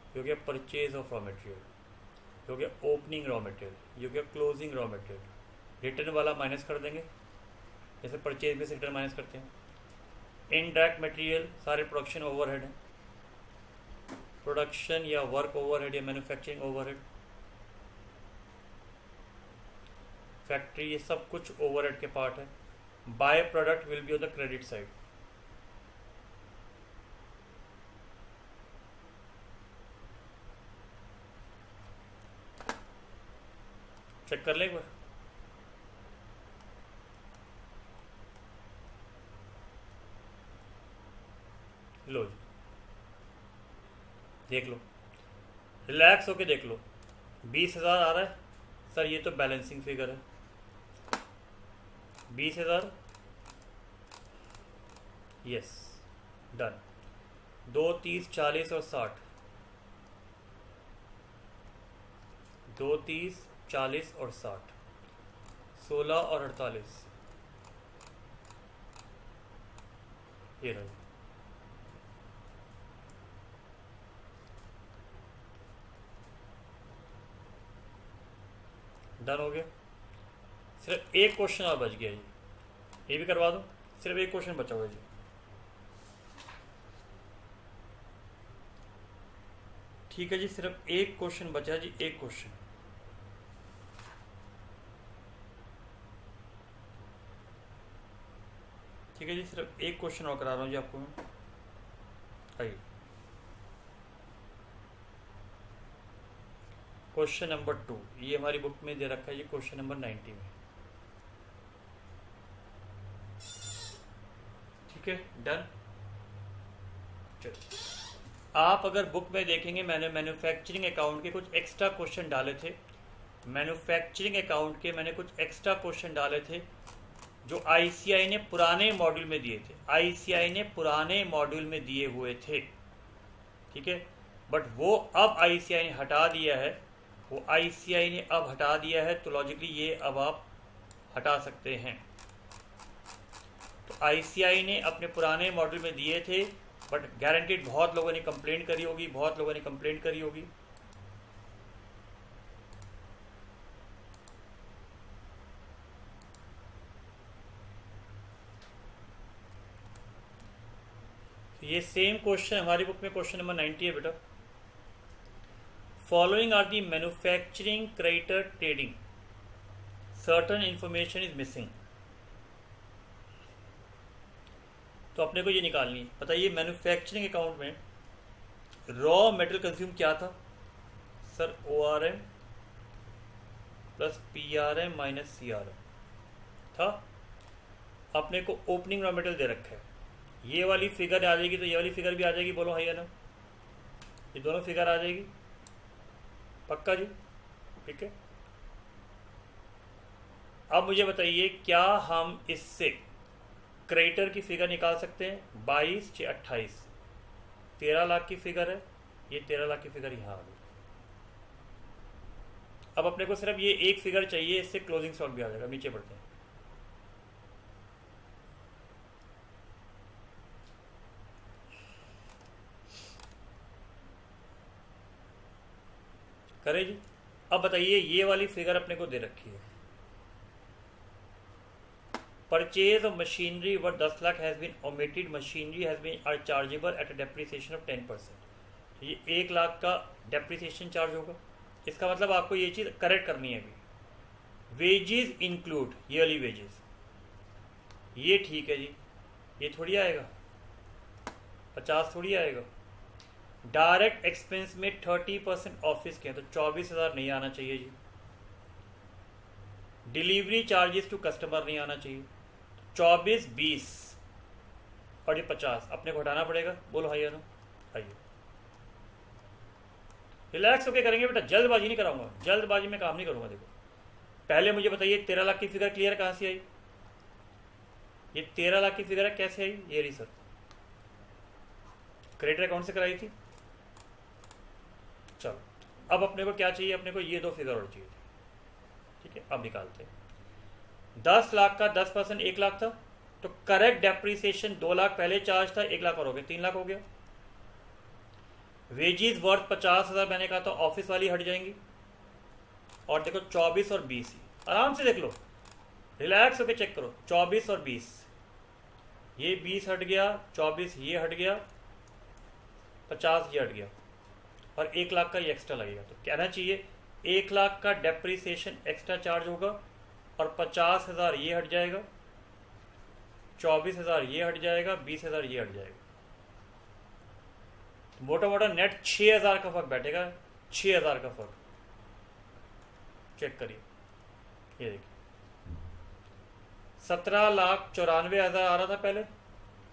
ये हो गया परचेज ऑफ रॉ मटेरियल, ये हो गया ओपनिंग रॉ मटेरियल, ये हो गया क्लोजिंग रॉ मटेरियल। रिटर्न वाला माइनस कर देंगे, जैसे परचेज में से रिटर्न माइनस करते हैं। इनडायरेक्ट मटेरियल सारे प्रोडक्शन ओवरहेड हैं, प्रोडक्शन या वर्क ओवरहेड या मैन्युफैक्चरिंग ओवरहेड, फैक्ट्री, ये सब कुछ ओवरहेड के पार्ट है। By product will be on the credit side. Check कर ले एक बार। लो जी, देख लो, रिलैक्स होके देख लो। 20,000 आ रहा है सर, ये तो बैलेंसिंग फिगर है। 20,000, यस, डन। 2, 30, 40 और 60, 2, 30, 40 और 60, 16 और 48, ये रहा। डन हो गया। सिर्फ एक क्वेश्चन और बच गया जी, ये भी करवा दो। सिर्फ एक क्वेश्चन बचा हुआ जी। ठीक है जी, सिर्फ एक क्वेश्चन बचा जी, एक क्वेश्चन। ठीक है जी, सिर्फ एक क्वेश्चन और करा रहा हूँ जी आपको मैं। आइए, क्वेश्चन नंबर 2, ये हमारी बुक में दे रखा है जी, क्वेश्चन नंबर 90 में। ठीक है, डन। चलिए, आप अगर बुक में देखेंगे, मैंने मैन्युफैक्चरिंग अकाउंट के कुछ एक्स्ट्रा क्वेश्चन डाले थे। मैन्युफैक्चरिंग अकाउंट के मैंने कुछ एक्स्ट्रा क्वेश्चन डाले थे जो आईसीआई ने पुराने मॉड्यूल में दिए थे। आईसीआई ने पुराने मॉड्यूल में दिए हुए थे, ठीक है। बट वो अब आईसीआई ने हटा दिया है, वो आईसीआई ने अब हटा दिया है, तो लॉजिकली ये अब आप हटा सकते हैं। तो आईसीआई ने अपने पुराने मॉड्यूल में दिए थे, बट गारंटीड बहुत लोगों ने कंप्लेंट करी होगी, बहुत लोगों ने कंप्लेंट करी होगी। ये सेम क्वेश्चन हमारी बुक में क्वेश्चन नंबर 90 है बेटा। Following are the manufacturing creditor trading, certain information is missing. तो अपने को ये निकालनी है। बताइए, मैन्युफैक्चरिंग अकाउंट में रॉ मेटेरियल कंज्यूम क्या था सर? ORM प्लस PRM माइनस CRM था। अपने को ओपनिंग रॉ मेटेरियल दे रखा है, ये वाली फिगर आ जाएगी तो ये वाली फिगर भी आ जाएगी। बोलो हाँ या ना, ये दोनों फिगर आ जाएगी, पक्का जी? ठीक है। अब मुझे बताइए, क्या हम इससे क्रेडिटर की फिगर निकाल सकते हैं? 22 से 28, 13 लाख की फिगर है, ये 13 लाख की फिगर यहाँ आ गई। अब अपने को सिर्फ ये एक फिगर चाहिए, इससे क्लोजिंग स्टॉक भी आ जाएगा। नीचे बढ़ते हैं। करें जी। अब बताइए, ये वाली फिगर अपने को दे रखी है, purchase of machinery worth 10 lakh has been omitted, machinery has been are chargeable at a depreciation of 10%। ये 1 लाख का डेप्रिसिएशन चार्ज होगा। इसका मतलब आपको ये चीज़ करेक्ट करनी है अभी। वेजेस इंक्लूड, ये वाली वेजेस, ये ठीक है जी, ये थोड़ी आएगा, 50 थोड़ी आएगा। डायरेक्ट एक्सपेंस में 30% ऑफिस के हैं, तो 24,000 नहीं आना चाहिए जी। डिलीवरी चार्जेस टू कस्टमर नहीं आना चाहिए। 24, 20 और ये 50 अपने को हटाना पड़ेगा। बोलो हाई ना, आइए रिलैक्स होके करेंगे बेटा, जल्दबाजी नहीं कराऊंगा, जल्दबाजी में काम नहीं करूंगा। देखो, पहले मुझे बताइए 13 लाख की फिगर क्लियर कहाँ से आई? ये 13 लाख की फिगर है, कैसे आई? ये रही सर, क्रेडिट अकाउंट से कराई थी। चलो, अब अपने को क्या चाहिए? अपने को ये दो फिगर और चाहिए थी। ठीक है, अब निकालते हैं। 10 लाख का 10% 1 लाख था, तो करेक्ट डेप्रिसिएशन 2 लाख पहले चार्ज था, 1 लाख और हो गया, 3 लाख हो गया। वेजेस वर्थ 50,000 मैंने कहा था, ऑफिस वाली हट जाएंगी। और देखो 24 और 20, आराम से देख लो, रिलैक्स होकर चेक करो। 24 और 20, ये 20 हट गया, 24 ये हट गया, 50 ये हट गया, और 1 लाख का ये एक्स्ट्रा लगेगा। तो कहना चाहिए 1 लाख का डेप्रिसिएशन एक्स्ट्रा चार्ज होगा, और 50,000 ये हट जाएगा, 24,000 ये हट जाएगा, 20,000 ये हट जाएगा। तो मोटा मोटा नेट 6,000 का फर्क बैठेगा, 6,000 का फर्क। चेक करिए, ये देखिए 17,94,000 आ रहा था पहले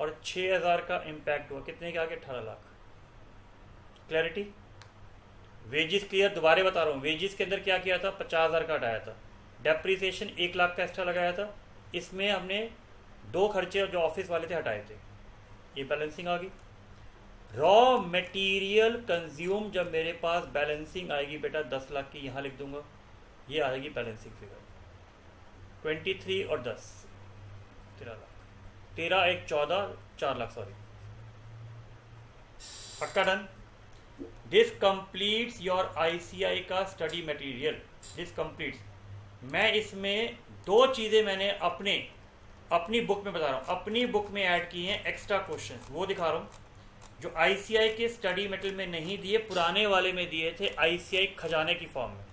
और 6,000 का इम्पैक्ट हुआ, कितने के आगे 18 लाख। क्लैरिटी। वेजिस क्लियर, दोबारा बता रहा हूँ, वेजिस के अंदर क्या किया था, 50,000 का हटाया था, डेप्रीसिएशन 1 लाख का एक्स्ट्रा लगाया था, इसमें हमने 2 खर्चे जो ऑफिस वाले थे हटाए थे, ये बैलेंसिंग आ गई। रॉ मटेरियल कंज्यूम जब मेरे पास बैलेंसिंग आएगी बेटा 10 लाख की, यहाँ लिख दूंगा, ये आएगी बैलेंसिंग फिगर 23 और 10 13 लाख, 13 1 14 4 लाख सॉरी, पक्का done. This completes your ICI का स्टडी मटेरियल, दिस कंप्लीट्स। मैं इसमें 2 चीज़ें मैंने अपनी बुक में बता रहा हूँ, अपनी बुक में ऐड की हैं एक्स्ट्रा क्वेश्चंस, वो दिखा रहा हूँ जो आईसीआई के स्टडी मटेरियल में नहीं दिए, पुराने वाले में दिए थे आईसीआई खजाने की फॉर्म में,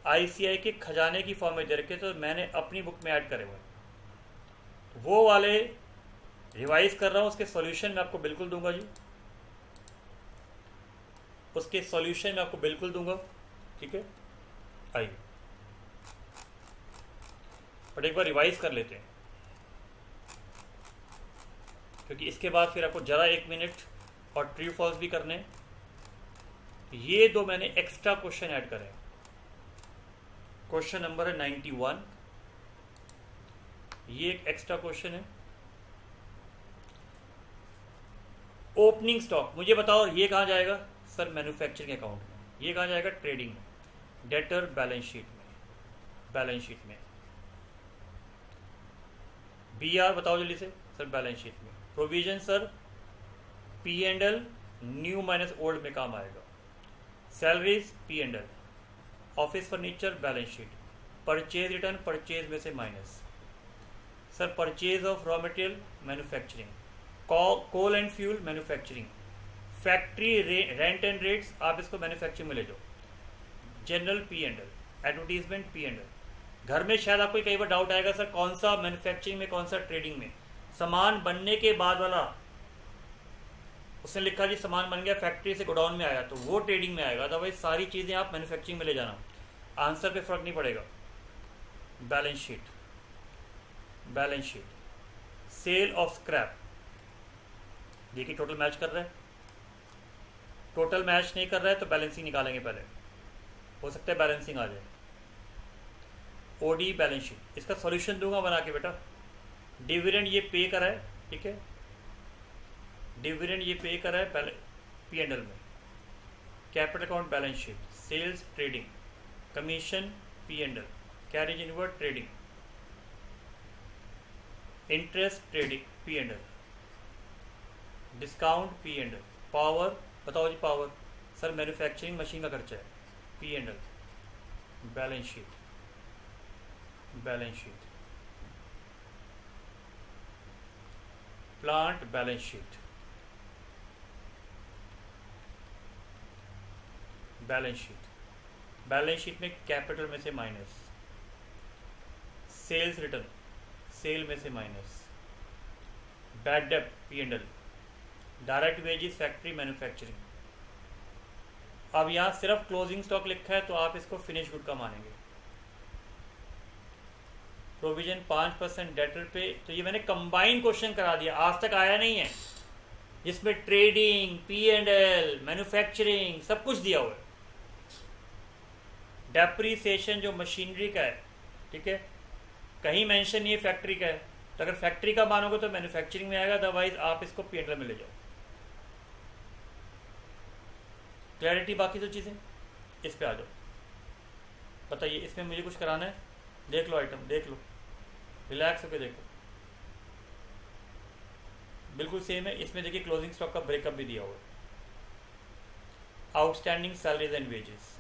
आईसीआई के खजाने की फॉर्म में दे रखे, तो मैंने अपनी बुक में ऐड करे हुए वो वाले रिवाइज कर रहा हूँ। उसके सॉल्यूशन मैं आपको बिल्कुल दूंगा जी, उसके सॉल्यूशन मैं आपको बिल्कुल दूंगा, ठीक है। आइए बट एक बार रिवाइज कर लेते हैं, क्योंकि इसके बाद फिर आपको जरा 1 मिनट और ट्रू फॉल्स भी करने। ये 2 मैंने एक्स्ट्रा क्वेश्चन ऐड करे। क्वेश्चन नंबर है 91, ये एक एक्स्ट्रा क्वेश्चन है। ओपनिंग स्टॉक, मुझे बताओ ये कहाँ जाएगा सर, मैन्युफैक्चरिंग अकाउंट में। ये कहाँ जाएगा, ट्रेडिंग में, डेटर बैलेंस शीट में, बैलेंस शीट में। बीआर बताओ जल्दी से सर, बैलेंस शीट में। Provision sir P&L new minus old में काम आएगा। Salaries P&L, office furniture balance sheet, purchase return purchase में से minus. Sir purchase of raw material manufacturing, coal and fuel manufacturing, factory rent and rates आप इसको manufacturing में ले जाओ, जनरल P&L, एडवर्टीजमेंट P&L। घर में शायद आपको कई बार डाउट आएगा सर कौन सा मैन्युफैक्चरिंग में कौन सा ट्रेडिंग में। सामान बनने के बाद वाला उसने लिखा जी सामान बन गया फैक्ट्री से गोडाउन में आया तो वो ट्रेडिंग में आएगा, अदरवाइज सारी चीज़ें आप मैन्युफैक्चरिंग में ले जाना, आंसर पे फर्क नहीं पड़ेगा। Balance sheet, balance sheet, sale of scrap, देखिए टोटल मैच कर रहा है, टोटल मैच नहीं कर रहा है तो बैलेंसिंग निकालेंगे पहले, हो सकता है बैलेंसिंग आ जाए। ओडी बैलेंस शीट, इसका सॉल्यूशन दूंगा बना के बेटा। डिविडेंड ये पे करा है, ठीक है, डिविडेंड ये पे करा है पहले P&L में। Capital account balance sheet, sales trading, commission P&L, carriage inward trading, interest trading P&L, discount P&L, power बताओ जी पावर सर मैन्युफैक्चरिंग मशीन का खर्चा है P&L, balance sheet, balance sheet, plant balance sheet, balance sheet, balance sheet में capital में से minus, sales return sale में से minus, bad debt P&L, direct wages factory manufacturing. अब यहाँ सिर्फ क्लोजिंग स्टॉक लिखा है तो आप इसको फिनिश गुड का मानेंगे। प्रोविजन 5% डेटर पे, तो ये मैंने कंबाइन क्वेश्चन करा दिया, आज तक आया नहीं है जिसमें ट्रेडिंग P&L मैन्युफैक्चरिंग सब कुछ दिया हुआ है। डेप्रीसिएशन जो मशीनरी का है, ठीक है, कहीं मेंशन नहीं है फैक्ट्री का है, तो अगर फैक्ट्री का मानोगे तो मैन्युफैक्चरिंग में आएगा, अदरवाइज आप इसको P&L में ले जाओ। क्लैरिटी, बाकी तो चीज़ें इस पे आ जाओ। बताइए इसमें मुझे कुछ कराना है, देख लो आइटम, देख लो, रिलैक्स होकर देखो, बिल्कुल सेम है। इसमें देखिए क्लोजिंग स्टॉक का ब्रेकअप भी दिया हुआ है। Outstanding salaries and wages,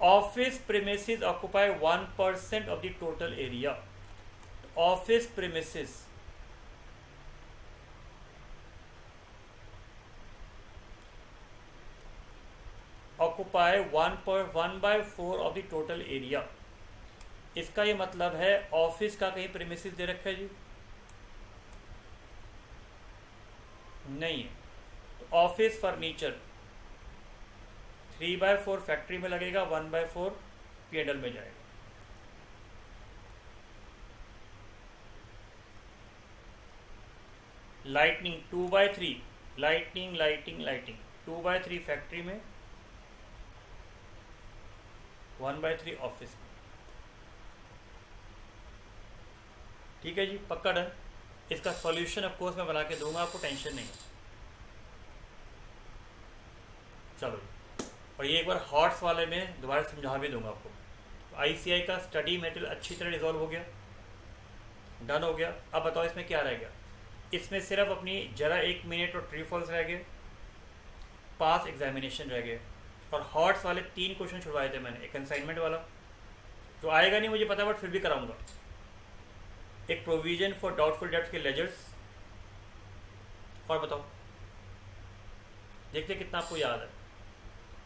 office premises occupy 1% of the total area. Office premises occupy 1/4 of the total area. इसका ये मतलब है ऑफिस का कहीं प्रीमिसेस दे रखा है जी, नहीं है, तो ऑफिस फर्नीचर 3/4 फैक्ट्री में लगेगा, 1/4 P&L में जाएगा। लाइटनिंग 2/3, लाइटिंग 2/3 फैक्ट्री में, 1/3 ऑफिस में। ठीक है जी, पक्का डन। इसका सॉल्यूशन ऑफ कोर्स मैं बना के दूंगा आपको, टेंशन नहीं है। चलो जी, और ये एक बार हॉट्स वाले में दोबारा समझा भी दूंगा आपको। तो ICI का स्टडी मटेरियल अच्छी तरह रिजॉल्व हो गया, डन हो गया। अब बताओ इसमें क्या रह गया। इसमें सिर्फ अपनी जरा 1 मिनट और ट्रू फॉल्स रह गए, पास एग्जामिनेशन रह गए, और हॉट्स वाले 3 क्वेश्चन छुड़वाए थे मैंने। एक असाइनमेंट वाला जो आएगा नहीं मुझे पता, बट फिर भी कराऊंगा। एक प्रोविजन फॉर डाउटफुल डेब्ट्स के लेजर्स, और बताओ देखते कितना आपको याद है।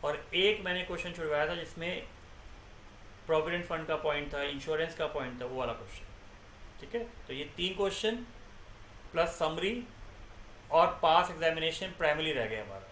और एक मैंने क्वेश्चन छुड़वाया था जिसमें प्रोविडेंट फंड का पॉइंट था, इंश्योरेंस का पॉइंट था, वो वाला क्वेश्चन। ठीक है, तो ये 3 क्वेश्चन प्लस समरी और पास एग्जामिनेशन प्राइमरी रह गया हमारा।